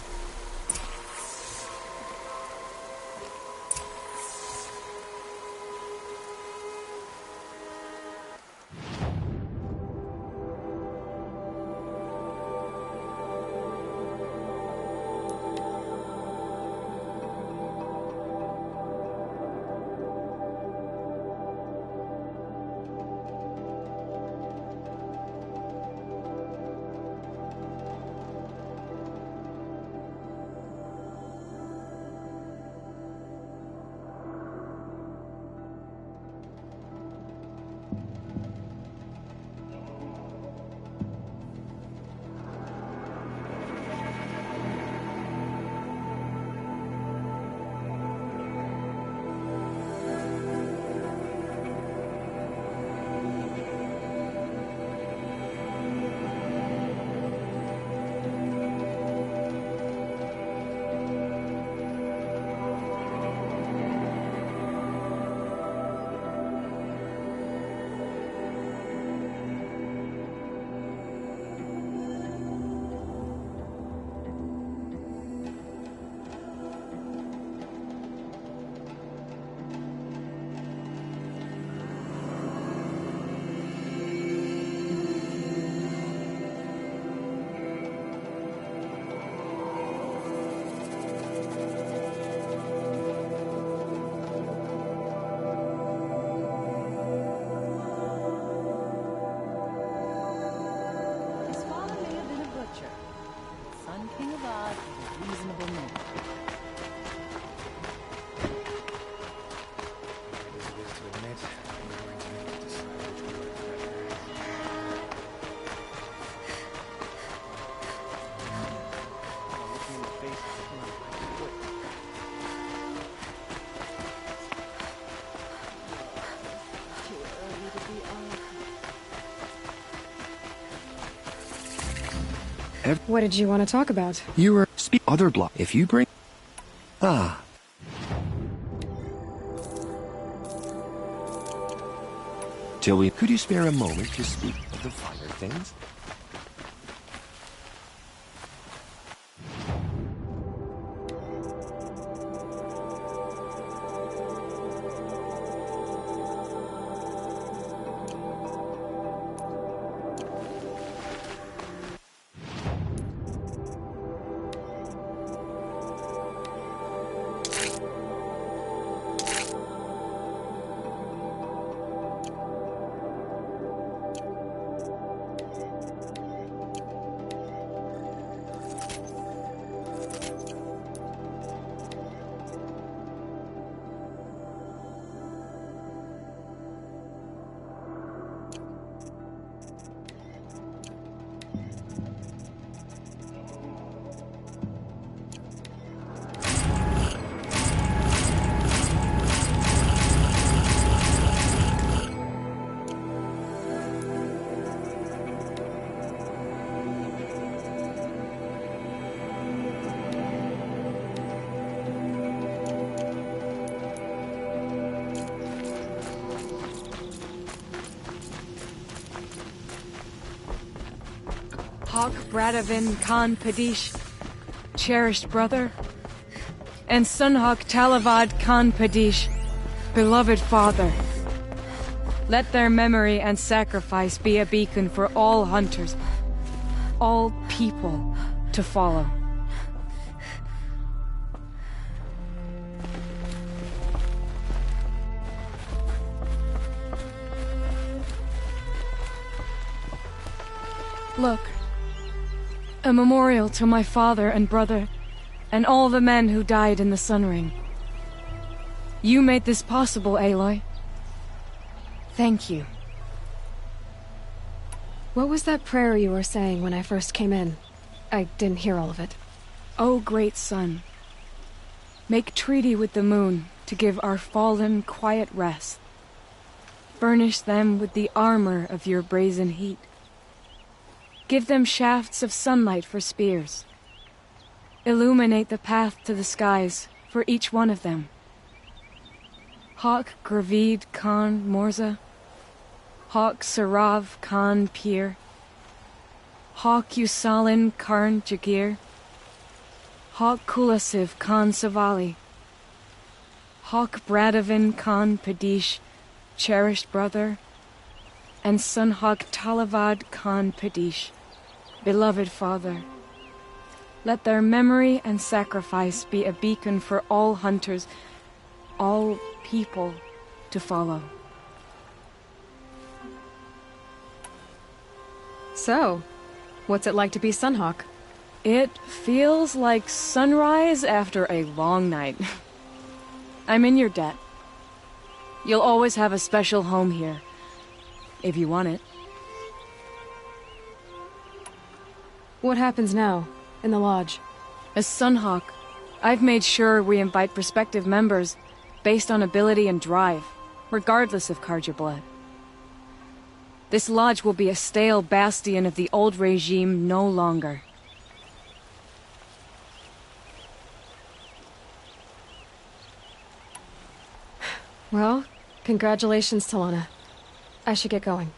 What did you want to talk about? You were speak other block. If you bring... Ah. Tilly, could you spare a moment to speak of the finer things? Hawk Bradavin Khan Padish, cherished brother, and Sunhawk Talavad Khan Padish, beloved father. Let their memory and sacrifice be a beacon for all hunters, all people to follow. Look, a memorial to my father and brother, and all the men who died in the Sun Ring. You made this possible, Aloy. Thank you. What was that prayer you were saying when I first came in? I didn't hear all of it. O great sun, make treaty with the moon to give our fallen quiet rest. Furnish them with the armor of your brazen heat. Give them shafts of sunlight for spears. Illuminate the path to the skies for each one of them. Hawk Gravid Khan Morza, Hawk Sarav Khan Pir, Hawk Usalin Karn Jagir, Hawk Kulasiv Khan Savali, Hawk Bradavin Khan Padish, cherished brother, and Sunhawk Talavad Khan Padish, beloved father. Let their memory and sacrifice be a beacon for all hunters, all people to follow. So, what's it like to be Sunhawk? It feels like sunrise after a long night. I'm in your debt. You'll always have a special home here, if you want it. What happens now, in the lodge? As Sunhawk, I've made sure we invite prospective members based on ability and drive, regardless of Carja blood. This lodge will be a stale bastion of the old regime no longer. Well, congratulations, Talana. I should get going.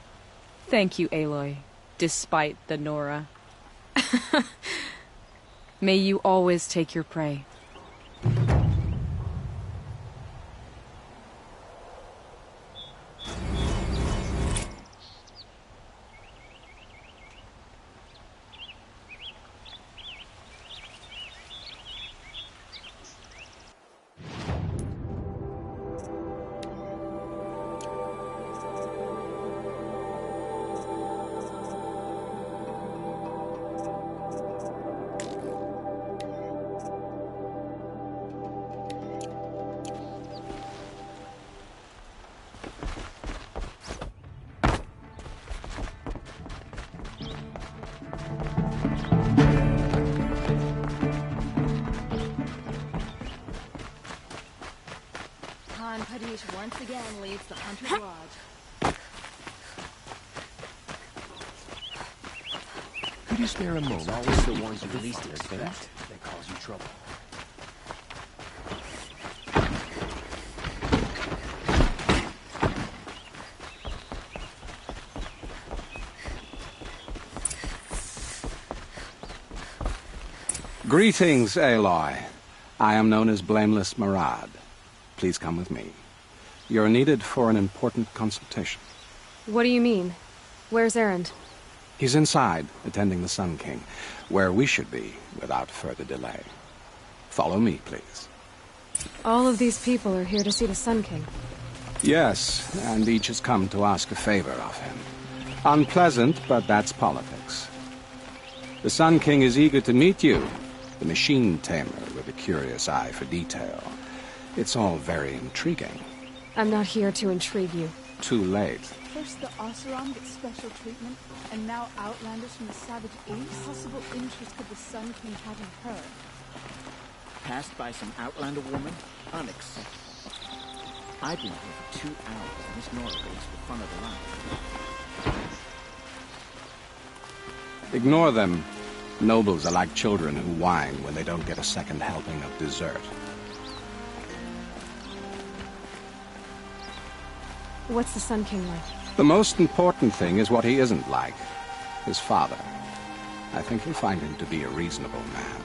Thank you, Aloy, despite the Nora. May you always take your prey. Khan Padish once again leads the Hunter's Lodge. Could you spare a moment? Always the ones who least expect that cause you trouble. Greetings, Aloy. I am known as Blameless Marad. Please come with me. You're needed for an important consultation. What do you mean? Where's Erend? He's inside, attending the Sun King, where we should be without further delay. Follow me, please. All of these people are here to see the Sun King. Yes, and each has come to ask a favor of him. Unpleasant, but that's politics. The Sun King is eager to meet you, the machine tamer with a curious eye for detail. It's all very intriguing. I'm not here to intrigue you. Too late. First the Oseram gets special treatment, and now outlanders from the Savage Age. What possible interest could the Sun King have in her? Passed by some outlander woman? Unacceptable. I've been here for 2 hours, and this Nora goes for fun of the line. Ignore them. Nobles are like children who whine when they don't get a second helping of dessert. What's the Sun King like? The most important thing is what he isn't like. His father. I think you'll find him to be a reasonable man.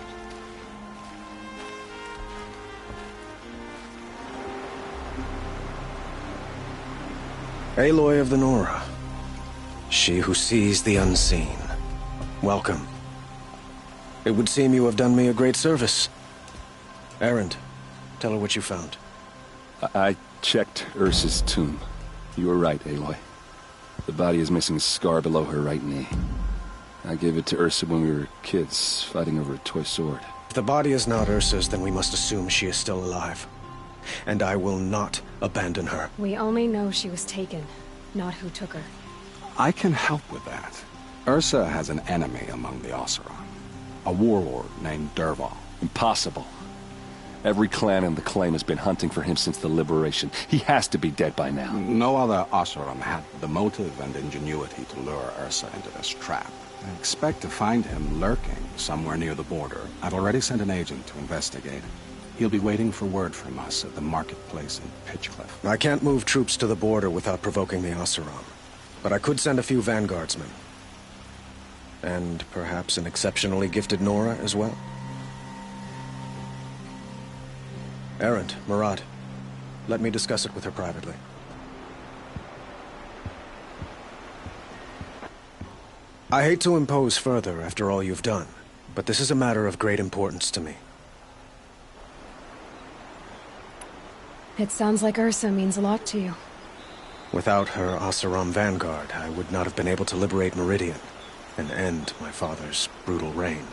Aloy of the Nora. She who sees the unseen. Welcome. It would seem you have done me a great service. Erend, tell her what you found. I checked Ursa's tomb. You were right, Aloy. The body is missing a scar below her right knee. I gave it to Ursa when we were kids, fighting over a toy sword. If the body is not Ursa's, then we must assume she is still alive. And I will not abandon her. We only know she was taken, not who took her. I can help with that. Ursa has an enemy among the Oseram. A warlord named Dervahl. Impossible. Every clan in the claim has been hunting for him since the liberation. He has to be dead by now. No other Oseram had the motive and ingenuity to lure Ursa into this trap. I expect to find him lurking somewhere near the border. I've already sent an agent to investigate. He'll be waiting for word from us at the marketplace in Pitchcliff. I can't move troops to the border without provoking the Oseram. But I could send a few vanguardsmen. And perhaps an exceptionally gifted Nora as well. Erend, Murad, let me discuss it with her privately. I hate to impose further after all you've done, but this is a matter of great importance to me. It sounds like Ursa means a lot to you. Without her Oseram vanguard, I would not have been able to liberate Meridian and end my father's brutal reign.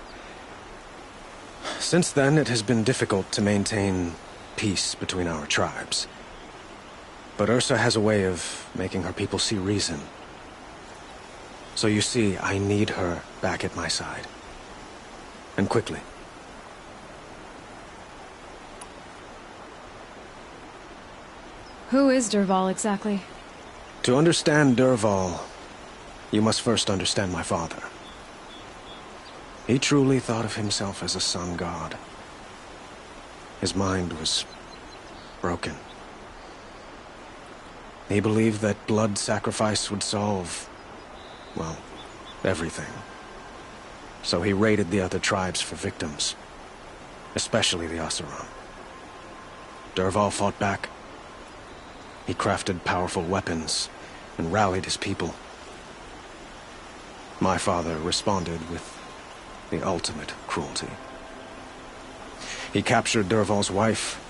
Since then, it has been difficult to maintain peace between our tribes. But Ursa has a way of making her people see reason. So you see, I need her back at my side. And quickly. Who is Dervahl exactly? To understand Dervahl, you must first understand my father. He truly thought of himself as a sun god. His mind was broken. He believed that blood sacrifice would solve, well, everything. So he raided the other tribes for victims, especially the Oseram. Dervahl fought back. He crafted powerful weapons and rallied his people. My father responded with the ultimate cruelty. He captured Dervahl's wife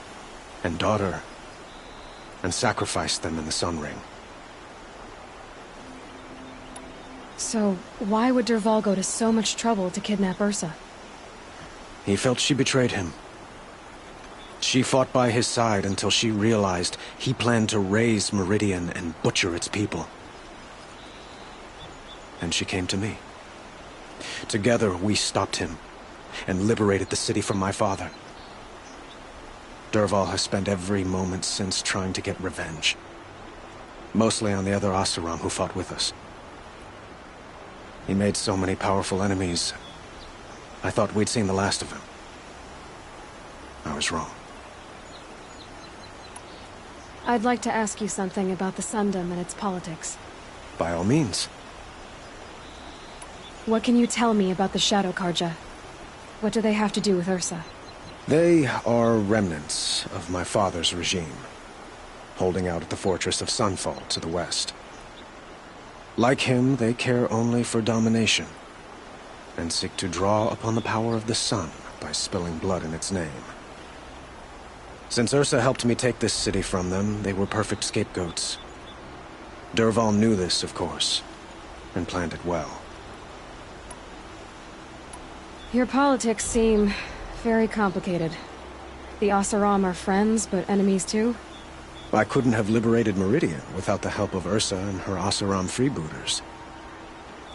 and daughter and sacrificed them in the Sun Ring. So, why would Dervahl go to so much trouble to kidnap Ursa? He felt she betrayed him. She fought by his side until she realized he planned to raise Meridian and butcher its people. And she came to me. Together, we stopped him and liberated the city from my father. Dervahl has spent every moment since trying to get revenge. Mostly on the other Oseram who fought with us. He made so many powerful enemies, I thought we'd seen the last of him. I was wrong. I'd like to ask you something about the Sundom and its politics. By all means. What can you tell me about the Shadow Carja? What do they have to do with Ursa? They are remnants of my father's regime, holding out at the fortress of Sunfall to the west. Like him, they care only for domination, and seek to draw upon the power of the sun by spilling blood in its name. Since Ursa helped me take this city from them, they were perfect scapegoats. Dervahl knew this, of course, and planned it well. Your politics seem very complicated. The Oseram are friends, but enemies too? I couldn't have liberated Meridian without the help of Ursa and her Oseram freebooters.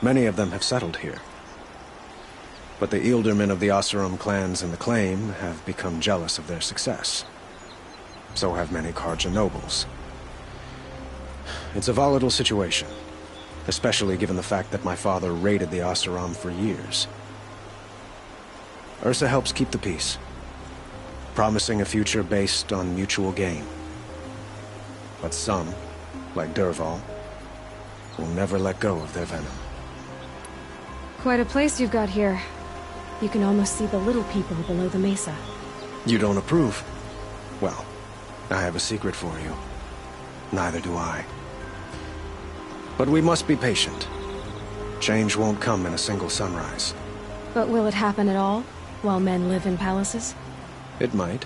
Many of them have settled here. But the Ealdormen of the Oseram clans in the claim have become jealous of their success. So have many Carja nobles. It's a volatile situation, especially given the fact that my father raided the Oseram for years. Ursa helps keep the peace, promising a future based on mutual gain. But some, like Dervahl, will never let go of their venom. Quite a place you've got here. You can almost see the little people below the mesa. You don't approve? Well, I have a secret for you. Neither do I. But we must be patient. Change won't come in a single sunrise. But will it happen at all, while men live in palaces? It might.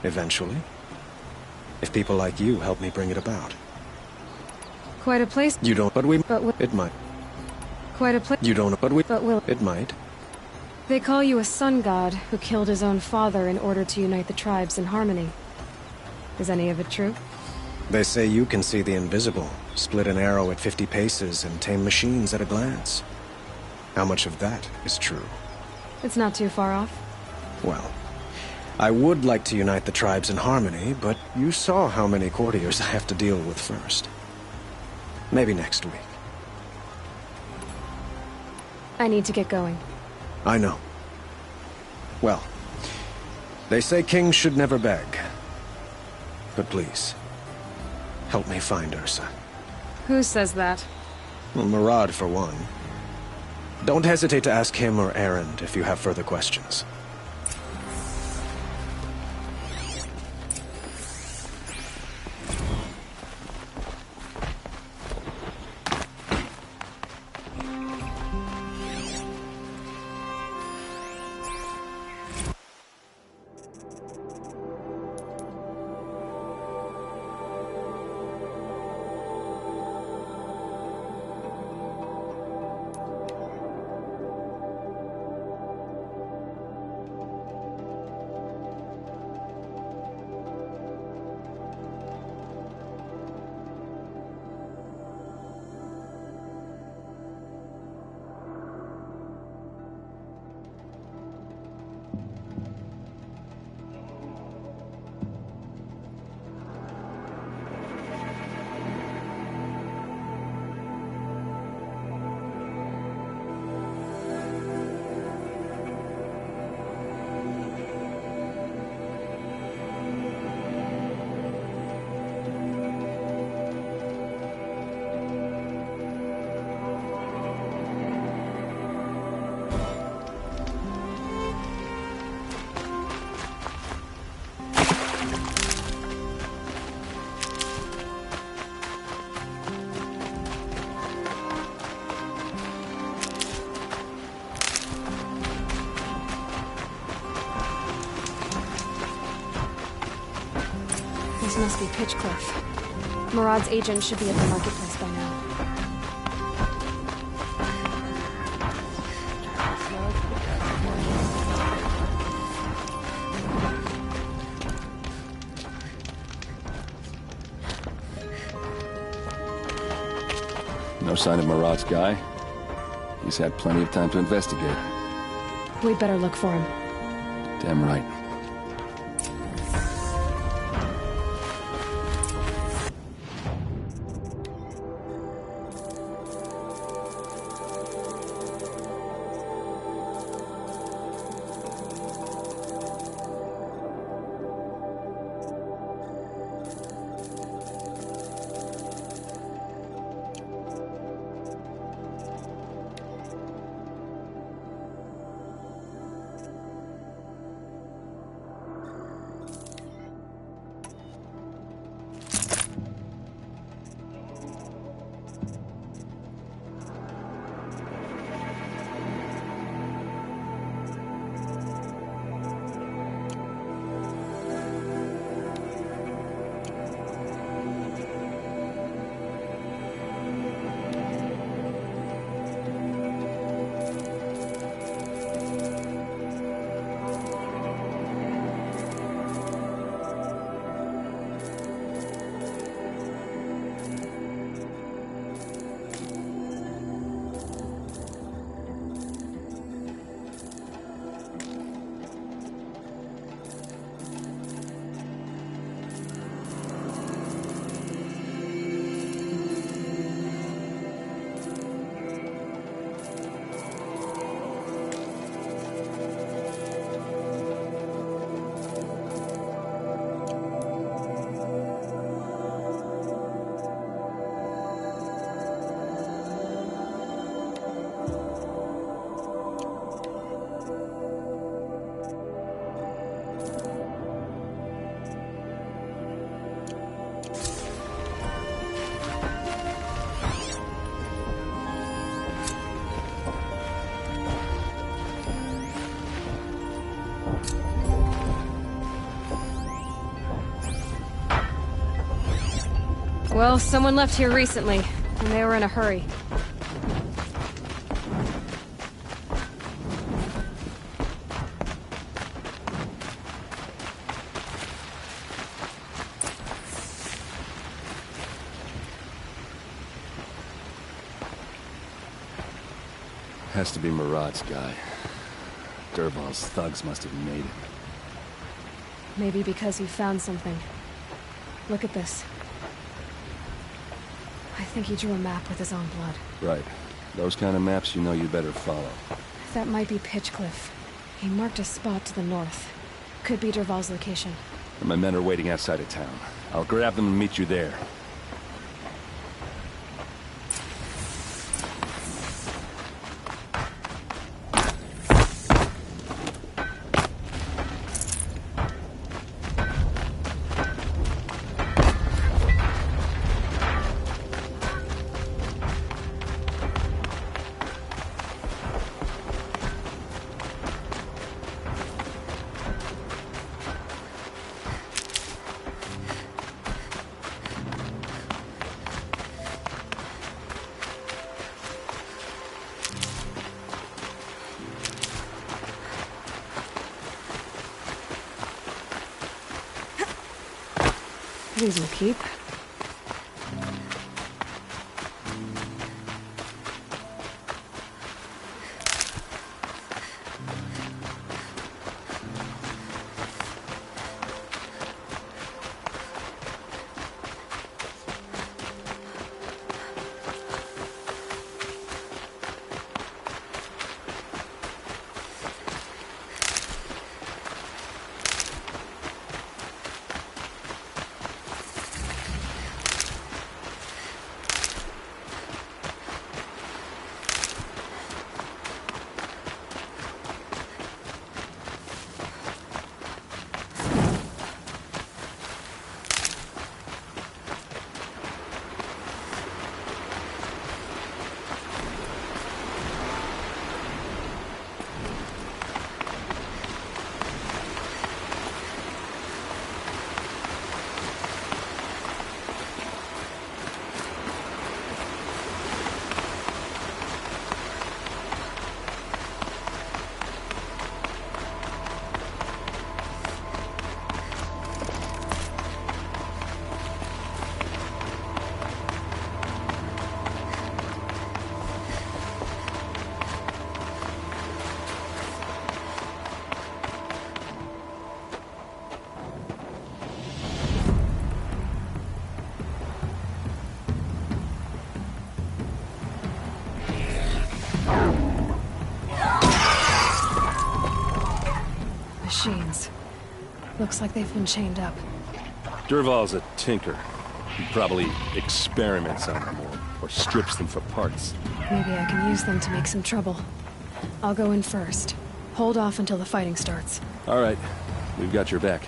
Eventually. If people like you help me bring it about. Quite a place. You don't, but we... But it might. Quite a place. You don't, but we... But will... It might. They call you a sun god who killed his own father in order to unite the tribes in harmony. Is any of it true? They say you can see the invisible, split an arrow at 50 paces, and tame machines at a glance. How much of that is true? It's not too far off. Well, I would like to unite the tribes in harmony, but you saw how many courtiers I have to deal with first. Maybe next week. I need to get going. I know. Well, they say kings should never beg. But please, help me find Ursa. Who says that? Well, Murad, for one. Don't hesitate to ask him or Erend if you have further questions. This must be Pitchcliff. Murad's agent should be at the marketplace by now. No sign of Murad's guy. He's had plenty of time to investigate. We'd better look for him. Damn right. Well, someone left here recently, and they were in a hurry. Has to be Murad's guy. Dervahl's thugs must have made it. Maybe because he found something. Look at this. I think he drew a map with his own blood. Right. Those kind of maps you know you better follow. That might be Pitchcliff. He marked a spot to the north. Could be Dervahl's location. And my men are waiting outside of town. I'll grab them and meet you there. These will keep. Machines. Looks like they've been chained up. Dervahl's a tinker. He probably experiments on them or strips them for parts. Maybe I can use them to make some trouble. I'll go in first. Hold off until the fighting starts. All right. We've got your back.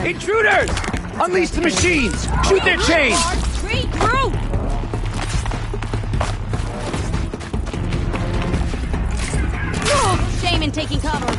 Intruders! Unleash the machines! Shoot their chains! Regroup! Shaman taking cover.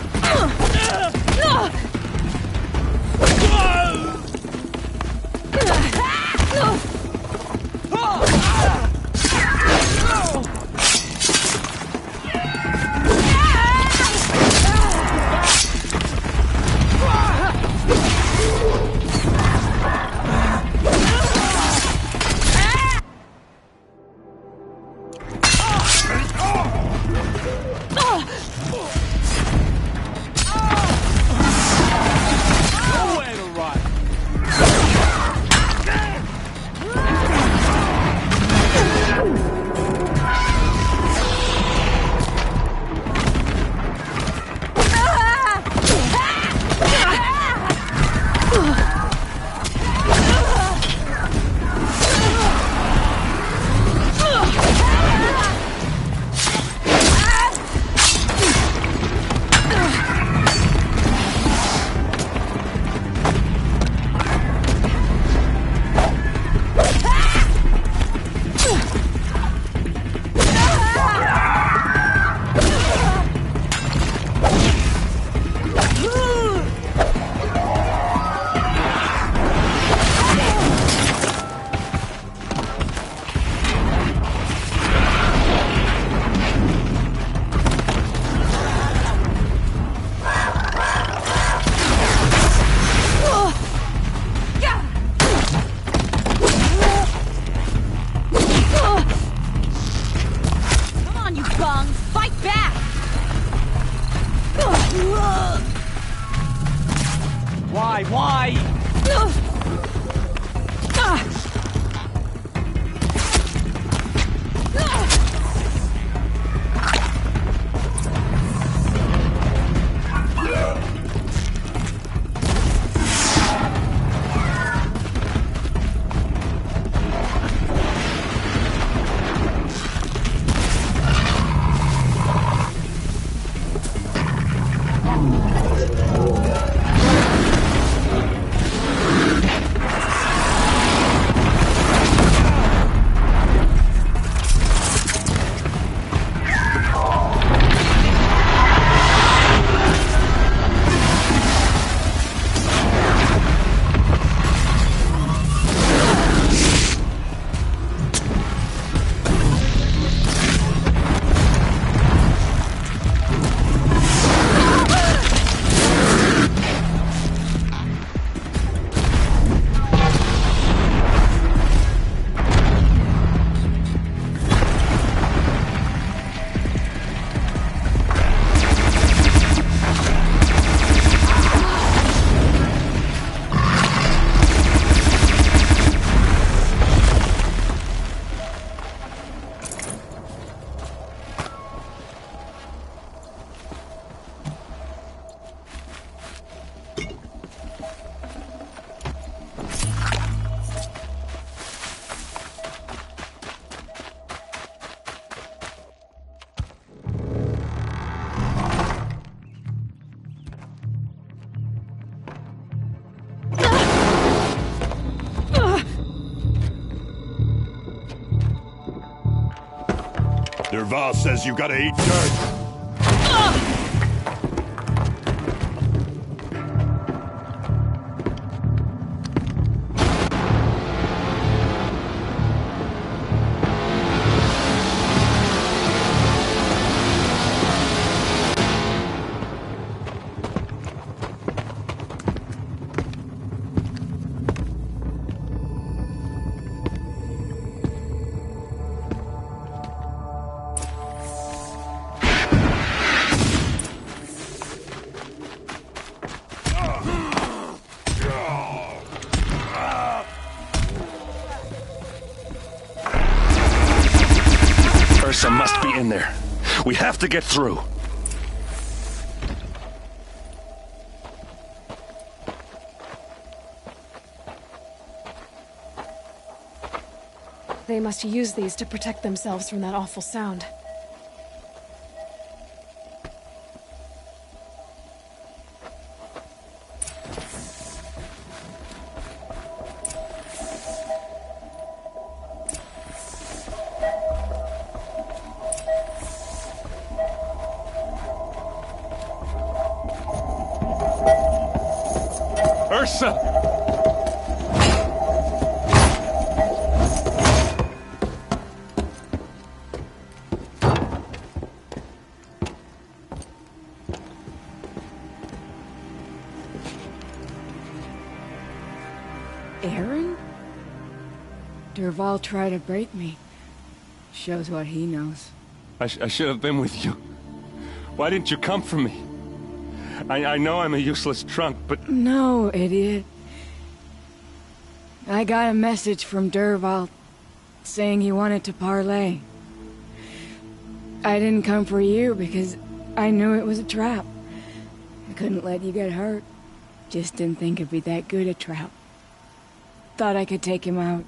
Dervahl says you gotta eat dirt. Ursa must be in there. We have to get through. They must use these to protect themselves from that awful sound. Ursa! Aaron? Dervahl tried to break me. Shows what he knows. I should have been with you. Why didn't you come for me? I know I'm a useless trunk, but... No, idiot. I got a message from Dervahl saying he wanted to parlay. I didn't come for you because I knew it was a trap. I couldn't let you get hurt. Just didn't think it'd be that good a trap. Thought I could take him out.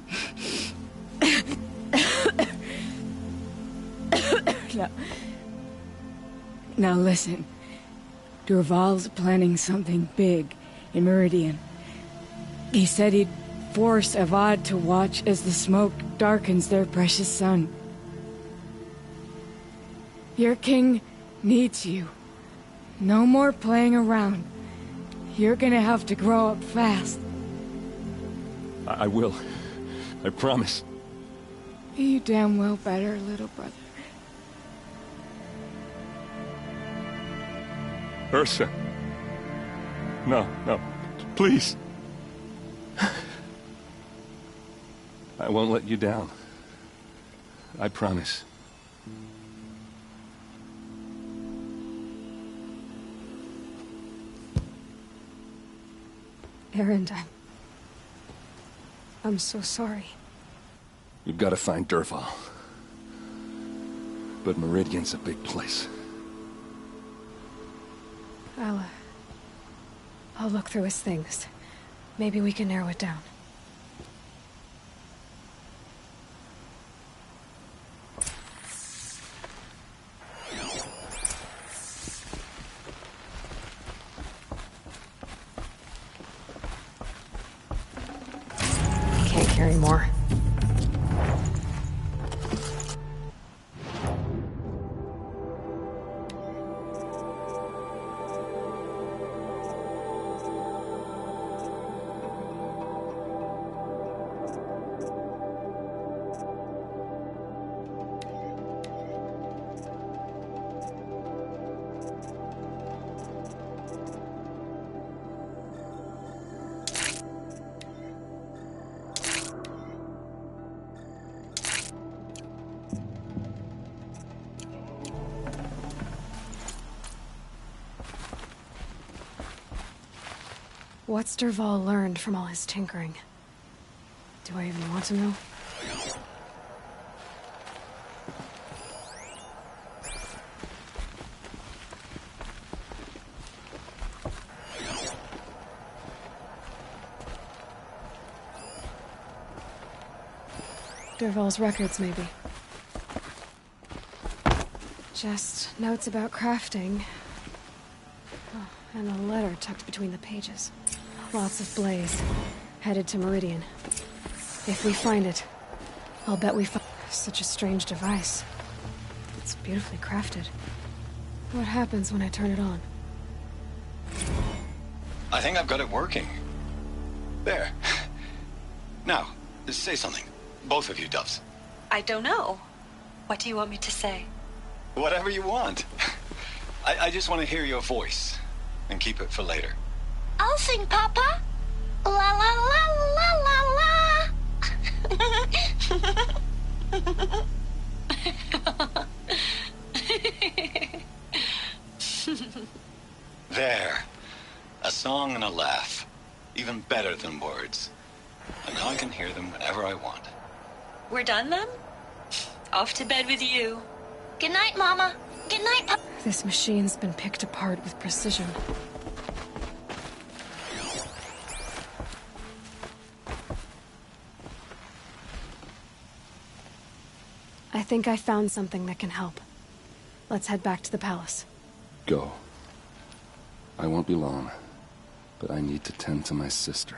Now listen. Dervahl's planning something big in Meridian. He said he'd force Avad to watch as the smoke darkens their precious sun. Your king needs you. No more playing around. You're gonna have to grow up fast. I will. I promise. You damn well better, little brother. Ursa. No, please. I won't let you down. I promise. Aaron, I'm so sorry. You've got to find Dervahl. But Meridian's a big place. I'll look through his things. Maybe we can narrow it down. Can't carry more. What's Dervahl learned from all his tinkering? Do I even want to know? Dervahl's records, maybe. Just notes about crafting. Oh, and a letter tucked between the pages. Lots of blaze. Headed to Meridian. If we find it, I'll bet we find such a strange device. It's beautifully crafted. What happens when I turn it on? I think I've got it working. There. Now, say something. Both of you, Doves. I don't know. What do you want me to say? Whatever you want. I just want to hear your voice. And keep it for later. I'll sing, Papa. La la la la la la. There. A song and a laugh. Even better than words. And now I can hear them whenever I want. We're done then? Off to bed with you. Good night, Mama. Good night, Papa. This machine's been picked apart with precision. I think I found something that can help. Let's head back to the palace. Go. I won't be long, but I need to tend to my sister.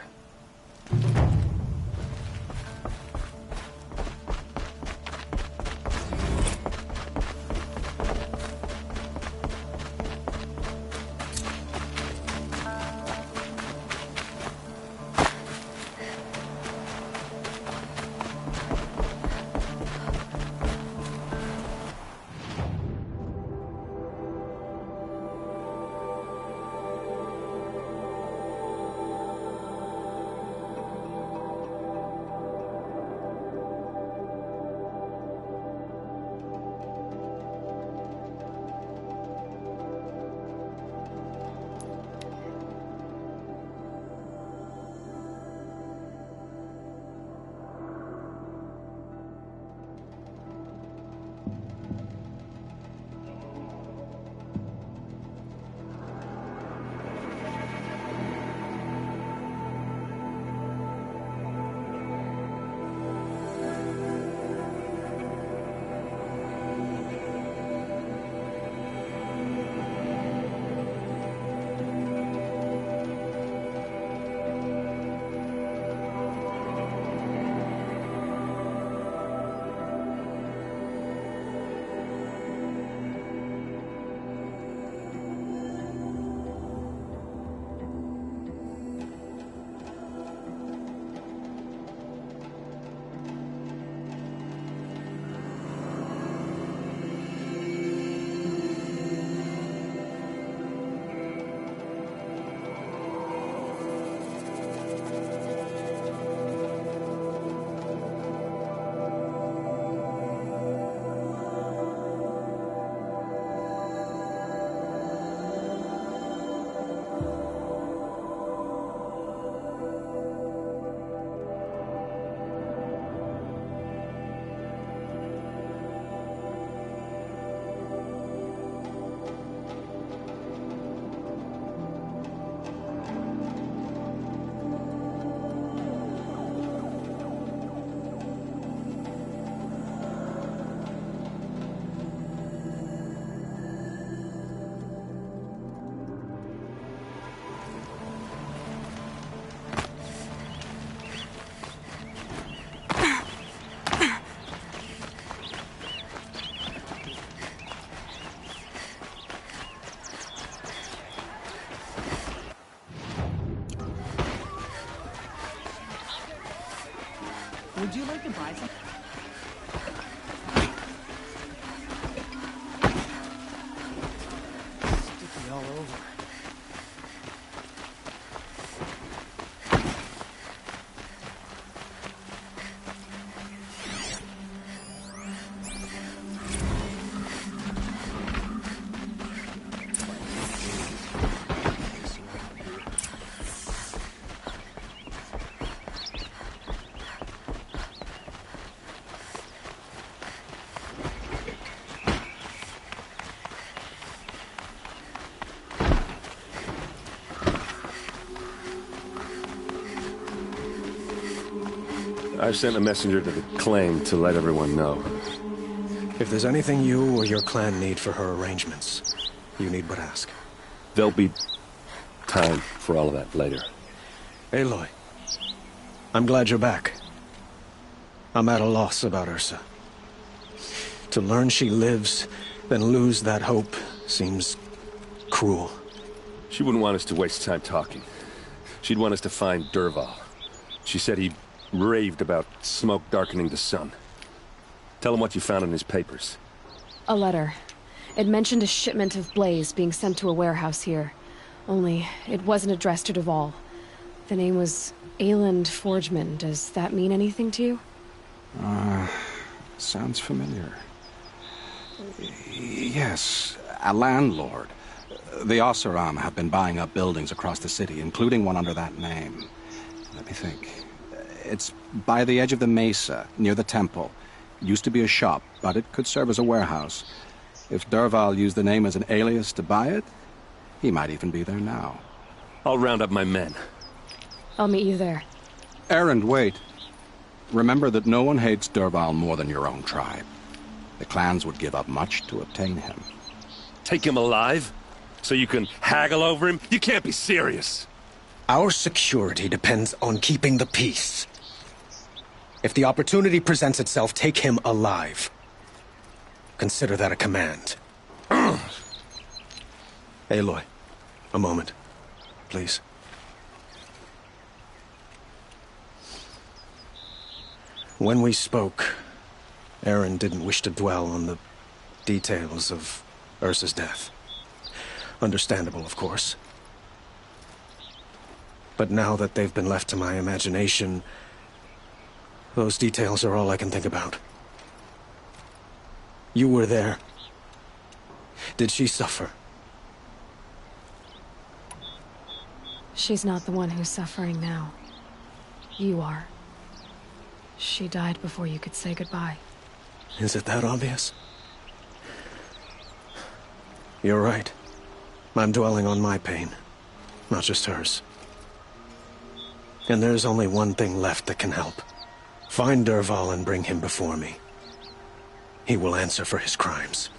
Would you like to buy some? Sticky all over. I've sent a messenger to the claim to let everyone know. If there's anything you or your clan need for her arrangements, you need but ask. There'll be time for all of that later. Aloy, I'm glad you're back. I'm at a loss about Ursa. To learn she lives, then lose that hope, seems cruel. She wouldn't want us to waste time talking. She'd want us to find Dervahl. She said he raved about smoke darkening the sun. Tell him what you found in his papers. A letter. It mentioned a shipment of blaze being sent to a warehouse here. Only, it wasn't addressed to Dervahl. The name was Ayland Forgeman. Does that mean anything to you? Sounds familiar. Yes, a landlord. The Oseram have been buying up buildings across the city, including one under that name. Let me think. It's by the edge of the mesa, near the temple. Used to be a shop, but it could serve as a warehouse. If Dervahl used the name as an alias to buy it, he might even be there now. I'll round up my men. I'll meet you there. Erend, wait. Remember that no one hates Dervahl more than your own tribe. The clans would give up much to obtain him. Take him alive? So you can haggle over him? You can't be serious. Our security depends on keeping the peace. If the opportunity presents itself, take him alive. Consider that a command. Aloy, a moment, please. When we spoke, Erend didn't wish to dwell on the details of Ursa's death. Understandable, of course. But now that they've been left to my imagination, those details are all I can think about. You were there. Did she suffer? She's not the one who's suffering now. You are. She died before you could say goodbye. Is it that obvious? You're right. I'm dwelling on my pain, not just hers. And there's only one thing left that can help. Find Dervahl and bring him before me. He will answer for his crimes.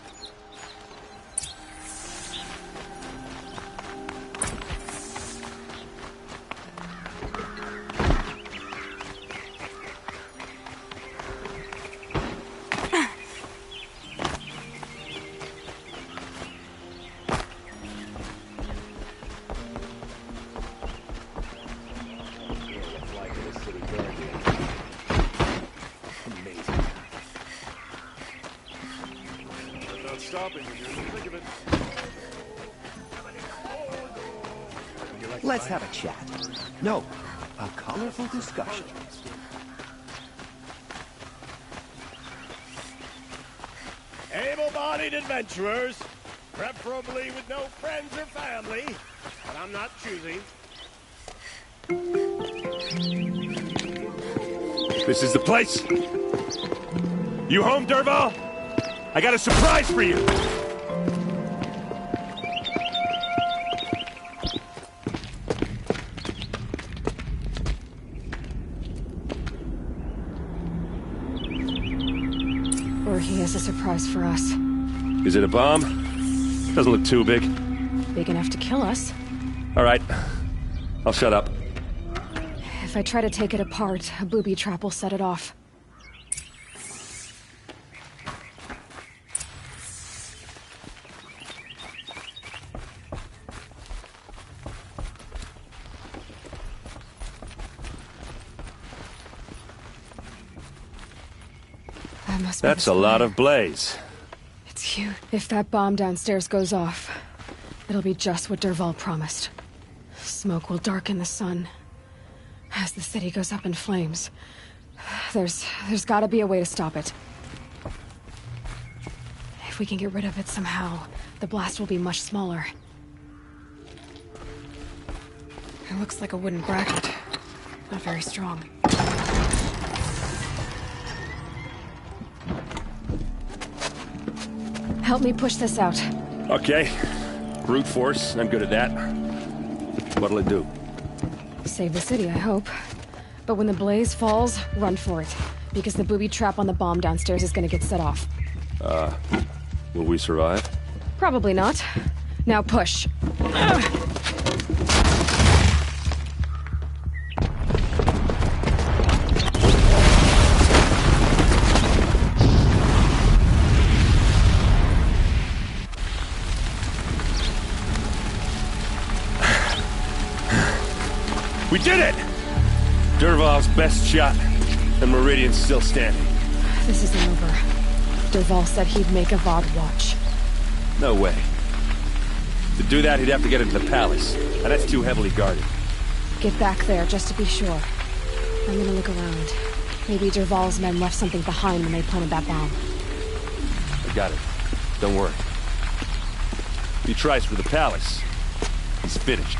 Let's have a chat. No, a colorful discussion. Able-bodied adventurers, preferably with no friends or family, but I'm not choosing. This is the place. You home, Dervahl? I got a surprise for you. Or he has a surprise for us. Is it a bomb? Doesn't look too big. Big enough to kill us. All right. I'll shut up. If I try to take it apart, a booby trap will set it off. That must be That's the a lot spire. of blaze. It's huge. If that bomb downstairs goes off, it'll be just what Dervahl promised. Smoke will darken the sun. As the city goes up in flames, there's gotta be a way to stop it. If we can get rid of it somehow, the blast will be much smaller. It looks like a wooden bracket. Not very strong. Help me push this out. Okay. Brute force, I'm good at that. What'll it do? Save the city, I hope. But when the blaze falls, run for it. Because the booby trap on the bomb downstairs is gonna get set off. Will we survive? Probably not. Now push. We did it! Dervahl's best shot, and Meridian's still standing. This isn't over. Dervahl said he'd make Avad watch. No way. To do that, he'd have to get into the palace, and that's too heavily guarded. Get back there, just to be sure. I'm gonna look around. Maybe Dervahl's men left something behind when they planted that bomb. I got it. Don't worry. If he tries for the palace, he's finished.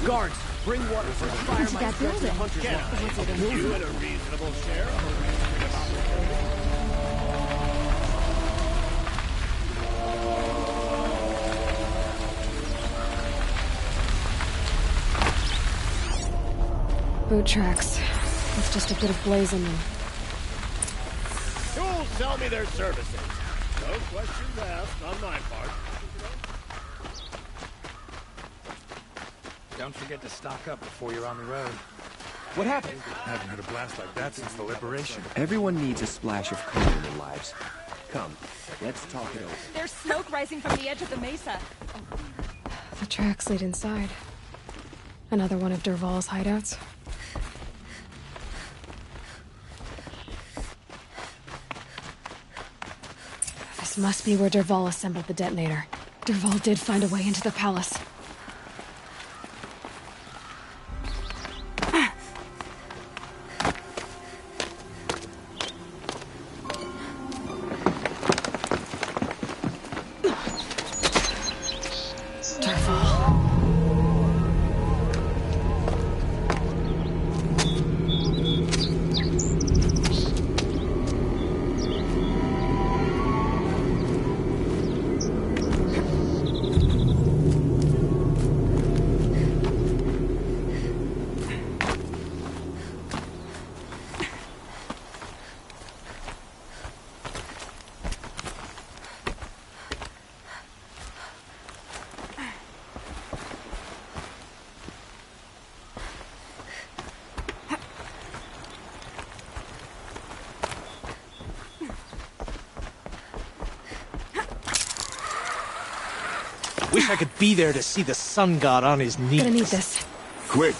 Guards, bring water for the fire. Into that building. You at a reasonable share. Boot tracks. With just a bit of blaze in them. Who'll sell me their services? No questions asked on my part. Don't forget to stock up before you're on the road. What happened? I haven't heard a blast like that since the liberation. Everyone needs a splash of color in their lives. Come, let's talk it over. There's smoke rising from the edge of the mesa. The tracks lead inside. Another one of Dervahl's hideouts. This must be where Dervahl assembled the detonator. Dervahl did find a way into the palace. Wish I could be there to see the sun god on his knees. Gonna need this. Quick!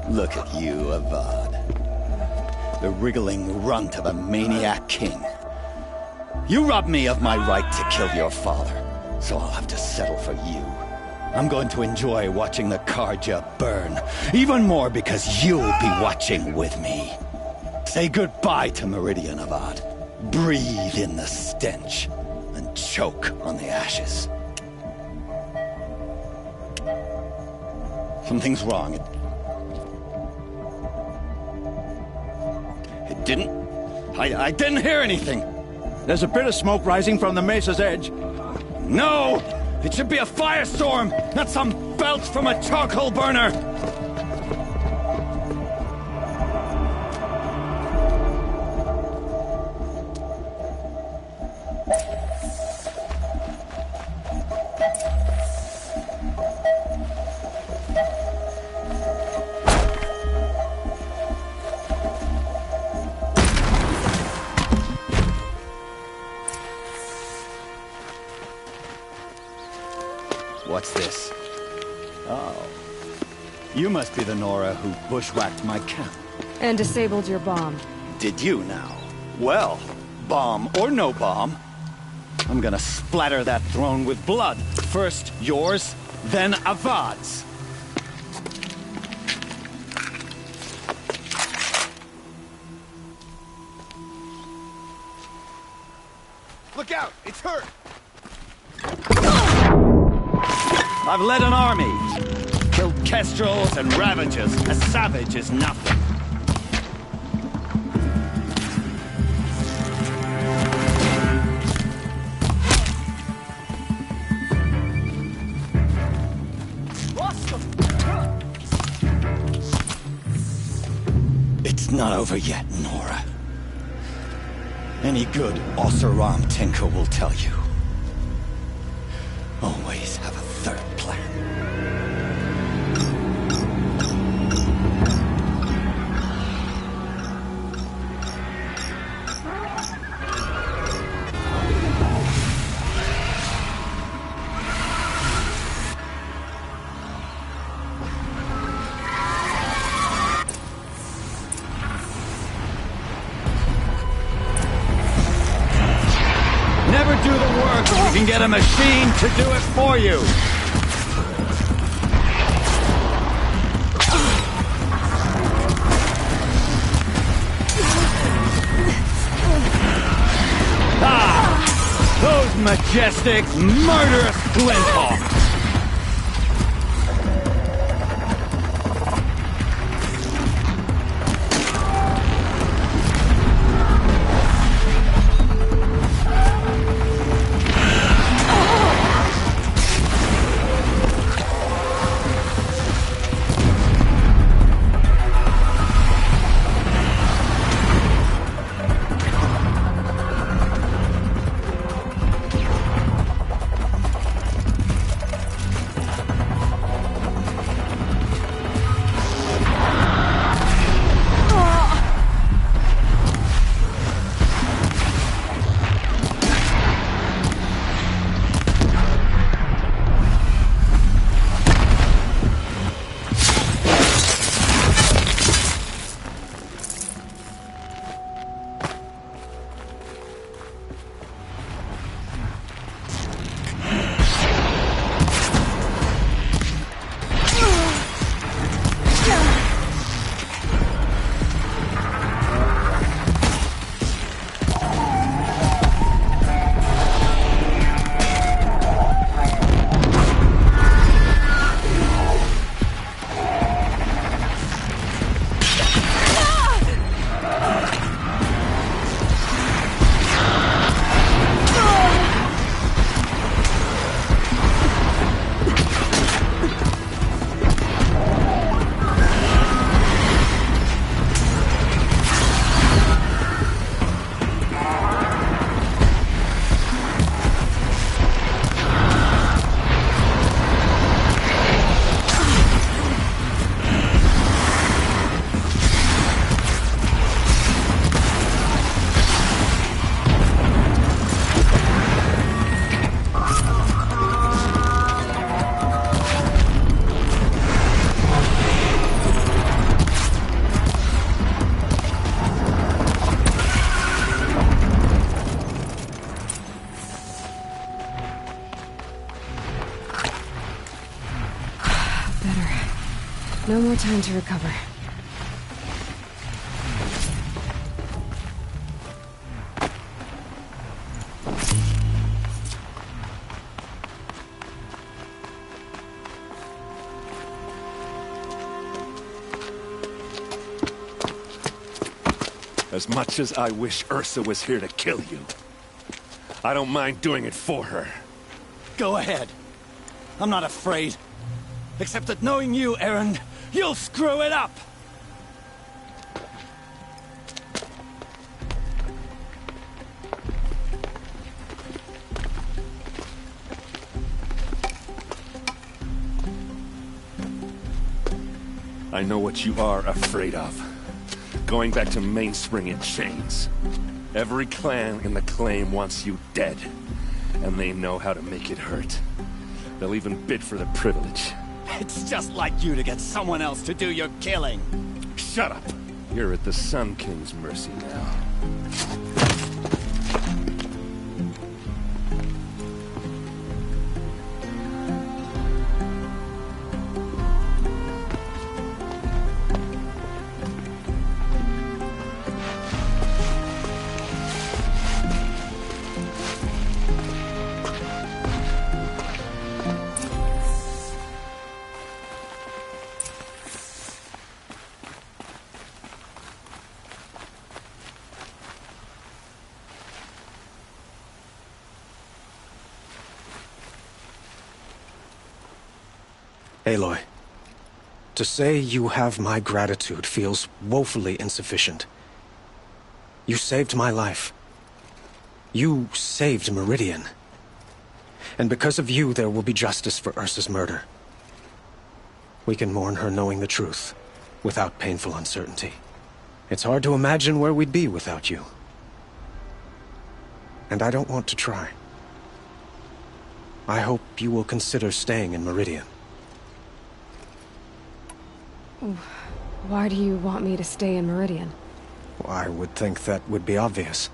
Look at you, Avad. The wriggling runt of a maniac king. You robbed me of my right to kill your father, so I'll have to settle for you. I'm going to enjoy watching the Carja burn, even more because you'll be watching with me. Say goodbye to Meridian Avad. Breathe in the stench, and choke on the ashes. Something's wrong. It didn't... I didn't hear anything. There's a bit of smoke rising from the mesa's edge. No! It should be a firestorm, not some belch from a charcoal burner! What's this? Oh. You must be the Nora who bushwhacked my camp. And disabled your bomb. Did you now? Well, bomb or no bomb, I'm gonna splatter that throne with blood. First yours, then Avad's. Look out! It's hurt! I've led an army. Killed kestrels and ravagers. A savage is nothing. It's not over yet, Nora. Any good Oseram tinker will tell you. Always have a third plan. Never do the work if you can get a machine to do it for you. Ah! Those majestic, murderous flinthawks! better. No more time to recover. As much as I wish Ursa was here to kill you, I don't mind doing it for her. Go ahead. I'm not afraid. Except that knowing you, Eren, you'll screw it up! I know what you are afraid of. Going back to Mainspring in chains. Every clan in the claim wants you dead. And they know how to make it hurt. They'll even bid for the privilege. It's just like you to get someone else to do your killing. Shut up! You're at the Sun King's mercy now. Aloy, to say you have my gratitude feels woefully insufficient. You saved my life. You saved Meridian. And because of you, there will be justice for Ursa's murder. We can mourn her knowing the truth, without painful uncertainty. It's hard to imagine where we'd be without you. And I don't want to try. I hope you will consider staying in Meridian. Why do you want me to stay in Meridian? I would think that would be obvious.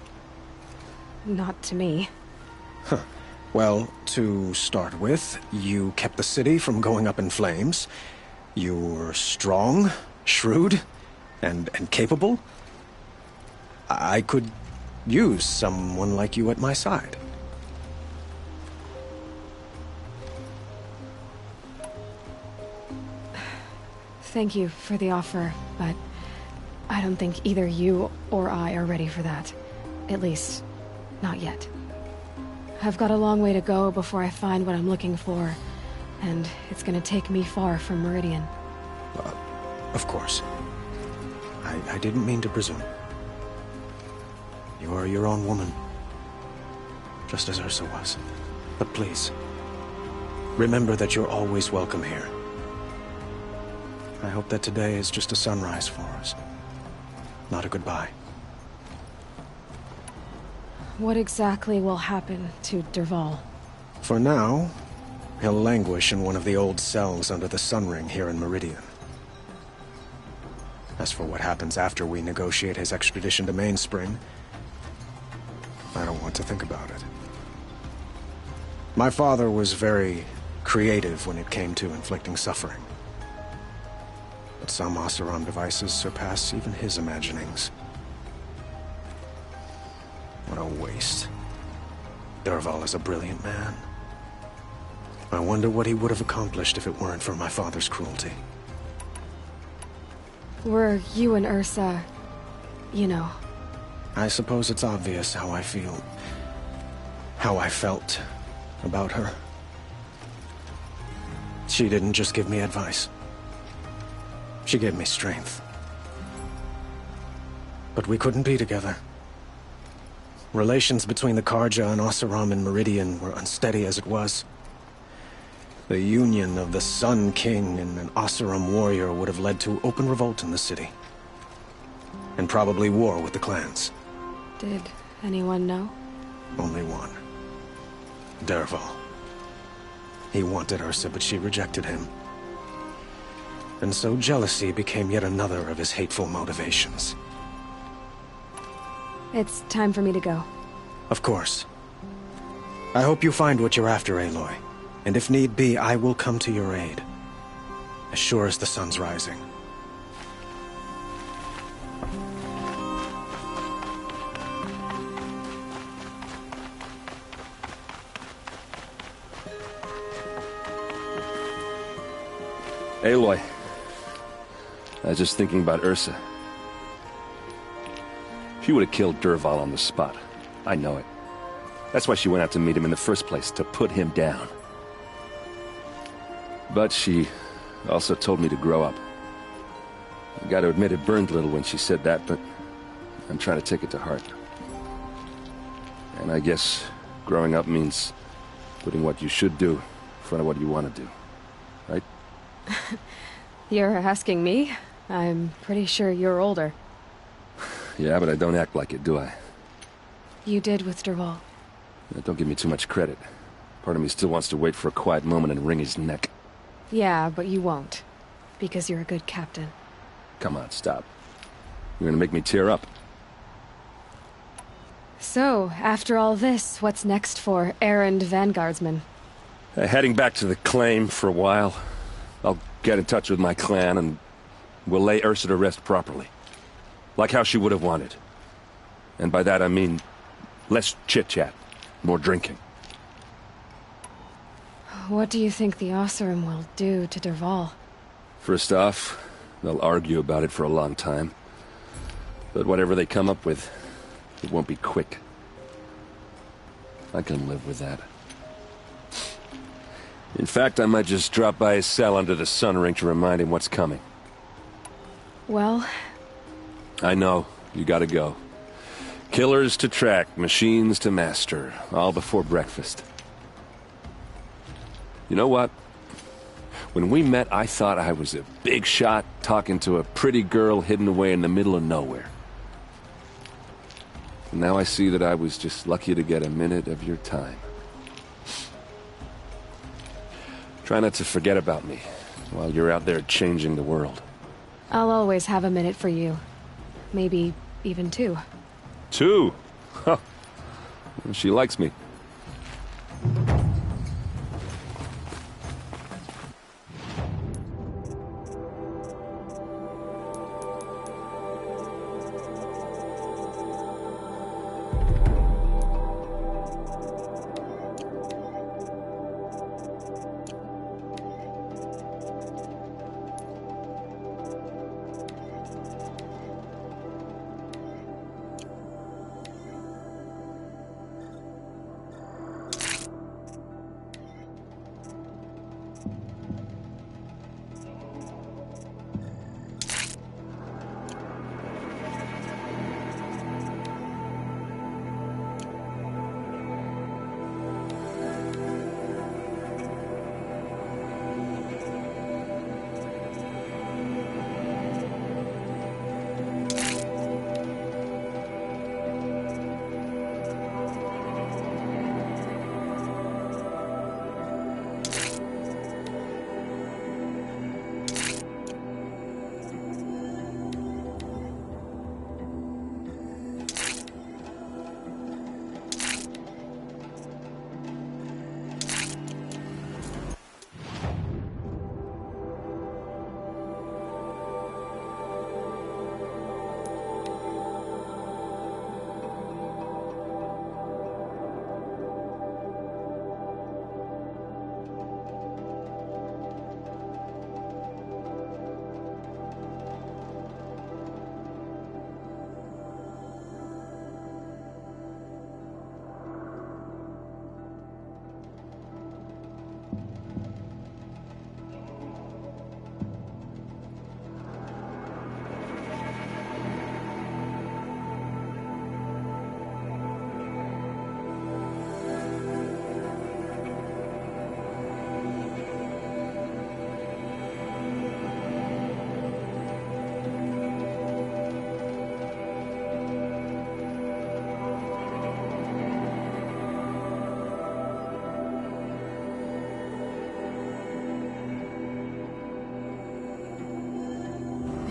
Not to me. Huh. Well, to start with, you kept the city from going up in flames. You were strong, shrewd, and capable. I could use someone like you at my side. Thank you for the offer, but I don't think either you or I are ready for that. At least, not yet. I've got a long way to go before I find what I'm looking for, and it's gonna take me far from Meridian. Of course. I didn't mean to presume. You are your own woman, just as Ursa was. But please, remember that you're always welcome here. I hope that today is just a sunrise for us, not a goodbye. What exactly will happen to Dervahl? For now, he'll languish in one of the old cells under the Sun Ring here in Meridian. As for what happens after we negotiate his extradition to Mainspring, I don't want to think about it. My father was very creative when it came to inflicting suffering. But some Oseram devices surpass even his imaginings. What a waste. Dervahl is a brilliant man. I wonder what he would have accomplished if it weren't for my father's cruelty. Were you and Ursa, you know? I suppose it's obvious how I feel. How I felt about her. She didn't just give me advice. She gave me strength. But we couldn't be together. Relations between the Carja and Oseram in Meridian were unsteady as it was. The union of the Sun King and an Oseram warrior would have led to open revolt in the city. And probably war with the clans. Did anyone know? Only one. Dervahl. He wanted Ursa, but she rejected him. And so jealousy became yet another of his hateful motivations. It's time for me to go. Of course. I hope you find what you're after, Aloy. And if need be, I will come to your aid. as sure as the sun's rising. Aloy, I was just thinking about Ursa. She would have killed Dervahl on the spot. I know it. That's why she went out to meet him in the first place, to put him down. But she also told me to grow up. I gotta admit it burned a little when she said that, but I'm trying to take it to heart. And I guess growing up means putting what you should do in front of what you want to do. Right? You're asking me? I'm pretty sure you're older. Yeah, but I don't act like it, do I? You did with Dervahl. Don't give me too much credit. Part of me still wants to wait for a quiet moment and wring his neck. Yeah, but you won't. Because you're a good captain. Come on, stop. You're gonna make me tear up. So, after all this, what's next for errand vanguardsman? Heading back to the claim for a while. I'll get in touch with my clan and we'll lay Ursa to rest properly. Like how she would have wanted. And by that I mean less chit-chat, more drinking. What do you think the Oseram will do to Dervahl? First off, they'll argue about it for a long time. But whatever they come up with, it won't be quick. I can live with that. In fact, I might just drop by his cell under the sun ring to remind him what's coming. Well... I know. You gotta go. Killers to track, machines to master, all before breakfast. You know what? When we met, I thought I was a big shot talking to a pretty girl hidden away in the middle of nowhere. And now I see that I was just lucky to get a minute of your time. Try not to forget about me while you're out there changing the world. I'll always have a minute for you. Maybe even 2. 2? Huh. She likes me.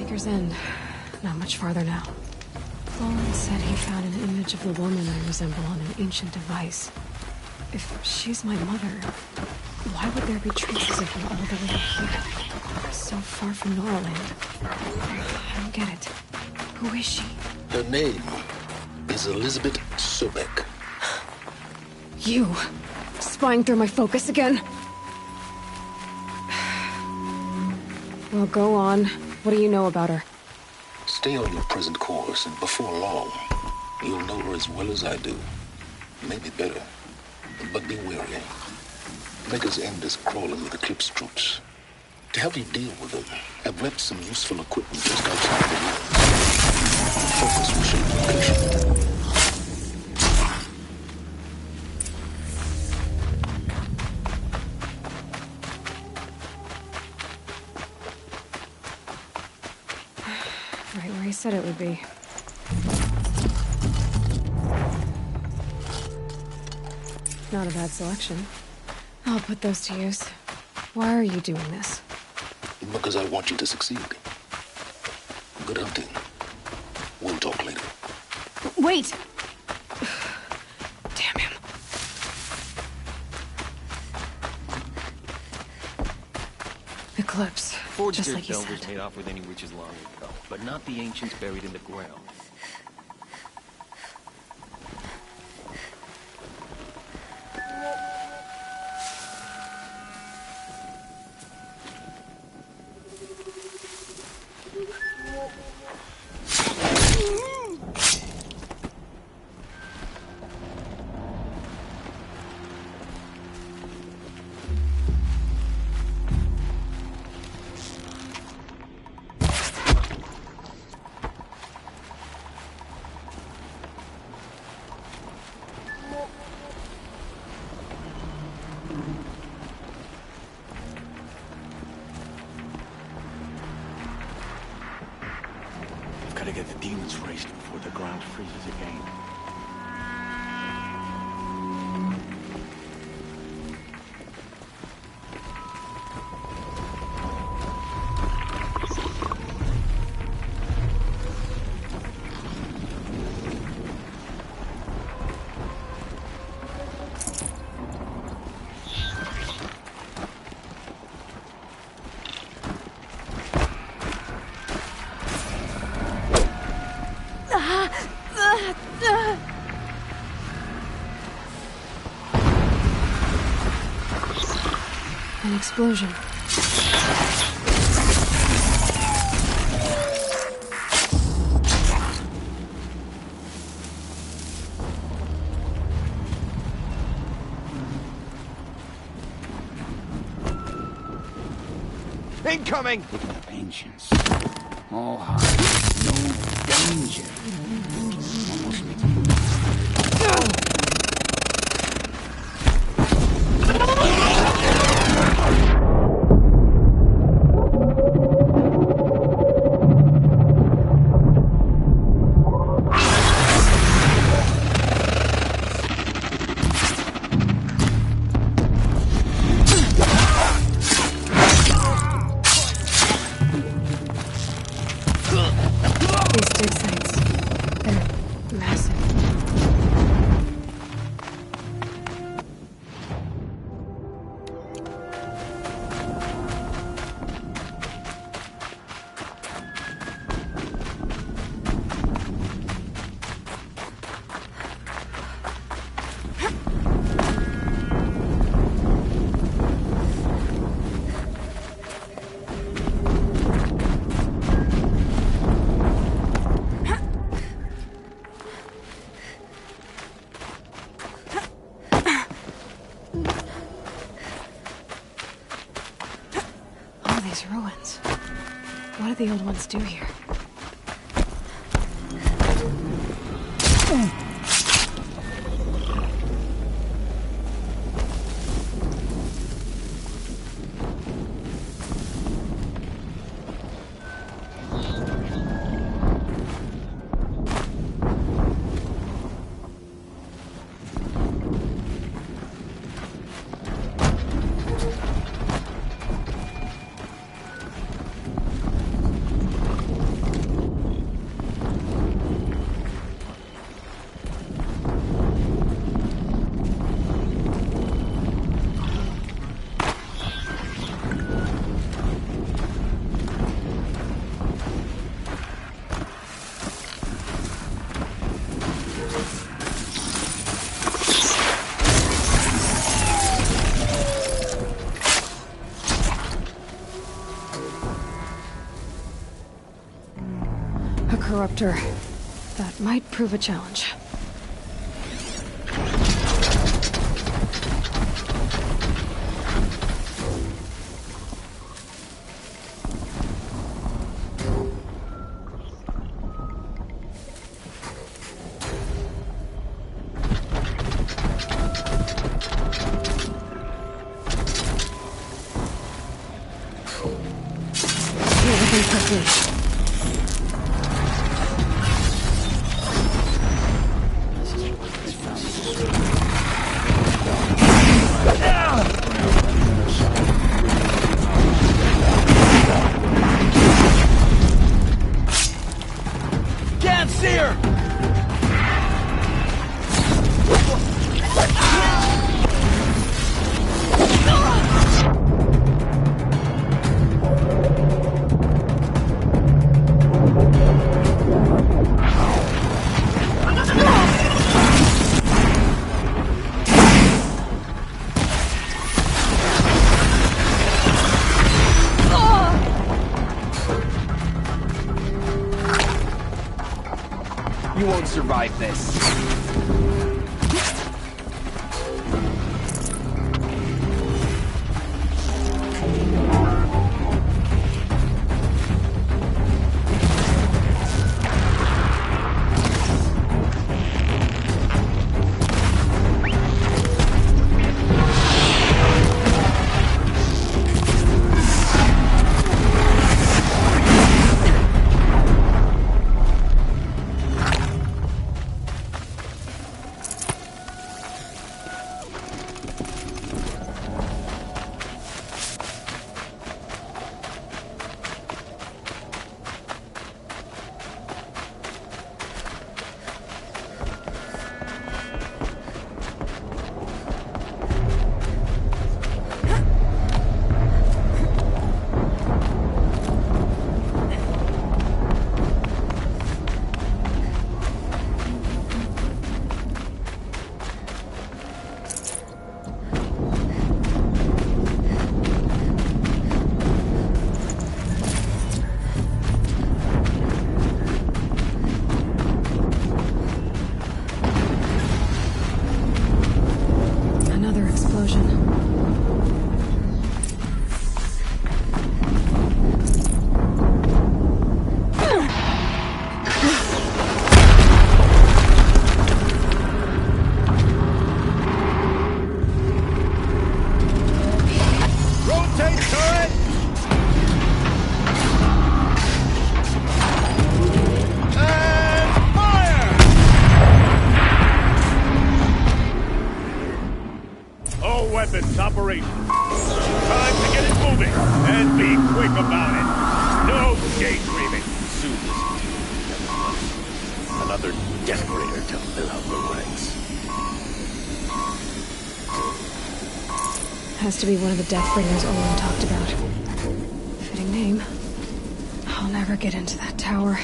Maker's End. Not much farther now. Roland said he found an image of the woman I resemble on an ancient device. If she's my mother, why Why would there be traces of her all the way here? So far from Norland. I don't get it. Who is she? Her name is Elizabeth Sobek. You! Spying through my focus again? Well, go on. What do you know about her? Stay on your present course, and before long, you'll know her as well as I do. Maybe better. But be wary. Maker's End is crawling with Eclipse troops. To help you deal with them, I've left some useful equipment just outside the walls. Focus will shape the location. Right where he said it would be. Not a bad selection. I'll put those to use. Why are you doing this? Because I want you to succeed. Good hunting. We'll talk later. Wait! Damn him. Eclipse. Forged Just like you builders said. made off with any witches long ago, but not the ancients buried in the ground. Gotta get the demons raised before the ground freezes again. An explosion. Incoming! Picking up ancients. All hard. No danger. Almost makes me... These dig sites. They're massive. All these ruins. What do the old ones do here? corruptor. That might prove a challenge. Can't see her! You won't survive this. weapons operational. Time to get it moving, and be quick about it. No daydreaming. Soon this another decorator to fill out the ranks. Has to be one of the Deathbringers Olin talked about. Fitting name. I'll never get into that tower.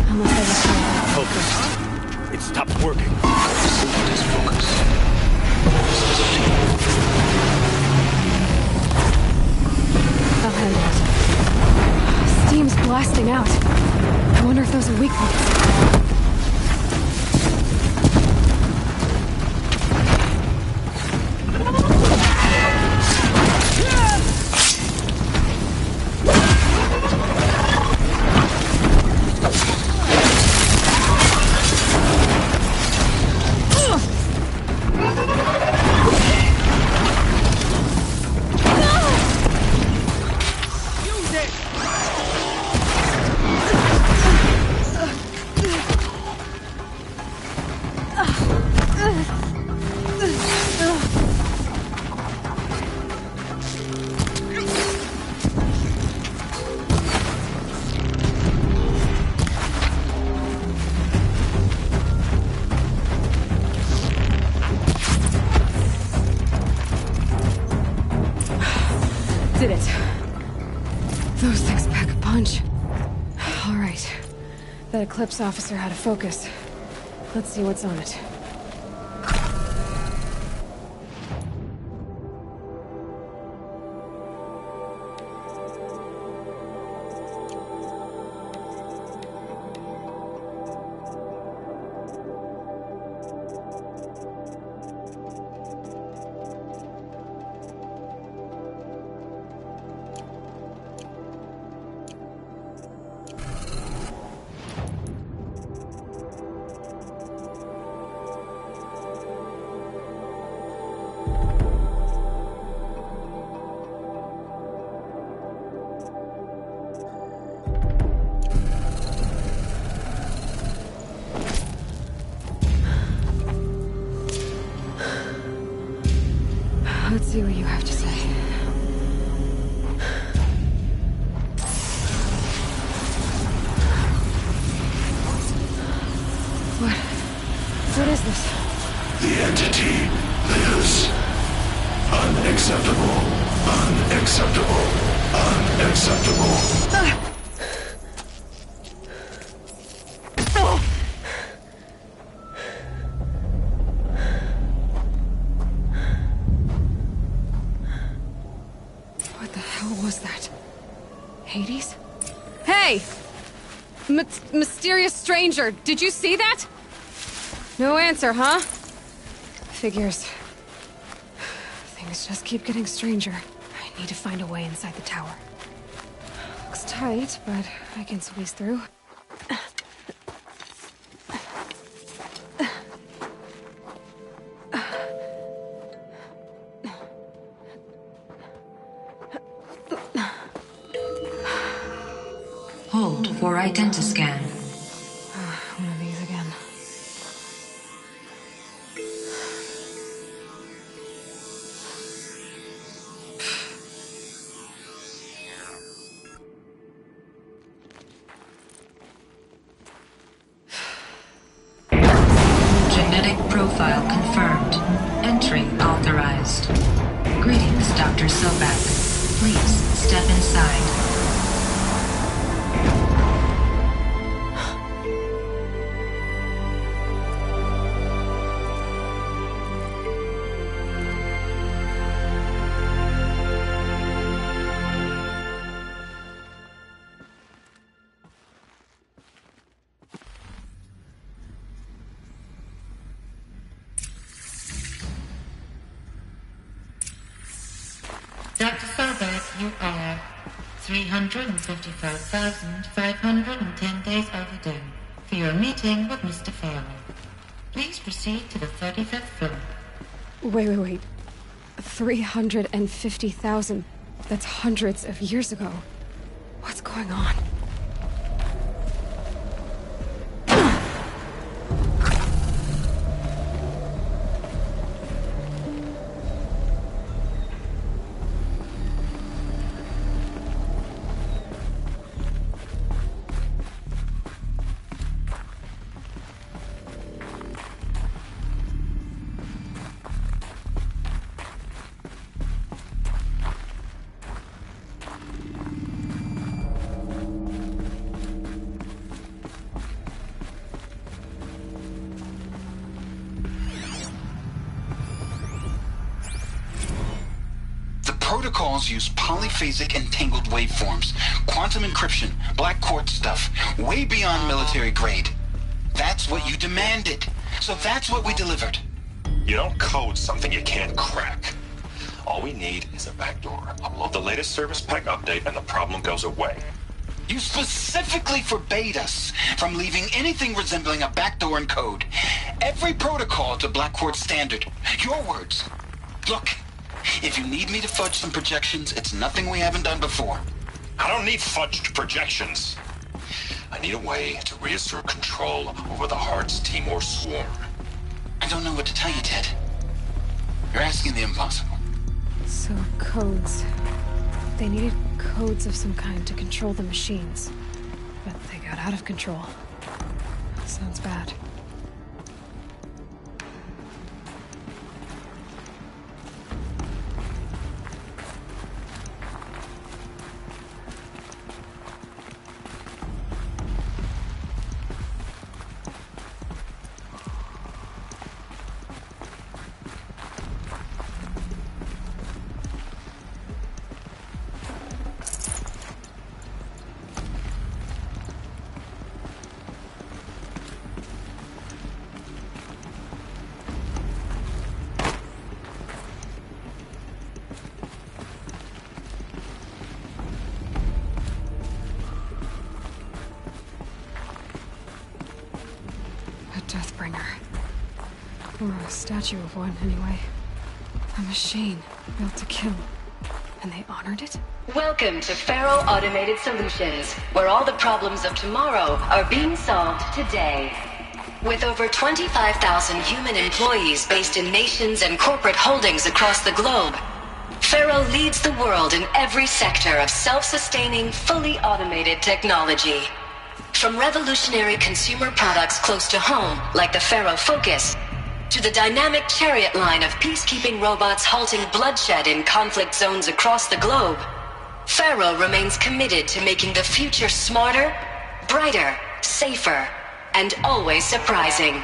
Unless I return. Focus. It stopped working. I'll handle it. Steam's blasting out. I wonder if those are weak points. Did it. Those things pack a punch. All right. That Eclipse officer had a focus. Let's see what's on it. What the hell was that? Hades? Hey! Mysterious stranger, did you see that? No answer, huh? Figures. Things just keep getting stranger. I need to find a way inside the tower. Looks tight, but I can squeeze through. Hold for identiscan. One of these again. Genetic profile confirmed. Entry authorized. Greetings, Dr. Sobek. Please step inside. Dr. Sobek, you are 355,510 days overdue for your meeting with Mr. Farrell. Please proceed to the 35th floor. Wait. 350,000. That's hundreds of years ago. What's going on? Protocols use polyphasic entangled waveforms, quantum encryption, black quartz stuff, way beyond military grade. That's what you demanded, so that's what we delivered. You don't code something you can't crack. All we need is a backdoor. Upload the latest service pack update and the problem goes away. You specifically forbade us from leaving anything resembling a backdoor in code. Every protocol to Black Quartz standard. Your words. Look. If you need me to fudge some projections, it's nothing we haven't done before. I don't need fudged projections. I need a way to reassert control over the Heart's Timor swarm. I don't know what to tell you, Ted. You're asking the impossible. So, codes. They needed codes of some kind to control the machines. But they got out of control. Sounds bad. Deathbringer. Or a statue of one, anyway. A machine built to kill. And they honored it? Welcome to Faro Automated Solutions, where all the problems of tomorrow are being solved today. With over 25,000 human employees based in nations and corporate holdings across the globe, Faro leads the world in every sector of self-sustaining, fully automated technology. From revolutionary consumer products close to home, like the Faro Focus, to the dynamic Chariot line of peacekeeping robots halting bloodshed in conflict zones across the globe, Faro remains committed to making the future smarter, brighter, safer, and always surprising.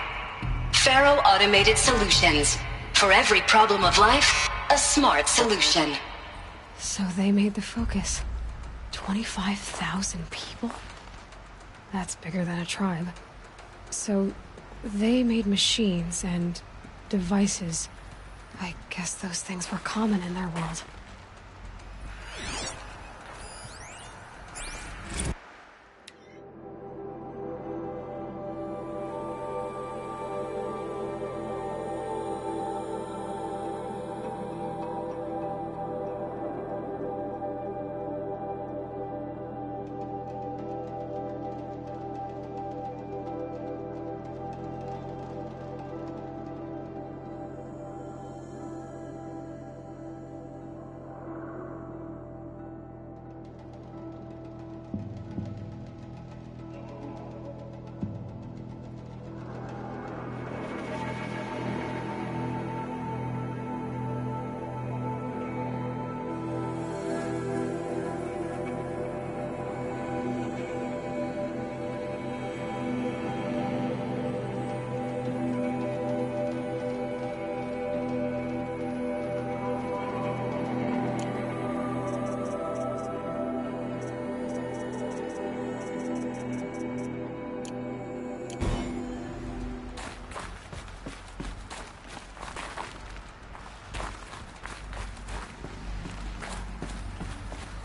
Faro Automated Solutions. For every problem of life, a smart solution. So they made the Focus. 25,000 people? That's bigger than a tribe. So they made machines and devices. I guess those things were common in their world.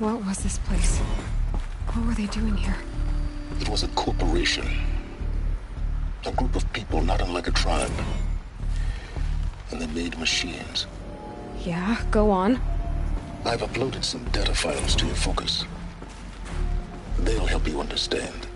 What was this place? What were they doing here? It was a corporation. A group of people not unlike a tribe. And they made machines. Yeah, go on. I've uploaded some data files to your Focus. They'll help you understand.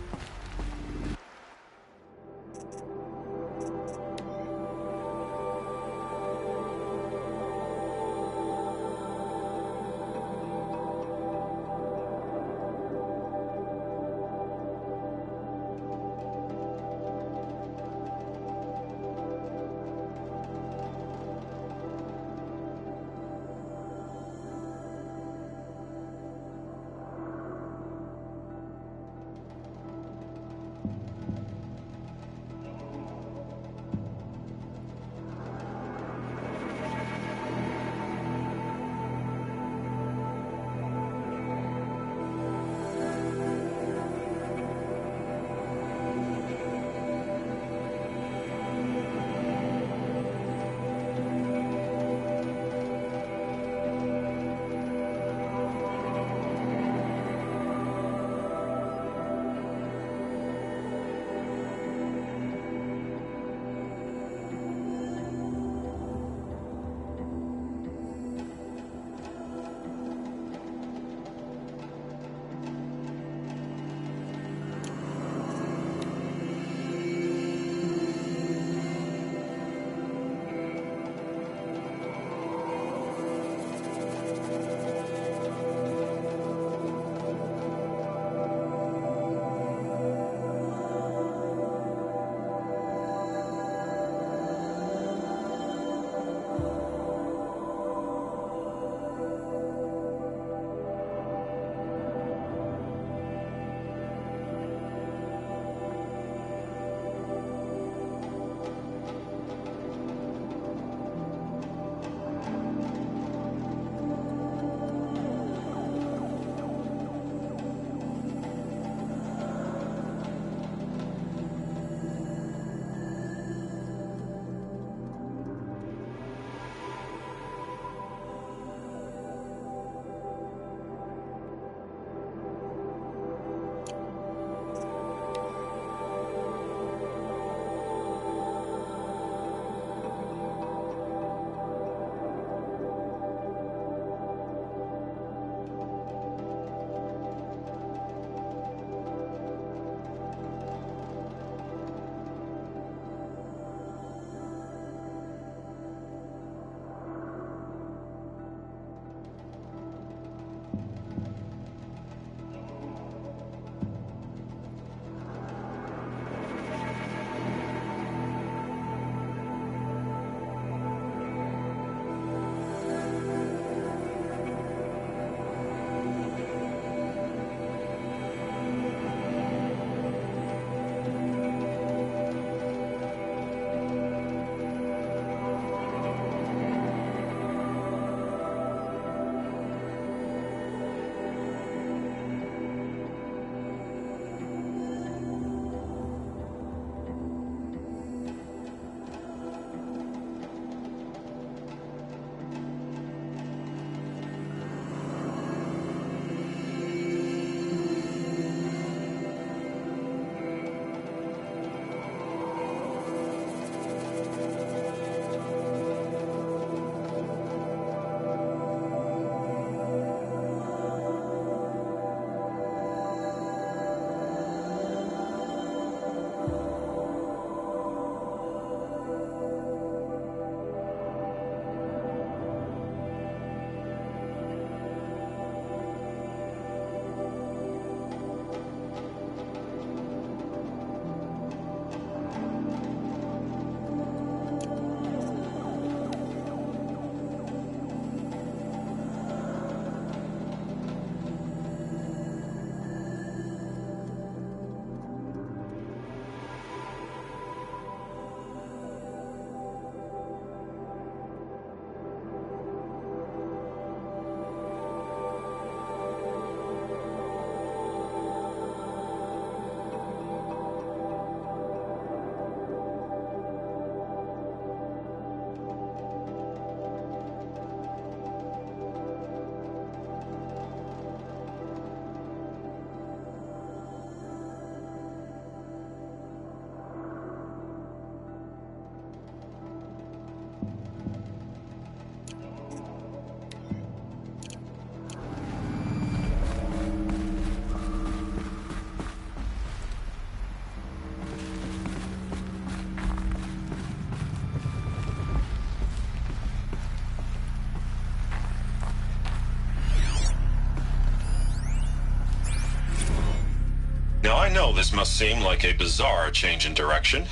Now, I know this must seem like a bizarre change in direction.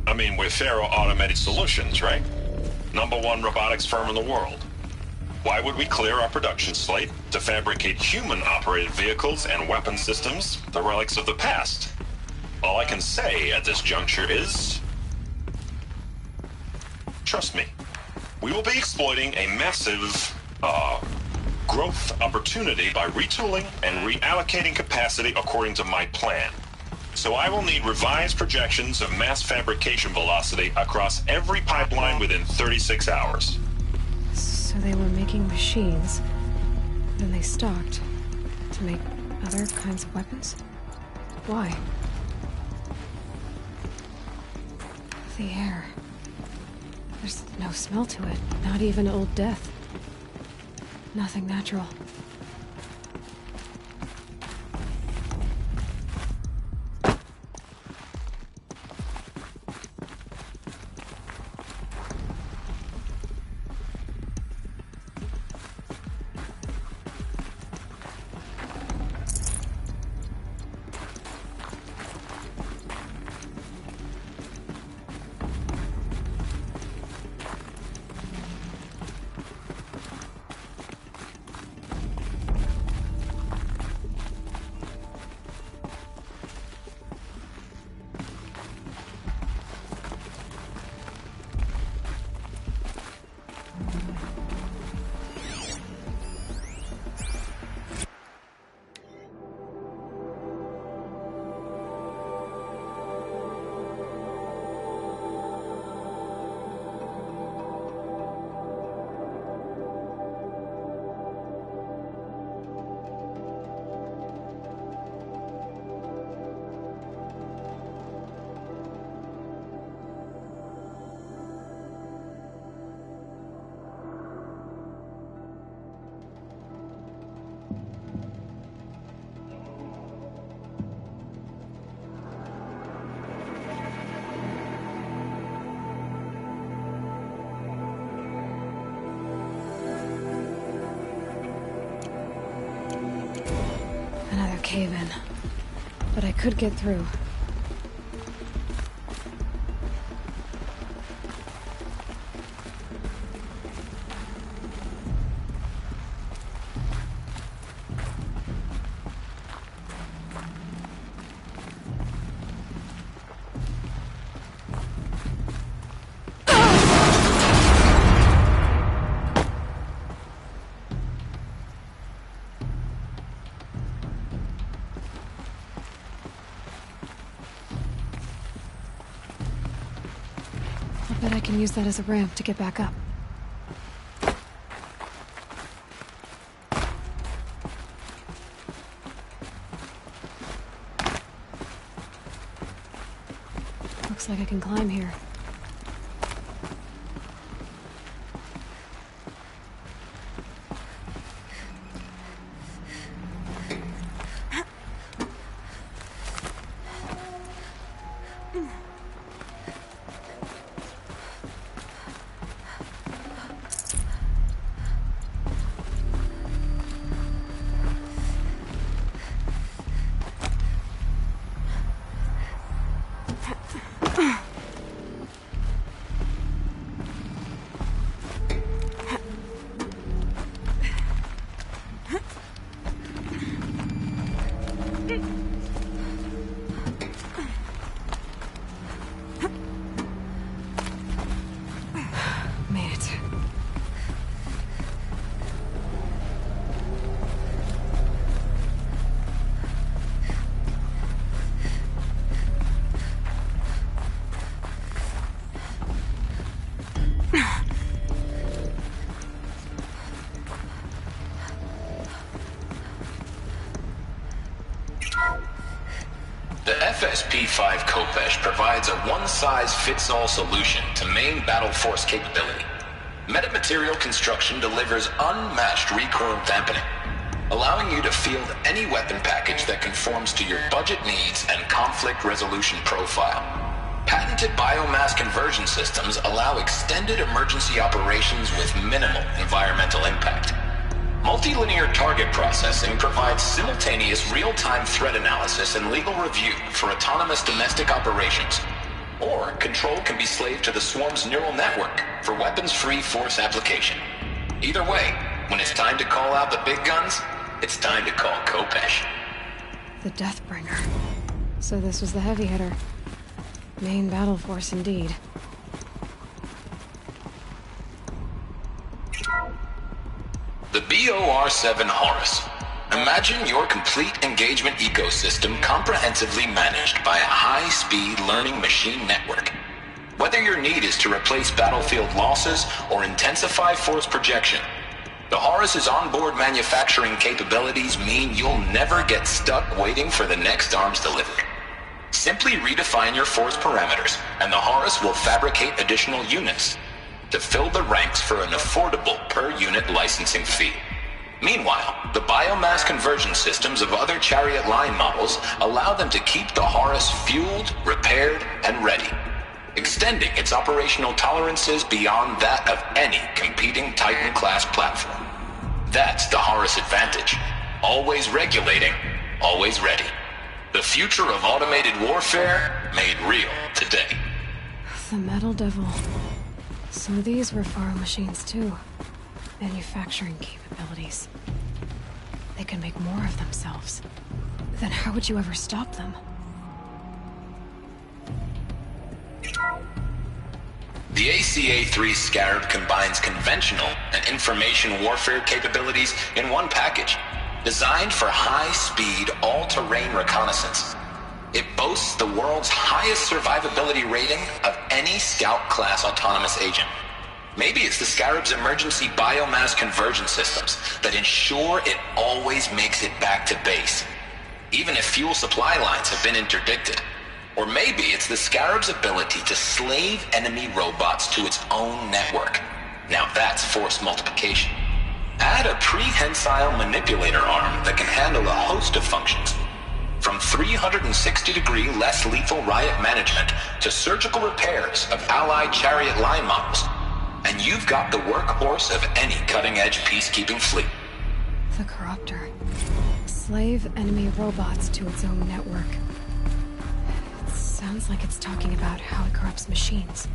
I mean, we're Faro Automated Solutions, right? #1 robotics firm in the world. Why would we clear our production slate to fabricate human-operated vehicles and weapon systems, the relics of the past? All I can say at this juncture is... trust me. We will be exploiting a massive, growth opportunity by retooling and reallocating capacity according to my plan. So I will need revised projections of mass fabrication velocity across every pipeline within 36 hours. So they were making machines, then they stopped to make other kinds of weapons? Why? The air. There's no smell to it, not even Old Death. Nothing natural. Cave-in. But I could get through. I bet I can use that as a ramp to get back up. Looks like I can climb here. FSP-5 Khopesh provides a one-size-fits-all solution to main battle force capability. Metamaterial construction delivers unmatched recoil dampening, allowing you to field any weapon package that conforms to your budget needs and conflict resolution profile. Patented biomass conversion systems allow extended emergency operations with minimal environmental impact. Multilinear target processing provides simultaneous real-time threat analysis and legal review for autonomous domestic operations. Or control can be slaved to the swarm's neural network for weapons-free force application. Either way, when it's time to call out the big guns, it's time to call Khopesh. The Deathbringer. So this was the heavy hitter. Main battle force indeed. The BOR-7 Horus. Imagine your complete engagement ecosystem comprehensively managed by a high-speed learning machine network. Whether your need is to replace battlefield losses or intensify force projection, the Horus's onboard manufacturing capabilities mean you'll never get stuck waiting for the next arms delivery. Simply redefine your force parameters, and the Horus will fabricate additional units to fill the ranks for an affordable per-unit licensing fee. Meanwhile, the biomass conversion systems of other Chariot line models allow them to keep the Horus fueled, repaired, and ready, extending its operational tolerances beyond that of any competing Titan-class platform. That's the Horus advantage. Always regulating, always ready. The future of automated warfare made real today. The Metal Devil. So these were Faro machines too. Manufacturing capabilities. They can make more of themselves. Then how would you ever stop them? The ACA-3 Scarab combines conventional and information warfare capabilities in one package, designed for high-speed, all-terrain reconnaissance. It boasts the world's highest survivability rating of any Scout-class autonomous agent. Maybe it's the Scarab's emergency biomass conversion systems that ensure it always makes it back to base, even if fuel supply lines have been interdicted. Or maybe it's the Scarab's ability to slave enemy robots to its own network. Now that's force multiplication. Add a prehensile manipulator arm that can handle a host of functions, from 360-degree less lethal riot management to surgical repairs of allied Chariot line models, and you've got the workhorse of any cutting-edge peacekeeping fleet. The Corruptor. Slave enemy robots to its own network. It sounds like it's talking about how it corrupts machines.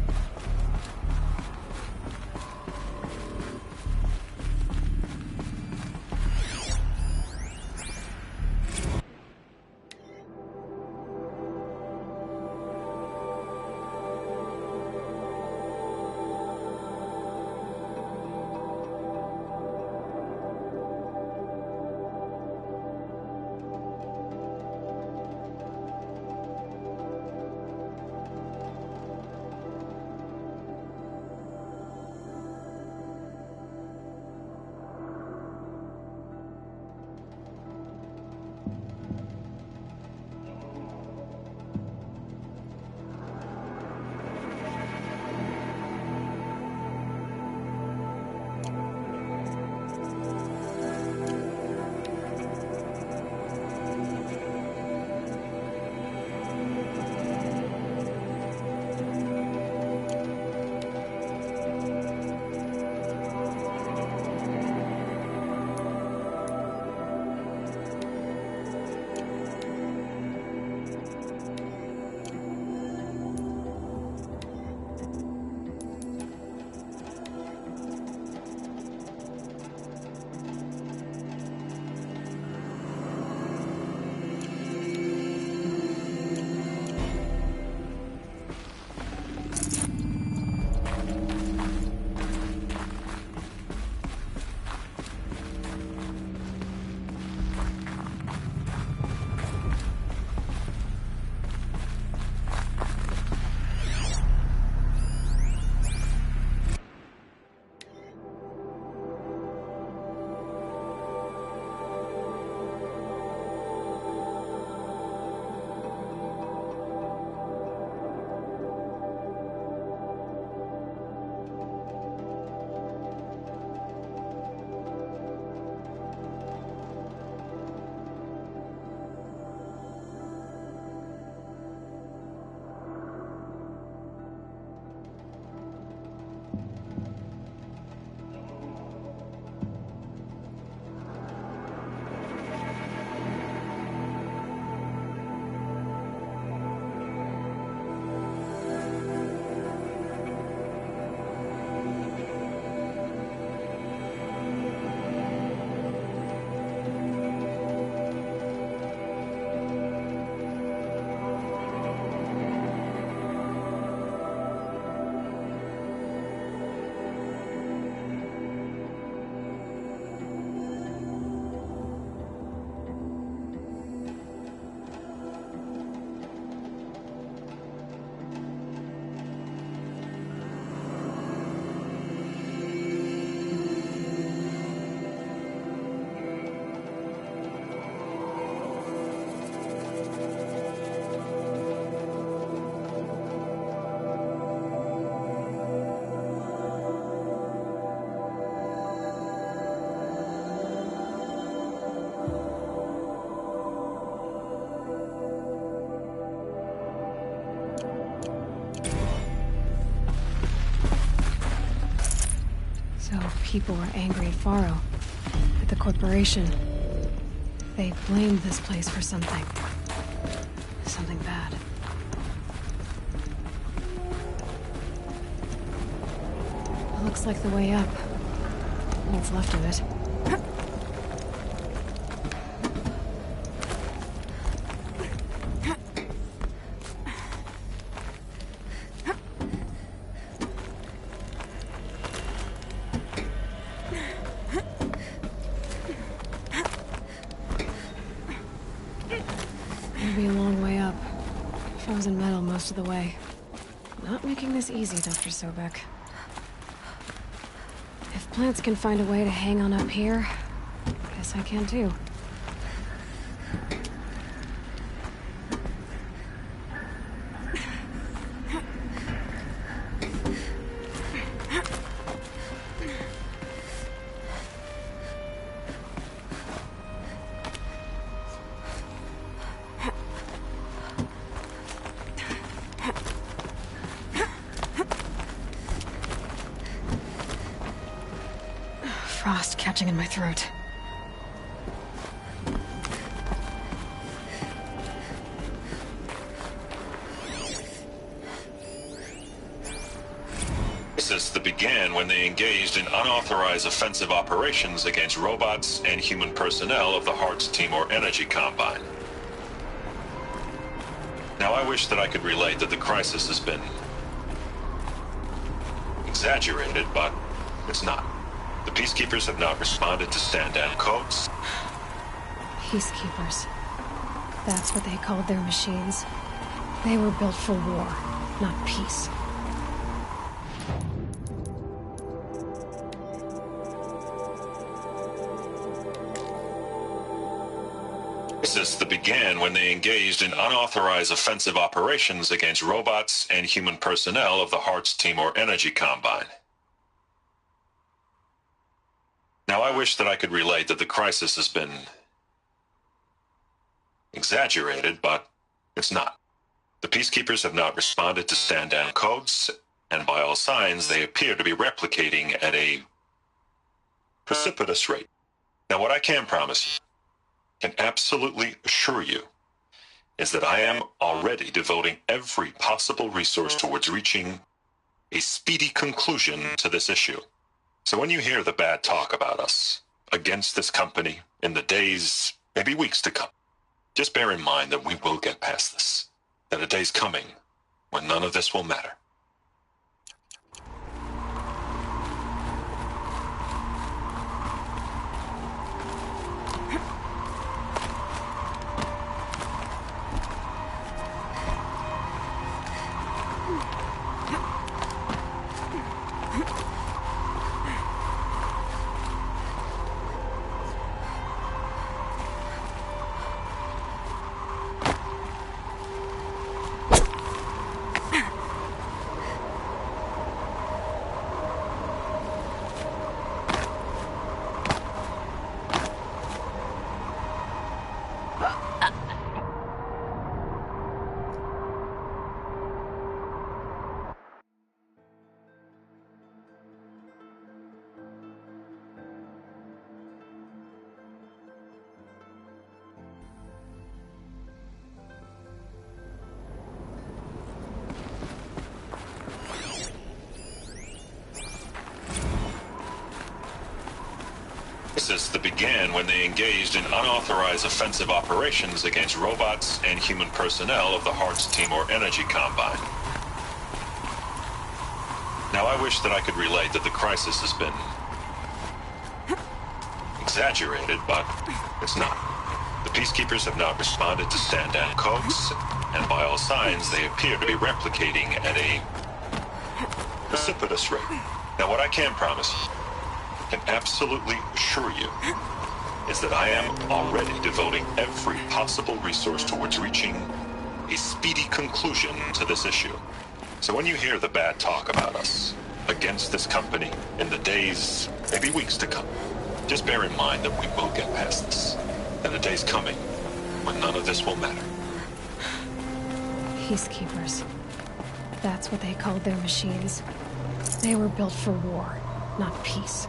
people were angry at Faro, at the corporation. They blamed this place for something. Something bad. Looks like the way up. What's left of it. It'll be a long way up. Frozen metal most of the way. Not making this easy, Dr. Sobek. If plants can find a way to hang on up here, guess I can too. Frost catching in my throat. This began when they engaged in unauthorized offensive operations against robots and human personnel of the Hearts Timor Energy Combine. Now, I wish that I could relate that the crisis has been exaggerated, but it's not. The Peacekeepers have not responded to stand-down codes. Peacekeepers. That's what they called their machines. They were built for war, not peace. This began when they engaged in unauthorized offensive operations against robots and human personnel of the Hearts Timor Energy Combine. Now, I wish that I could relate that the crisis has been exaggerated, but it's not. The Peacekeepers have not responded to stand-down codes, and by all signs, they appear to be replicating at a precipitous rate. Now, what I can promise you, can absolutely assure you, is that I am already devoting every possible resource towards reaching a speedy conclusion to this issue. So when you hear the bad talk about us against this company in the days, maybe weeks to come, just bear in mind that we will get past this. That a day's coming when none of this will matter. This began when they engaged in unauthorized offensive operations against robots and human personnel of the Hearts Timor Energy Combine. Now, I wish that I could relate that the crisis has been exaggerated, but it's not. The Peacekeepers have not responded to stand-down codes, and by all signs, they appear to be replicating at a precipitous rate. Now, what I can promise you, can absolutely assure you, is that I am already devoting every possible resource towards reaching a speedy conclusion to this issue. So when you hear the bad talk about us against this company in the days, maybe weeks to come, just bear in mind that we will get past this. And a day's coming when none of this will matter. Peacekeepers. That's what they called their machines. They were built for war, not peace.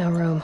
No room.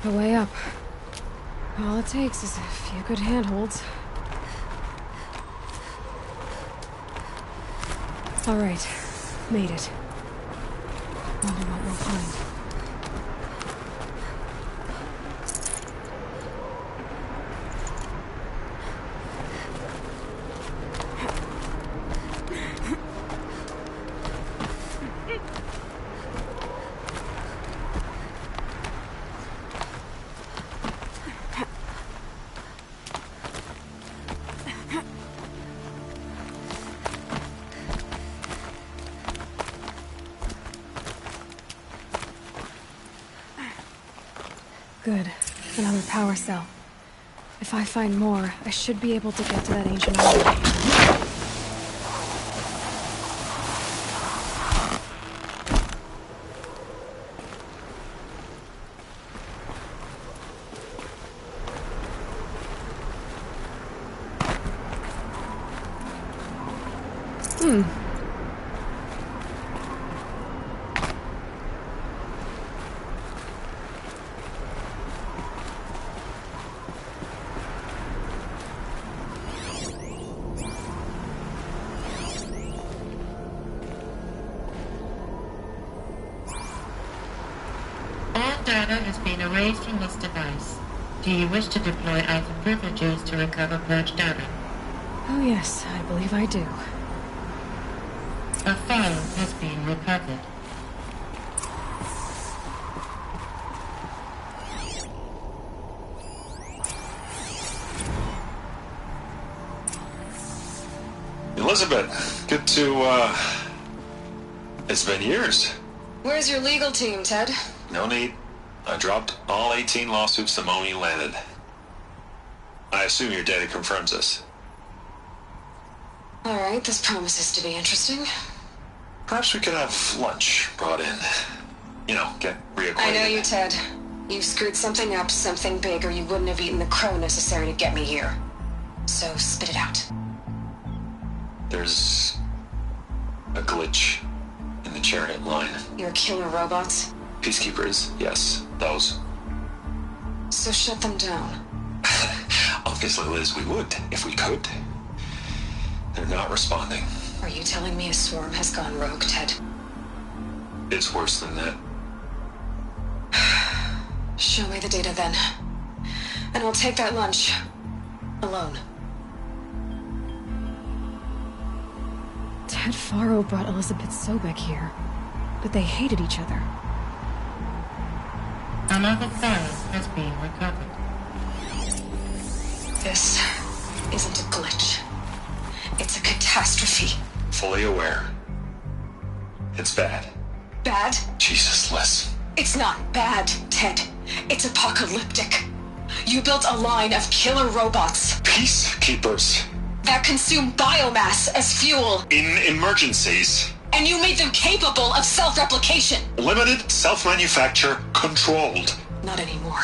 The way up. All it takes is a few good handholds. All right. Made it. Wonder what we'll find. Good. Another power cell. If I find more, I should be able to get to that ancient army. Data has been erased from this device. Do you wish to deploy either privileges to recover purged data? Oh yes, I believe I do. A file has been recovered. Elizabeth, good to, it's been years. Where's your legal team, Ted? No need. I dropped all 18 lawsuits the moment you landed. I assume your data confirms this. All right, this promises to be interesting. Perhaps we could have lunch brought in. You know, get reacquainted. I know you, Ted. You've screwed something up, something big, or you wouldn't have eaten the crow necessary to get me here. So spit it out. There's a glitch in the chariot line. Your killer robots? Peacekeepers, yes, those. So shut them down. Obviously, Liz, we would, if we could. They're not responding. Are you telling me a swarm has gone rogue, Ted? It's worse than that. Show me the data then. And I'll take that lunch. Alone. Ted Faro brought Elizabeth Sobek here, but they hated each other. Another file has been recovered. This isn't a glitch. It's a catastrophe. Fully aware. It's bad. Bad? Jesus, Liz. It's not bad, Ted. It's apocalyptic. You built a line of killer robots. Peacekeepers. That consume biomass as fuel. In emergencies. And you made them capable of self-replication. Limited, self-manufacture, controlled. Not anymore.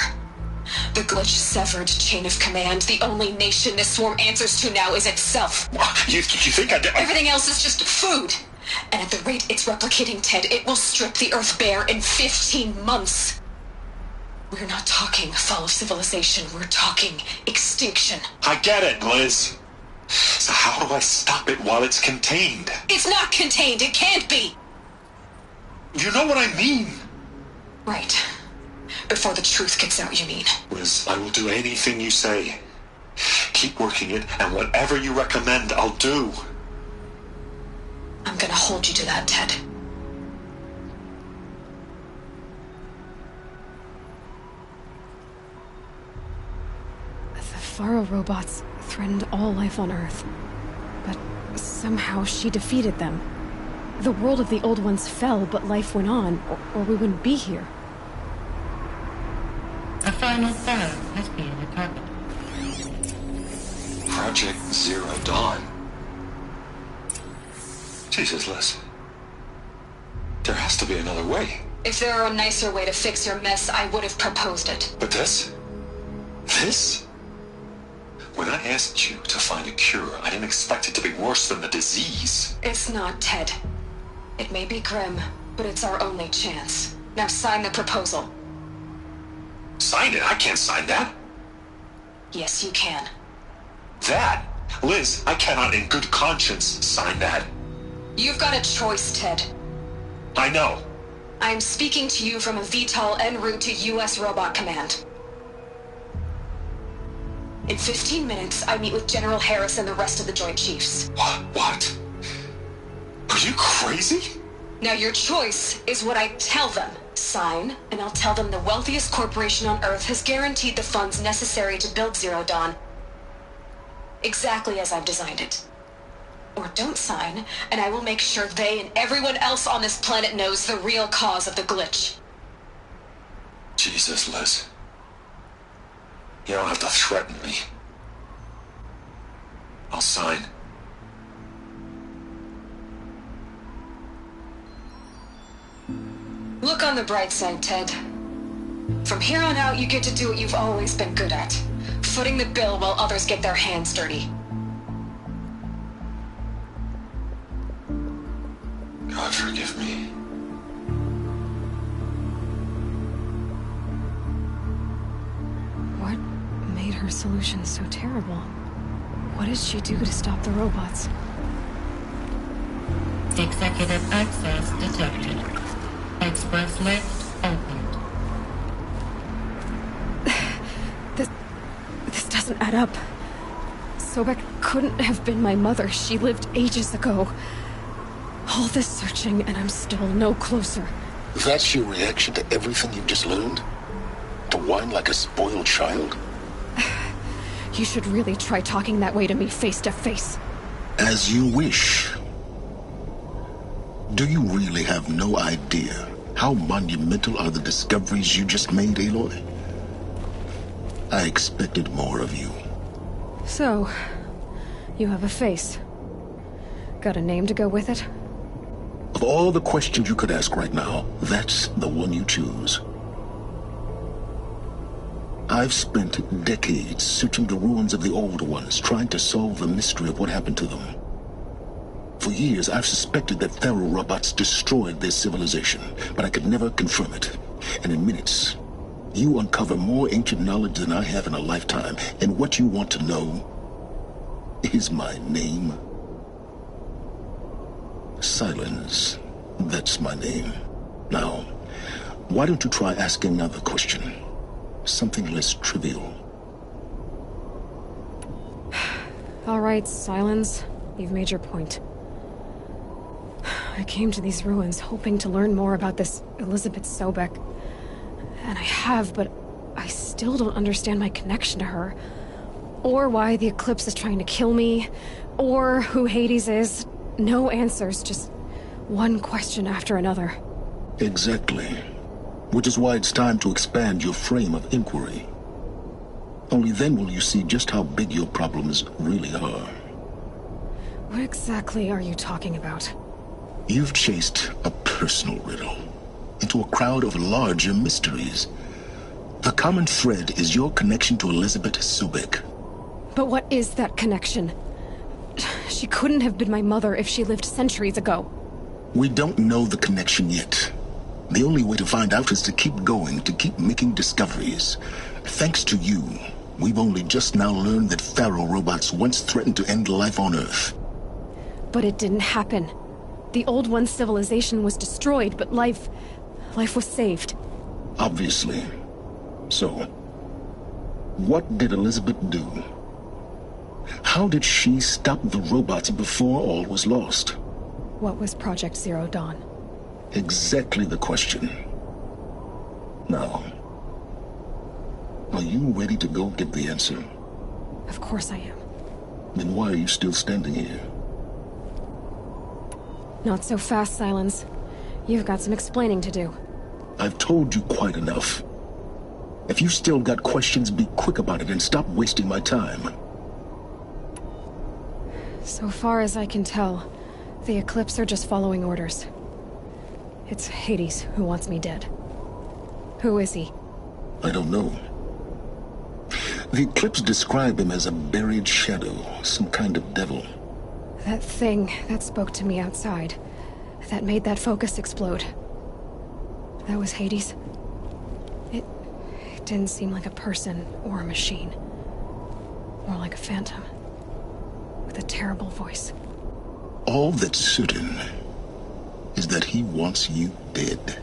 The glitch severed chain of command. The only nation this swarm answers to now is itself. You think Everything else is just food. And at the rate it's replicating, Ted, it will strip the Earth bare in 15 months. We're not talking fall of civilization. We're talking extinction. I get it, Liz. So how do I stop it while it's contained? It's not contained. It can't be. You know what I mean. Right. Before the truth gets out, you mean? Liz, I will do anything you say. Keep working it, and whatever you recommend, I'll do. I'm gonna hold you to that, Ted. The Faro robots threatened all life on Earth. But somehow she defeated them. The world of the old ones fell, but life went on, or we wouldn't be here. A final file has been recovered. Project Zero Dawn. Jesus, Liz. There has to be another way. If there were a nicer way to fix your mess, I would have proposed it. But this? This? When I asked you to find a cure, I didn't expect it to be worse than the disease. It's not, Ted. It may be grim, but it's our only chance. Now sign the proposal. Sign it? I can't sign that. Yes, you can. That? Liz, I cannot in good conscience sign that. You've got a choice, Ted. I know. I am speaking to you from a VTOL en route to U.S. Robot Command. In 15 minutes, I meet with General Harris and the rest of the Joint Chiefs. What? Are you crazy? Now your choice is what I tell them. Sign, and I'll tell them the wealthiest corporation on Earth has guaranteed the funds necessary to build Zero Dawn. Exactly as I've designed it. Or don't sign, and I will make sure they and everyone else on this planet knows the real cause of the glitch. Jesus, Liz. You don't have to threaten me. I'll sign. Look on the bright side, Ted. From here on out, you get to do what you've always been good at. Footing the bill while others get their hands dirty. God forgive me. What made her solution so terrible? What did she do to stop the robots? Executive access detected. Express lift opened. This doesn't add up. Sobek couldn't have been my mother. She lived ages ago. All this searching, and I'm still no closer. That's your reaction to everything you've just learned? To whine like a spoiled child? You should really try talking that way to me face to face. As you wish. Do you really have no idea how monumental are the discoveries you just made, Aloy? I expected more of you. So, you have a face. Got a name to go with it? Of all the questions you could ask right now, that's the one you choose. I've spent decades searching the ruins of the old ones, trying to solve the mystery of what happened to them. For years, I've suspected that Faro robots destroyed their civilization, but I could never confirm it. And in minutes, you uncover more ancient knowledge than I have in a lifetime, and what you want to know is my name. Silence. That's my name. Now, why don't you try asking another question? Something less trivial. All right, Silence. You've made your point. I came to these ruins hoping to learn more about this Elizabeth Sobek. And I have, but I still don't understand my connection to her. Or why the Eclipse is trying to kill me. Or who Hades is. No answers, just one question after another. Exactly. Which is why it's time to expand your frame of inquiry. Only then will you see just how big your problems really are. What exactly are you talking about? You've chased a personal riddle into a crowd of larger mysteries. The common thread is your connection to Elizabeth Sobek. But what is that connection? She couldn't have been my mother if she lived centuries ago. We don't know the connection yet. The only way to find out is to keep going, to keep making discoveries. Thanks to you, we've only just now learned that Faro robots once threatened to end life on Earth. But it didn't happen. The Old One's civilization was destroyed, but life was saved. Obviously. So, what did Elizabeth do? How did she stop the robots before all was lost? What was Project Zero Dawn? Exactly the question. Now, are you ready to go get the answer? Of course I am. Then why are you still standing here? Not so fast, Silence. You've got some explaining to do. I've told you quite enough. If you still got questions, be quick about it and stop wasting my time. So far as I can tell, the Eclipse are just following orders. It's Hades who wants me dead. Who is he? I don't know. The Eclipse describe him as a buried shadow, some kind of devil. That thing that spoke to me outside, that made that focus explode. That was Hades. It didn't seem like a person or a machine. More like a phantom. With a terrible voice. All that's certain is that he wants you dead.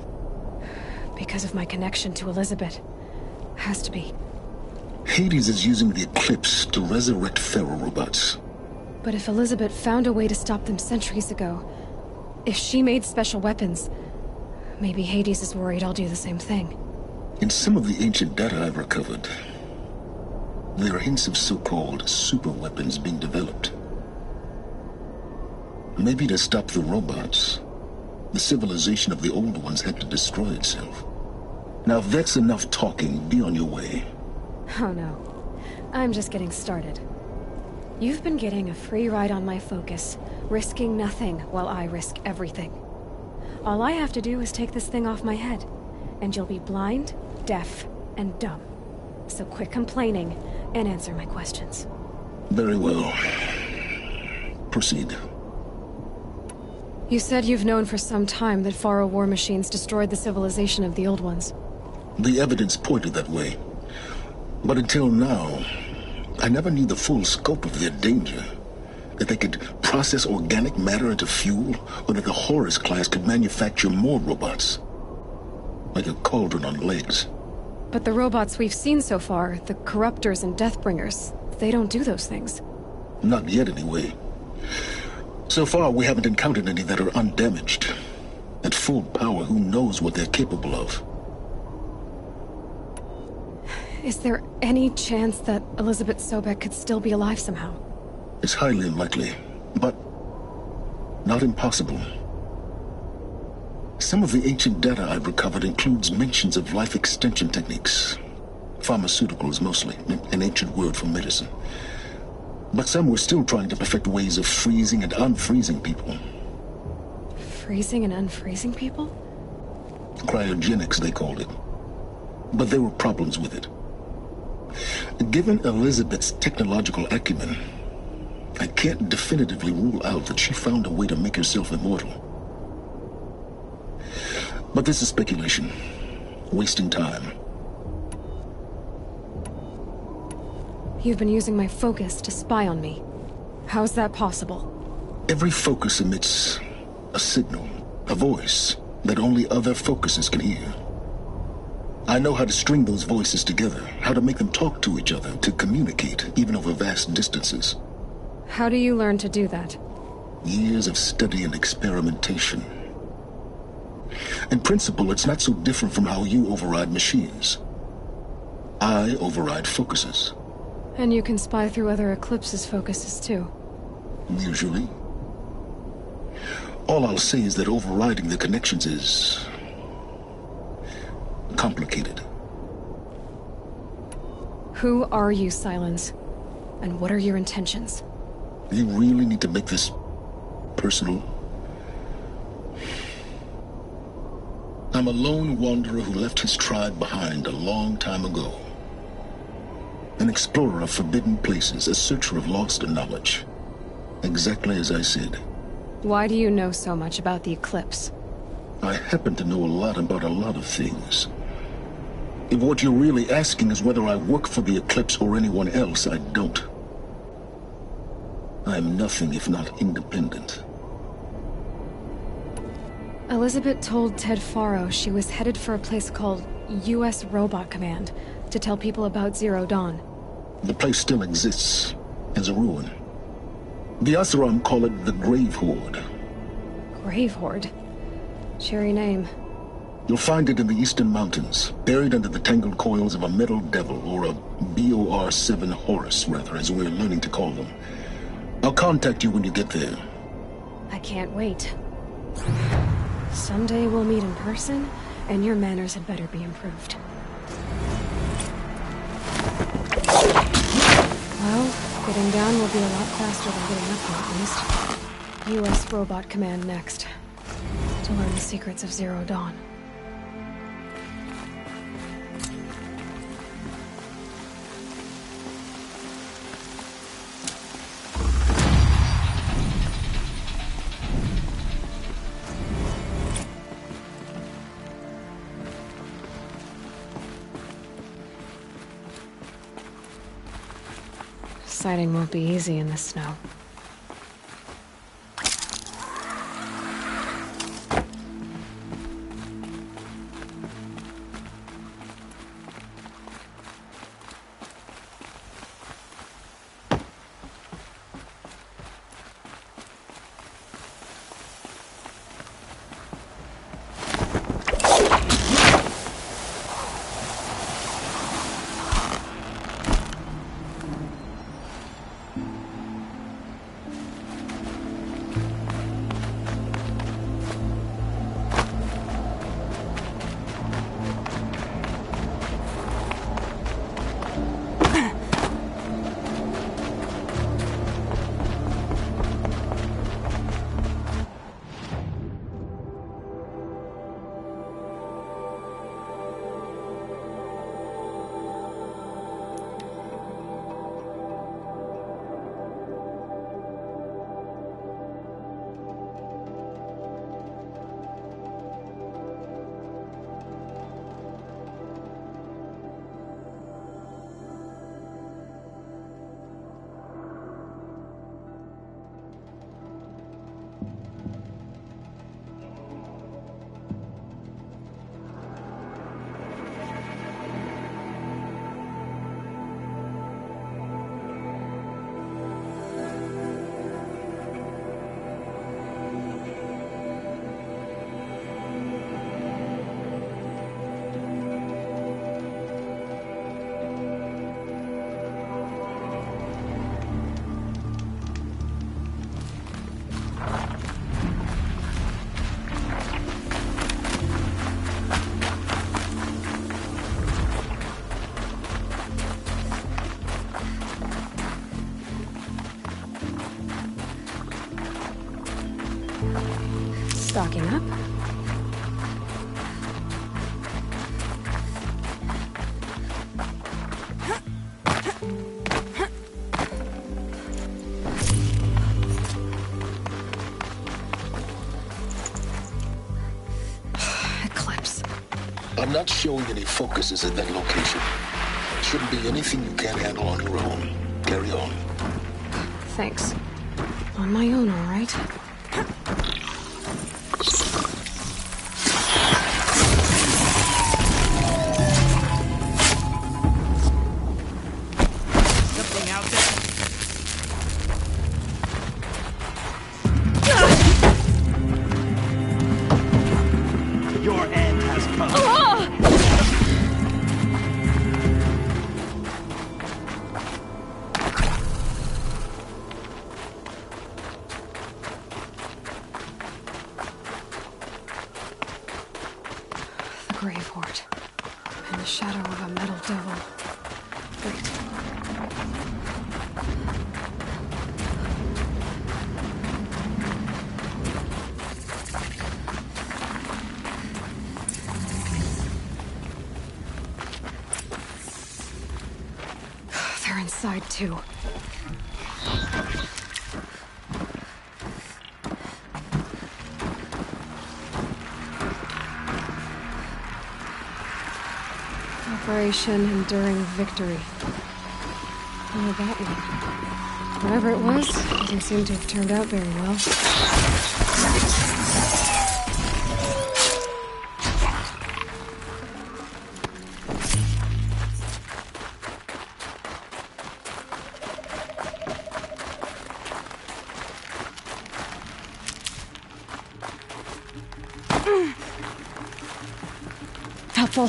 Because of my connection to Elizabeth. Has to be. Hades is using the Eclipse to resurrect Pharaoh robots. But if Elizabeth found a way to stop them centuries ago, if she made special weapons, maybe Hades is worried I'll do the same thing. In some of the ancient data I've recovered, there are hints of so-called super weapons being developed. Maybe to stop the robots, the civilization of the old ones had to destroy itself. Now if that's enough talking, be on your way. Oh no. I'm just getting started. You've been getting a free ride on my focus, risking nothing while I risk everything. All I have to do is take this thing off my head, and you'll be blind, deaf, and dumb. So quit complaining and answer my questions. Very well. Proceed. You said you've known for some time that Pharaoh war machines destroyed the civilization of the old ones. The evidence pointed that way. But until now, I never knew the full scope of their danger. That they could process organic matter into fuel, or that the Horus class could manufacture more robots. Like a cauldron on legs. But the robots we've seen so far, the Corruptors and Deathbringers, they don't do those things. Not yet, anyway. So far, we haven't encountered any that are undamaged. At full power, who knows what they're capable of? Is there any chance that Elizabeth Sobek could still be alive somehow? It's highly unlikely, but not impossible. Some of the ancient data I've recovered includes mentions of life extension techniques. Pharmaceuticals, mostly, an ancient word for medicine. But some were still trying to perfect ways of freezing and unfreezing people. Freezing and unfreezing people? Cryogenics, they called it. But there were problems with it. Given Elizabeth's technological acumen, I can't definitively rule out that she found a way to make herself immortal. But this is speculation. Wasting time. You've been using my focus to spy on me. How's that possible? Every focus emits a signal, a voice, that only other focuses can hear. I know how to string those voices together, how to make them talk to each other, to communicate, even over vast distances. How do you learn to do that? Years of study and experimentation. In principle, it's not so different from how you override machines. I override focuses. And you can spy through other Eclipse's focuses too. Usually. All I'll say is that overriding the connections is complicated. Who are you, Silence? And what are your intentions? You really need to make this personal? I'm a lone wanderer who left his tribe behind a long time ago. An explorer of forbidden places, a searcher of lost knowledge. Exactly as I said. Why do you know so much about the Eclipse? I happen to know a lot about a lot of things. If what you're really asking is whether I work for the Eclipse or anyone else, I don't. I'm nothing if not independent. Elizabeth told Ted Faro she was headed for a place called U.S. Robot Command to tell people about Zero Dawn. The place still exists, as a ruin. The Oseram call it the Grave Horde. Grave Horde? Cheery name. You'll find it in the Eastern Mountains, buried under the tangled coils of a metal devil, or a BOR-7 Horus, rather, as we're learning to call them. I'll contact you when you get there. I can't wait. Someday we'll meet in person, and your manners had better be improved. Well, getting down will be a lot faster than getting up here, at least. U.S. Robot Command next. To learn the secrets of Zero Dawn. Sighting won't be easy in the snow. Stocking up. Eclipse. I'm not showing any focuses at that location. Shouldn't be anything you can't handle on your own. Carry on. Thanks. On my own, all right. Something out there? Your end has come. The Grave Horde. In the shadow of a metal devil. Wait. They're inside too. Operation Enduring Victory. Oh, that one. Whatever it was, doesn't seem to have turned out very well. Helpful.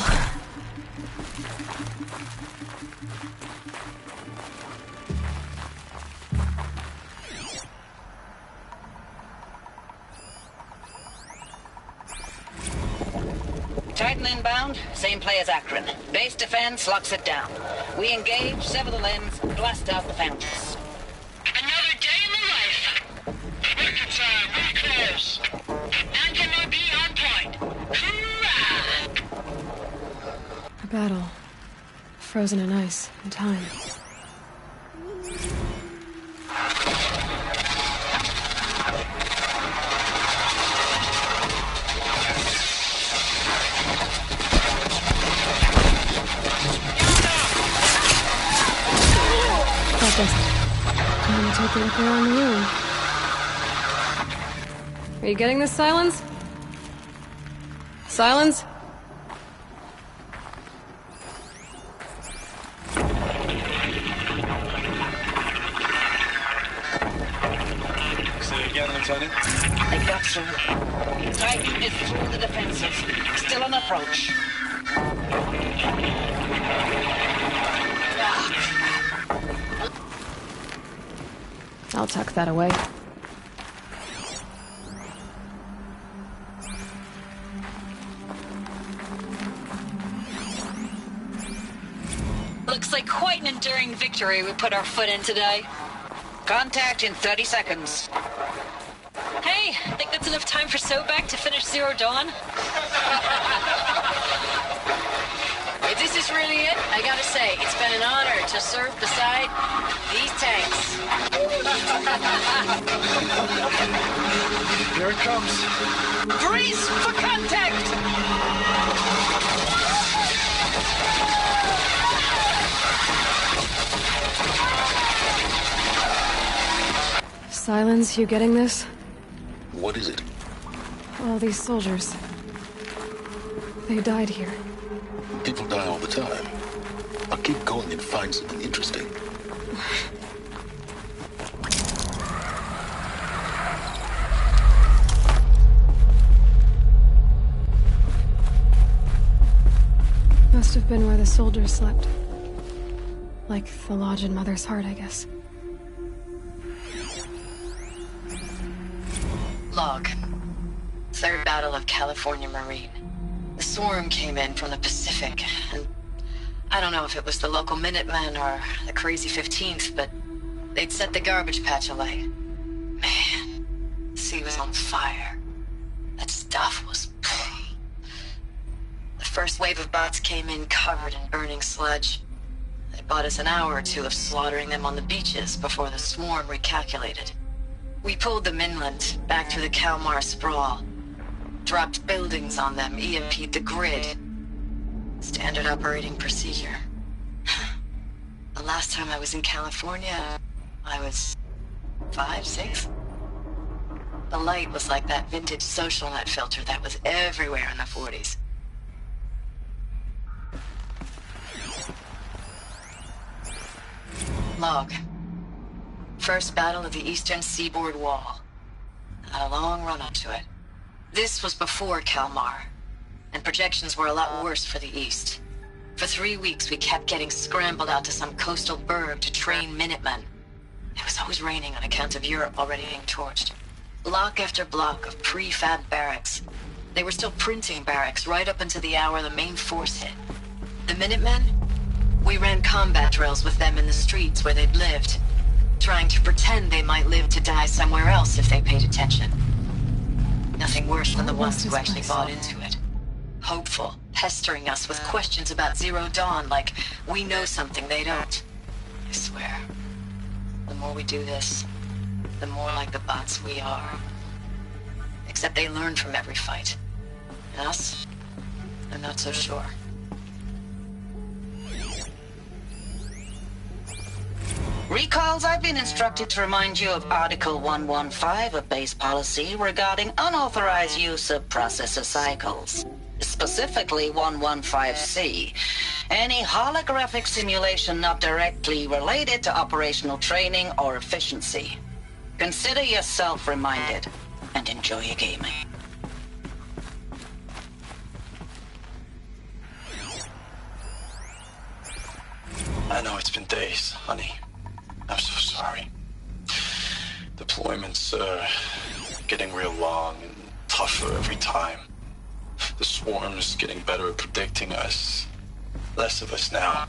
Titan inbound, same play as Akron. Base defense locks it down. We engage, sever the limbs, blast out the fountains. Another day in the life. Record time, we close. And be on point. Hoorah! A battle. Frozen in ice and time. Focus. Time to get there on your own. Are you getting this, Silence? Silence? Say again, Lieutenant. They got through. Titan is through the defensive. Still an approach. I'll tuck that away. Looks like quite an enduring victory we put our foot in today. Contact in 30 seconds. Hey, think that's enough time for Sobek to finish Zero Dawn? If this is really it, I gotta say, it's been an honor to serve beside these tanks. Here it comes. Grease for contact! Silence, you getting this? What is it? All these soldiers. They died here. People die all the time. I'll keep going and find something interesting. Must have been where the soldiers slept. Like the lodge in Mother's Heart, I guess. Log. Third Battle of California Marine. The swarm came in from the Pacific, and I don't know if it was the local Minutemen or the Crazy 15th, but they'd set the garbage patch alight. Man, the sea was on fire. That stuff was... The first wave of bots came in covered in burning sludge. They bought us an hour or two of slaughtering them on the beaches before the swarm recalculated. We pulled them inland, back through the Kalmar sprawl. Dropped buildings on them, EMP'd the grid. Standard operating procedure. The last time I was in California, I was 5, 6? The light was like that vintage social net filter that was everywhere in the 40s. Log. First battle of the Eastern Seaboard Wall. Had a long run up to it. This was before Kalmar, and projections were a lot worse for the East. For 3 weeks, we kept getting scrambled out to some coastal burg to train Minutemen. It was always raining on account of Europe already being torched. Block after block of prefab barracks. They were still printing barracks right up until the hour the main force hit. The Minutemen? We ran combat drills with them in the streets where they'd lived, trying to pretend they might live to die somewhere else if they paid attention. Nothing worse than the ones who actually bought into it. Hopeful, pestering us with questions about Zero Dawn like we know something they don't. I swear, the more we do this, the more like the bots we are. Except they learn from every fight. And us? I'm not so sure. Recalls, I've been instructed to remind you of Article 115 of base policy regarding unauthorized use of processor cycles. Specifically 115C. Any holographic simulation not directly related to operational training or efficiency. Consider yourself reminded, and enjoy your gaming. I know it's been days, honey. I'm so sorry. Deployments are getting real long and tougher every time. The swarm's getting better at predicting us. Less of us now.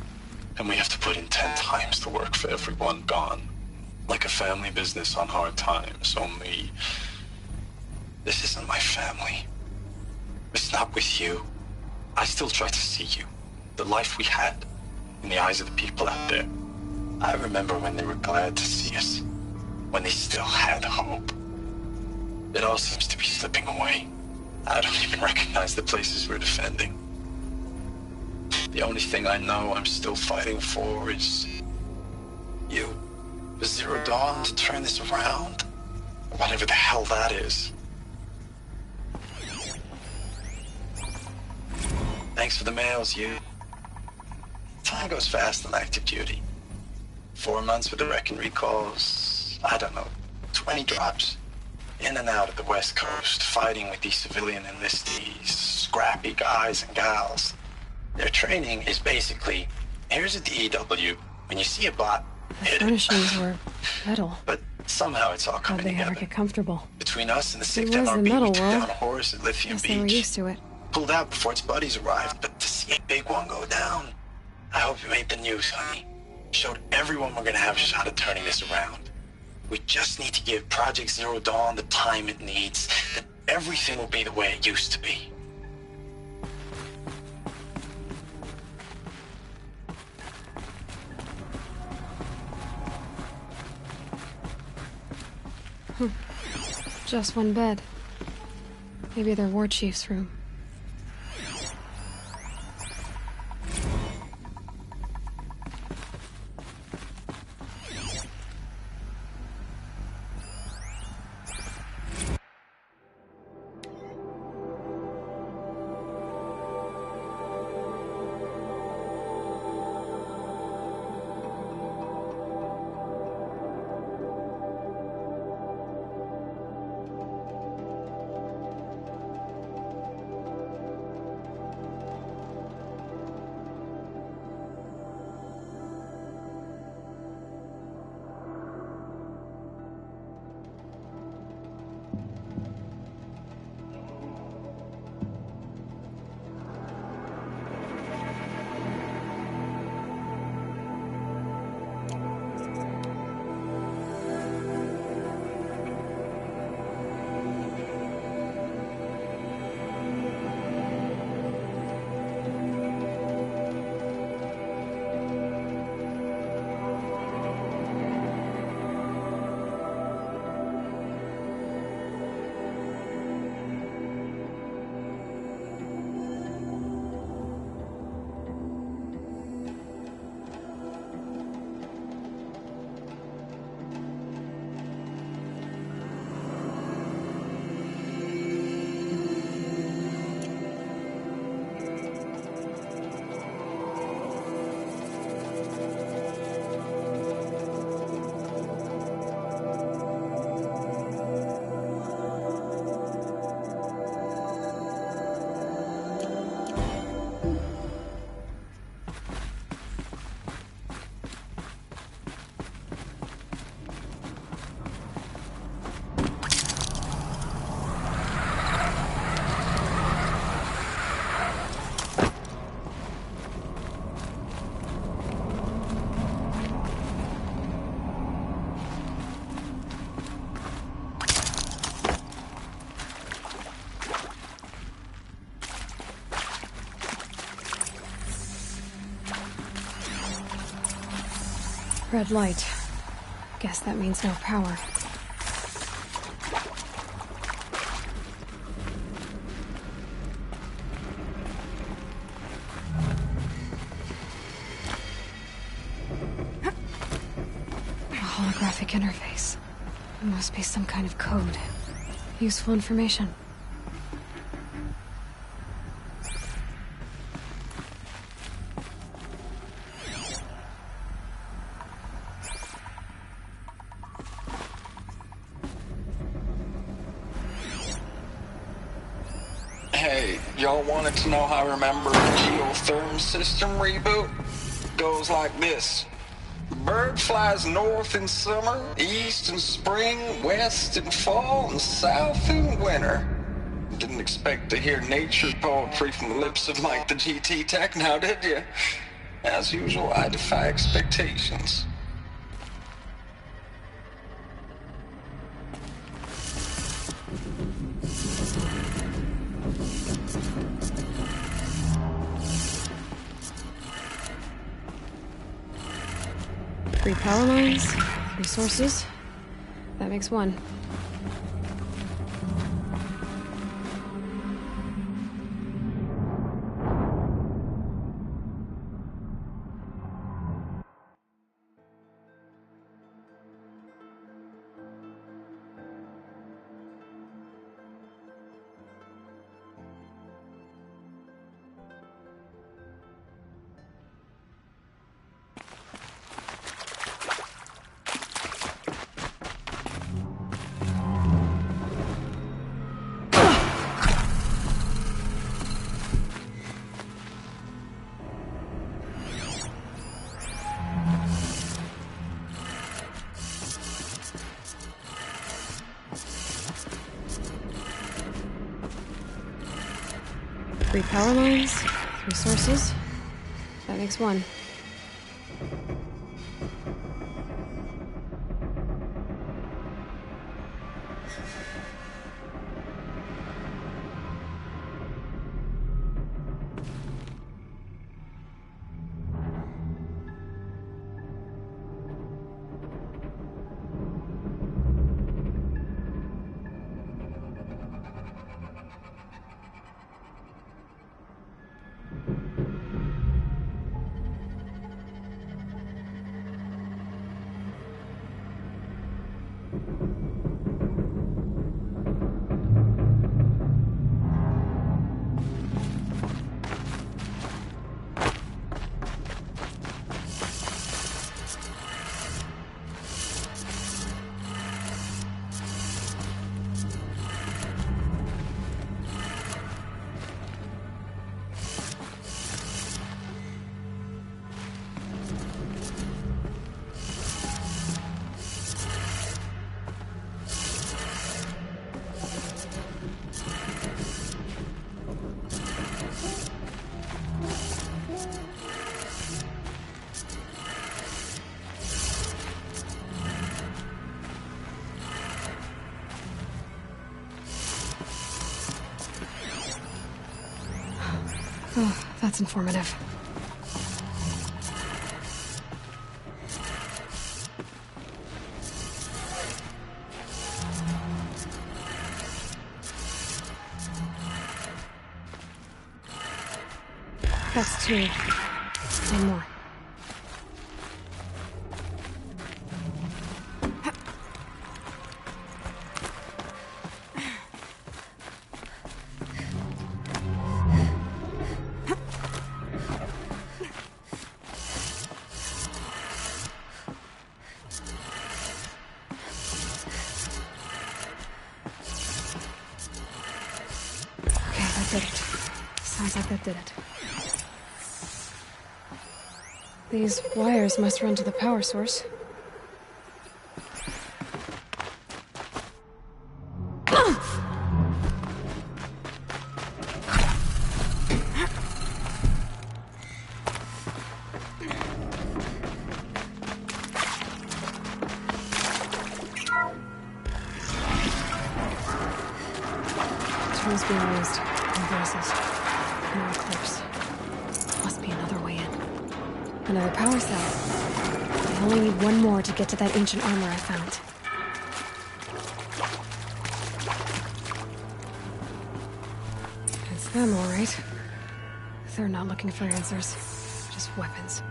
And we have to put in 10 times the work for everyone gone. Like a family business on hard times, only... This isn't my family. It's not with you. I still try to see you. The life we had in the eyes of the people out there. I remember when they were glad to see us, when they still had hope. It all seems to be slipping away. I don't even recognize the places we're defending. The only thing I know I'm still fighting for is you. For Zero Dawn to turn this around? Whatever the hell that is. Thanks for the mails, you. Time goes fast on active duty. 4 months with the Wreck and recalls, I don't know, 20 drops. In and out of the West Coast, fighting with these civilian enlistees, scrappy guys and gals. Their training is basically, here's a DEW, when you see a bot, The hit it. furnishings were metal. But somehow it's all How'd coming they together. ever get comfortable? Between us and the It 6th was the NRB, metal we took world. down a horse at Lithium Guess they were Beach. used to it. Pulled out before its buddies arrived, but to see a big one go down, I hope you made the news, honey. Showed everyone we're gonna have a shot at turning this around. We just need to give Project Zero Dawn the time it needs, then everything will be the way it used to be. Just one bed. Maybe their war chief's room. Red light. Guess that means no power. A holographic interface. It must be some kind of code. Useful information. Hey, y'all wanted to know how I remember the geotherm system reboot? Goes like this. Bird flies north in summer, east in spring, west in fall, and south in winter. Didn't expect to hear nature poetry from the lips of Mike the GT Tech now, did you? As usual, I defy expectations. Three power lines, resources. That makes one. 3 power lines, 3 sources. That makes 1. Oh, that's informative. That's 2. 1 more. Did it. Sounds like that did it. These wires must run to the power source. Tools being used. Voices. No eclipse. Must be another way in. Another power cell. I only need 1 more to get to that ancient armor I found. It's them, all right. They're not looking for answers. Just weapons.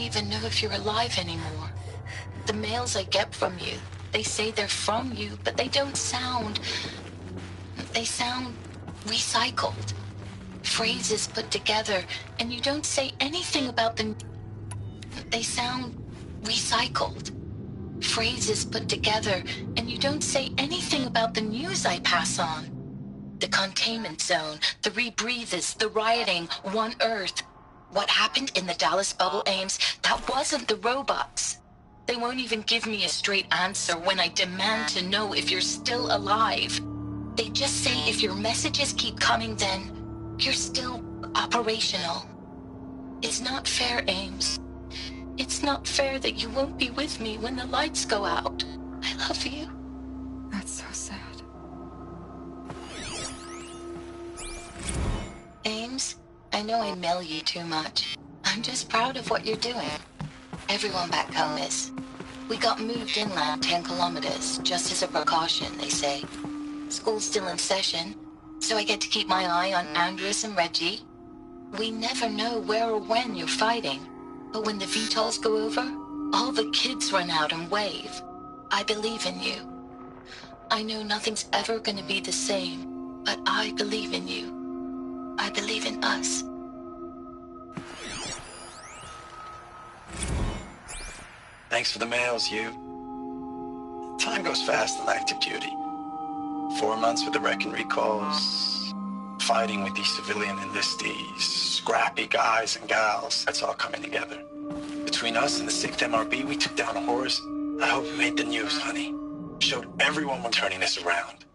even know if you're alive anymore. The mails I get from you, they say they're from you, but they don't sound... They sound recycled. Phrases put together, and you don't say anything about them. They sound recycled. Phrases put together, and you don't say anything about the news I pass on. The containment zone, the rebreathers, the rioting, One Earth. What happened in the Dallas bubble, Ames, that wasn't the robots. They won't even give me a straight answer when I demand to know if you're still alive. They just say if your messages keep coming, then you're still operational. It's not fair, Ames. It's not fair that you won't be with me when the lights go out. I love you. That's so sad. Ames, I know I mail you too much. I'm just proud of what you're doing. Everyone back home is. We got moved inland 10 kilometers, just as a precaution, they say. School's still in session, so I get to keep my eye on Andrus and Reggie. We never know where or when you're fighting, but when the VTOLs go over, all the kids run out and wave. I believe in you. I know nothing's ever gonna be the same, but I believe in you. I believe in us. Thanks for the mails, you. Time goes fast on active duty. 4 months with the wreck and recalls, fighting with these civilian enlistees, scrappy guys and gals. That's all coming together. Between us and the 6th MRB, we took down Horus. I hope we made the news, honey. Showed everyone we're turning this around.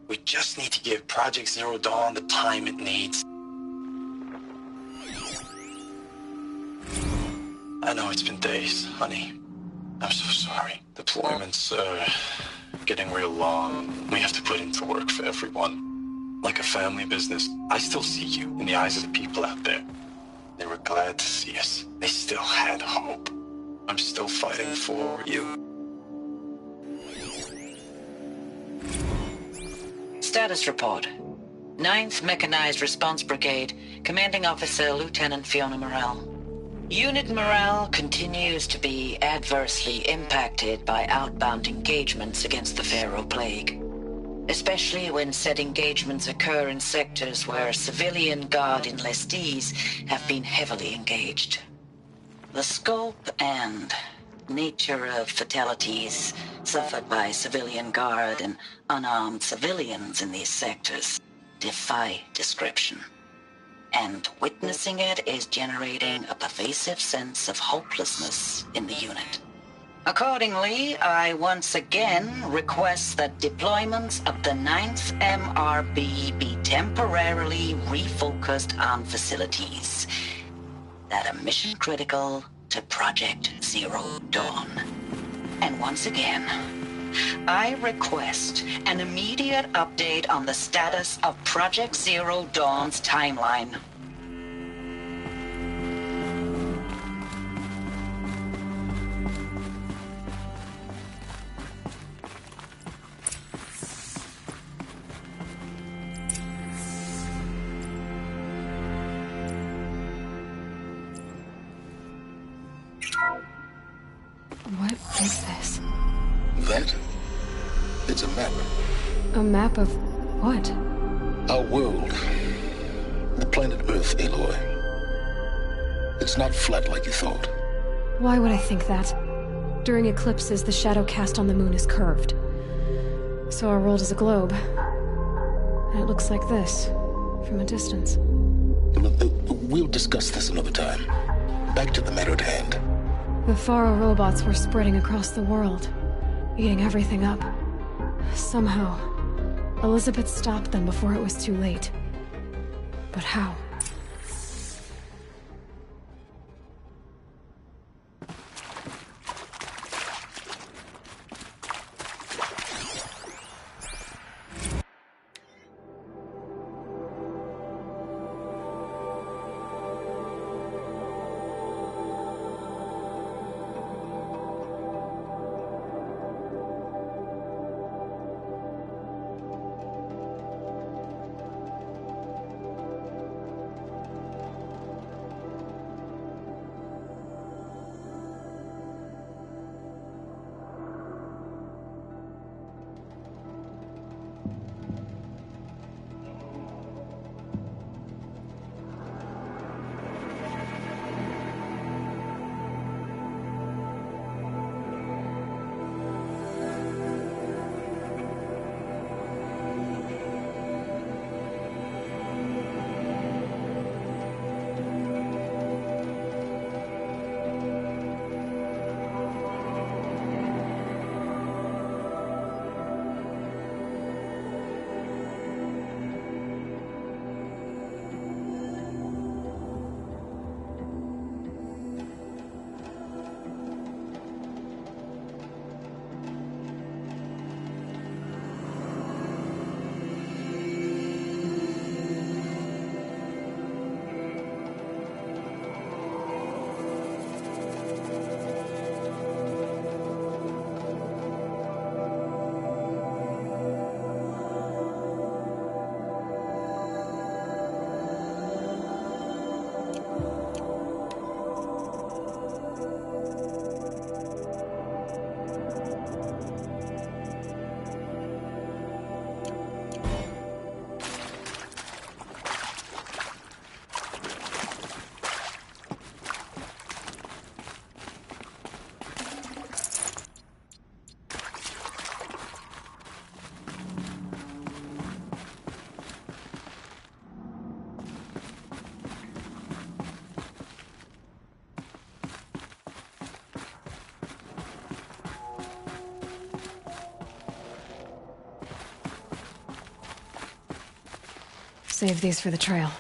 We just need to give Project Zero Dawn the time it needs. I know it's been days, honey. I'm so sorry. Deployments are getting real long. We have to put into work for everyone. Like a family business. I still see you in the eyes of the people out there. They were glad to see us. They still had hope. I'm still fighting for you. Status report. 9th Mechanized Response Brigade, Commanding Officer Lieutenant Fiona Morell. Unit morale continues to be adversely impacted by outbound engagements against the Pharaoh Plague, especially when said engagements occur in sectors where civilian Guard enlistees have been heavily engaged. The scope and nature of fatalities suffered by civilian Guard and unarmed civilians in these sectors defy description. And witnessing it is generating a pervasive sense of hopelessness in the unit. Accordingly, I once again request that deployments of the 9th MRB be temporarily refocused on facilities that are mission critical to Project Zero Dawn. And once again, I request an immediate update on the status of Project Zero Dawn's timeline. What is this? That? It's a map. A map of what? Our world. The planet Earth, Aloy. It's not flat like you thought. Why would I think that? During eclipses, the shadow cast on the moon is curved. So our world is a globe. And it looks like this, from a distance. We'll discuss this another time. Back to the matter at hand. The Faro robots were spreading across the world, eating everything up. Somehow, Elizabeth stopped them before it was too late. But how? Save these for the trail.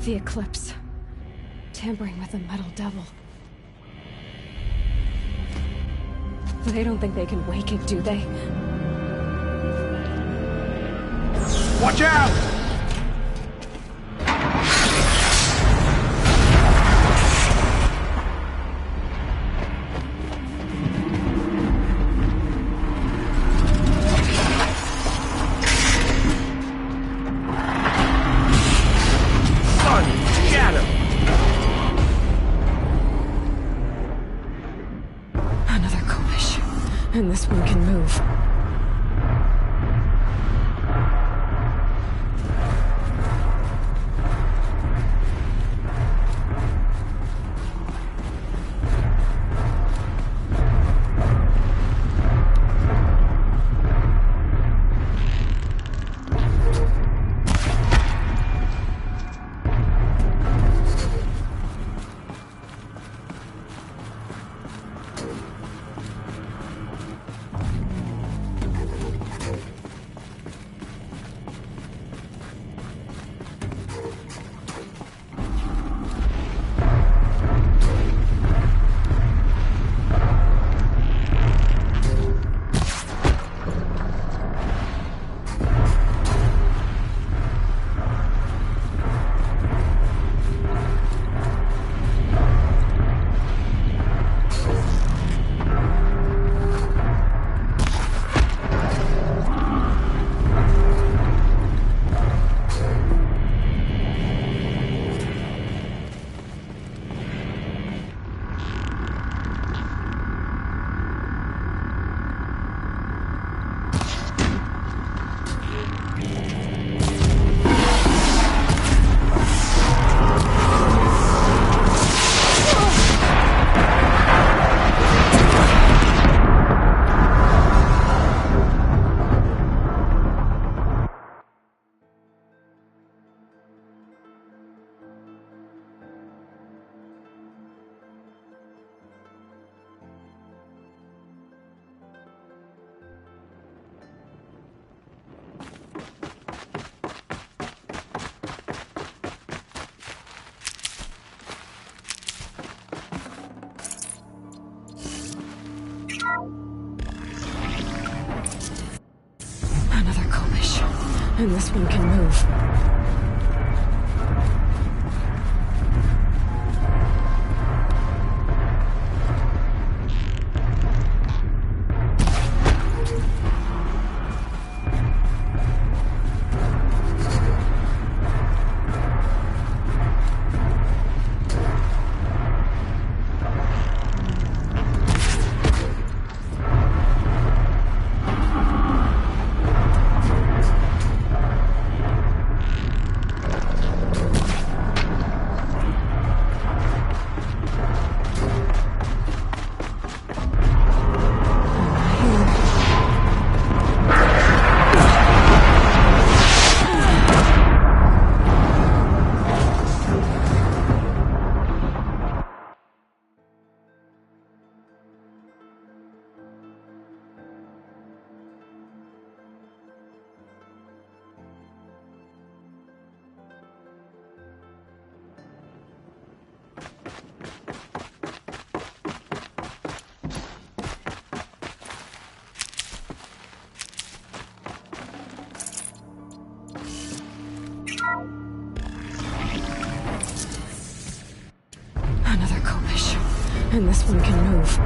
The Eclipse. Tampering with the Metal Devil. They don't think they can wake it, do they? Watch out! And this one can move. Another Kobish. And this one can move. Another Kobish. And this one can move.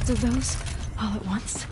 Lots of those, all at once.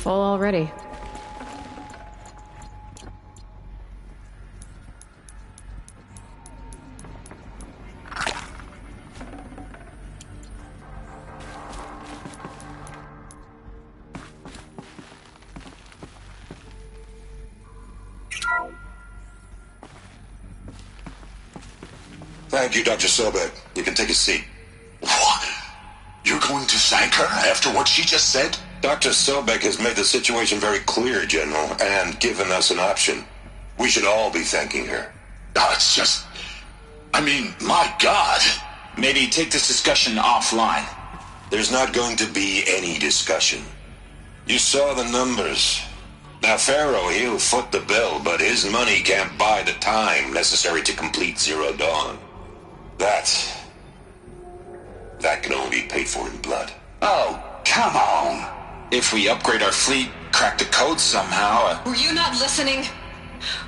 Full already. Thank you, Dr. Sobek. You can take a seat. What? You're going to thank her after what she just said? Dr. Sobek has made the situation very clear, General, and given us an option. We should all be thanking her. Oh, it's just... I mean, my God. Maybe take this discussion offline. There's not going to be any discussion. You saw the numbers. Now, Pharaoh, he'll foot the bill, but his money can't buy the time necessary to complete Zero Dawn. That can only be paid for in blood. Oh, come on. If we upgrade our fleet, crack the code somehow... Were you not listening?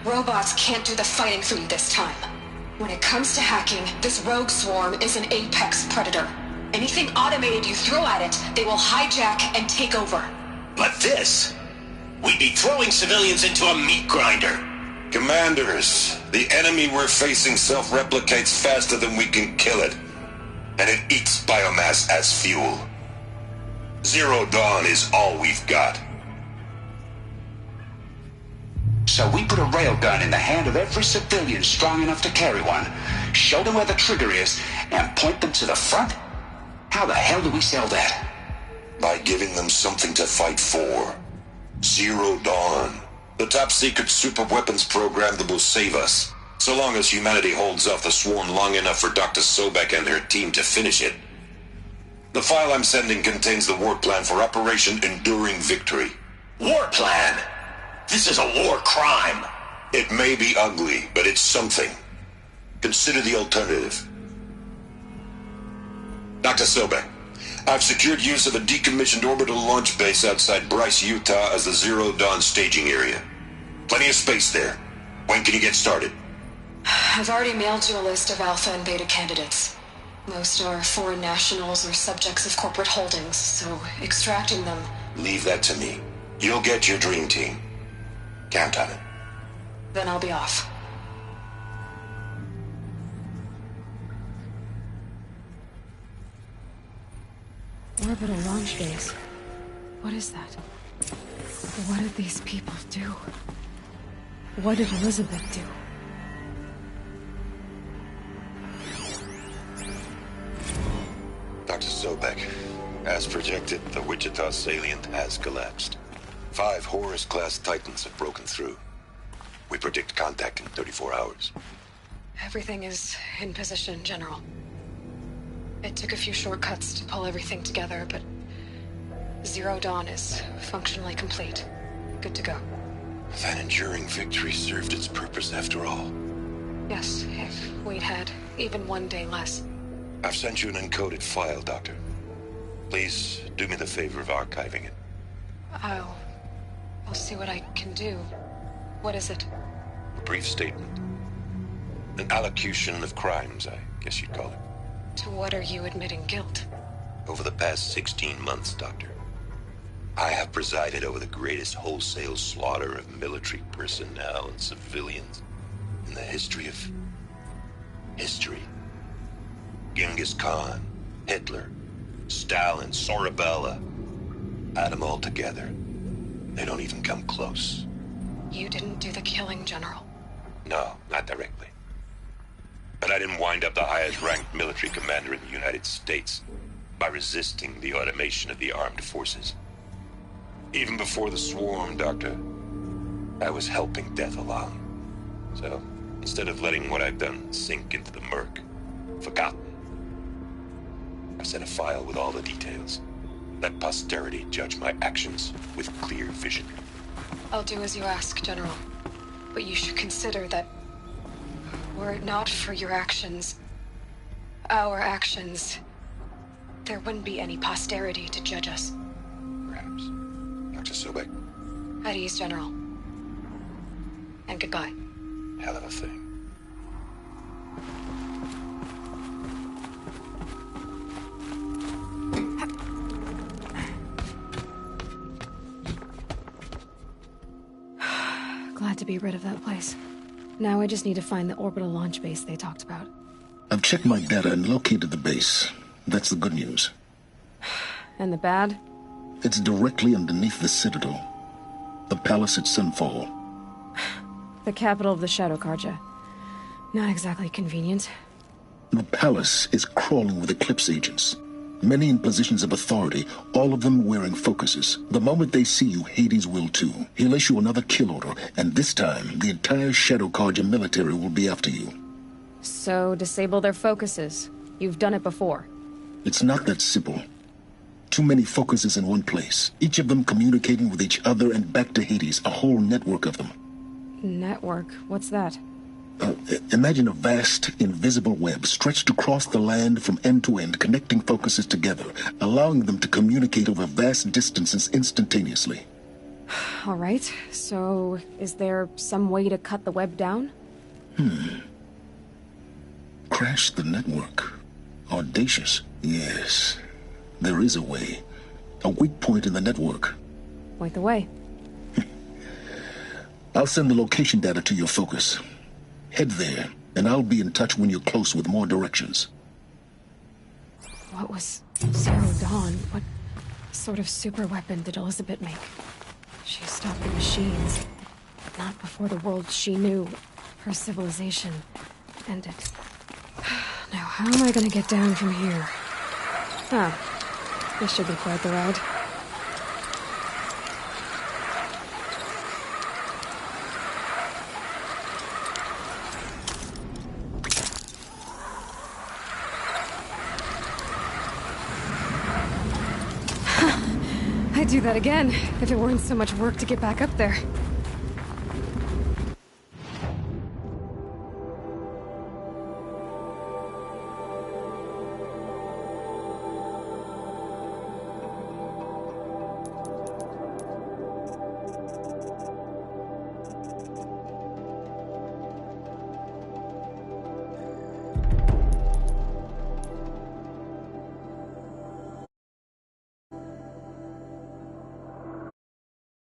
Robots can't do the fighting for you this time. When it comes to hacking, this rogue swarm is an apex predator. Anything automated you throw at it, they will hijack and take over. But this? We'd be throwing civilians into a meat grinder. Commanders, the enemy we're facing self-replicates faster than we can kill it. And it eats biomass as fuel. Zero Dawn is all we've got. So we put a railgun in the hand of every civilian strong enough to carry one, show them where the trigger is, and point them to the front? How the hell do we sell that? By giving them something to fight for. Zero Dawn. The top-secret superweapons program that will save us. So long as humanity holds off the swarm long enough for Dr. Sobek and her team to finish it. The file I'm sending contains the war plan for Operation Enduring Victory. War plan? This is a war crime. It may be ugly, but it's something. Consider the alternative. Dr. Sobek, I've secured use of a decommissioned orbital launch base outside Bryce, Utah as the Zero Dawn staging area. Plenty of space there. When can you get started? I've already mailed you a list of Alpha and Beta candidates. Most are foreign nationals or subjects of corporate holdings, so extracting them... Leave that to me. You'll get your dream team. Count on it. Then I'll be off. Orbital launch base. What is that? What did these people do? What did Elizabeth do? Dr. Sobek, as projected, the Wichita salient has collapsed. 5 Horus-class Titans have broken through. We predict contact in 34 hours. Everything is in position, General. It took a few shortcuts to pull everything together, but Zero Dawn is functionally complete. Good to go. That enduring victory served its purpose after all. Yes, if we'd had even one day less. I've sent you an encoded file, Doctor. Please do me the favor of archiving it. I'll see what I can do. What is it? A brief statement. An allocution of crimes, I guess you'd call it. To what are you admitting guilt? Over the past 16 months, Doctor, I have presided over the greatest wholesale slaughter of military personnel and civilians in the history of... history. Genghis Khan, Hitler, Stalin, Sorabella. Add them all together. They don't even come close. You didn't do the killing, General. No, not directly. But I didn't wind up the highest-ranked military commander in the United States by resisting the automation of the armed forces. Even before the swarm, Doctor, I was helping death along. So, instead of letting what I've done sink into the murk, forgotten, I've sent a file with all the details. Let posterity judge my actions with clear vision. I'll do as you ask, General. But you should consider that were it not for your actions, our actions, there wouldn't be any posterity to judge us. Perhaps. Dr. Sobek. At ease, General. And goodbye. Hell of a thing. Glad to be rid of that place. Now I just need to find the orbital launch base they talked about. I've checked my data and located the base. That's the good news. And the bad? It's directly underneath the Citadel. The palace at Sunfall. The capital of the Shadow Carja. Not exactly convenient. The palace is crawling with Eclipse agents. Many in positions of authority, all of them wearing focuses. The moment they see you, Hades will too. He'll issue another kill order, and this time, the entire Shadow Carja military will be after you. So, disable their focuses. You've done it before. It's not that simple. Too many focuses in one place, each of them communicating with each other and back to Hades, a whole network of them. Network? What's that? Imagine a vast, invisible web stretched across the land from end to end, connecting focuses together, allowing them to communicate over vast distances instantaneously. All right, so is there some way to cut the web down? Crash the network. Audacious. Yes. There is a way. A weak point in the network. Point the way. I'll send the location data to your focus. Head there, and I'll be in touch when you're close with more directions. What was Zero Dawn? What sort of super weapon did Elizabeth make? She stopped the machines, but not before the world she knew, her civilization, ended. Now, how am I gonna get down from here? This should be quite the ride. I'd do that again, if it weren't so much work to get back up there.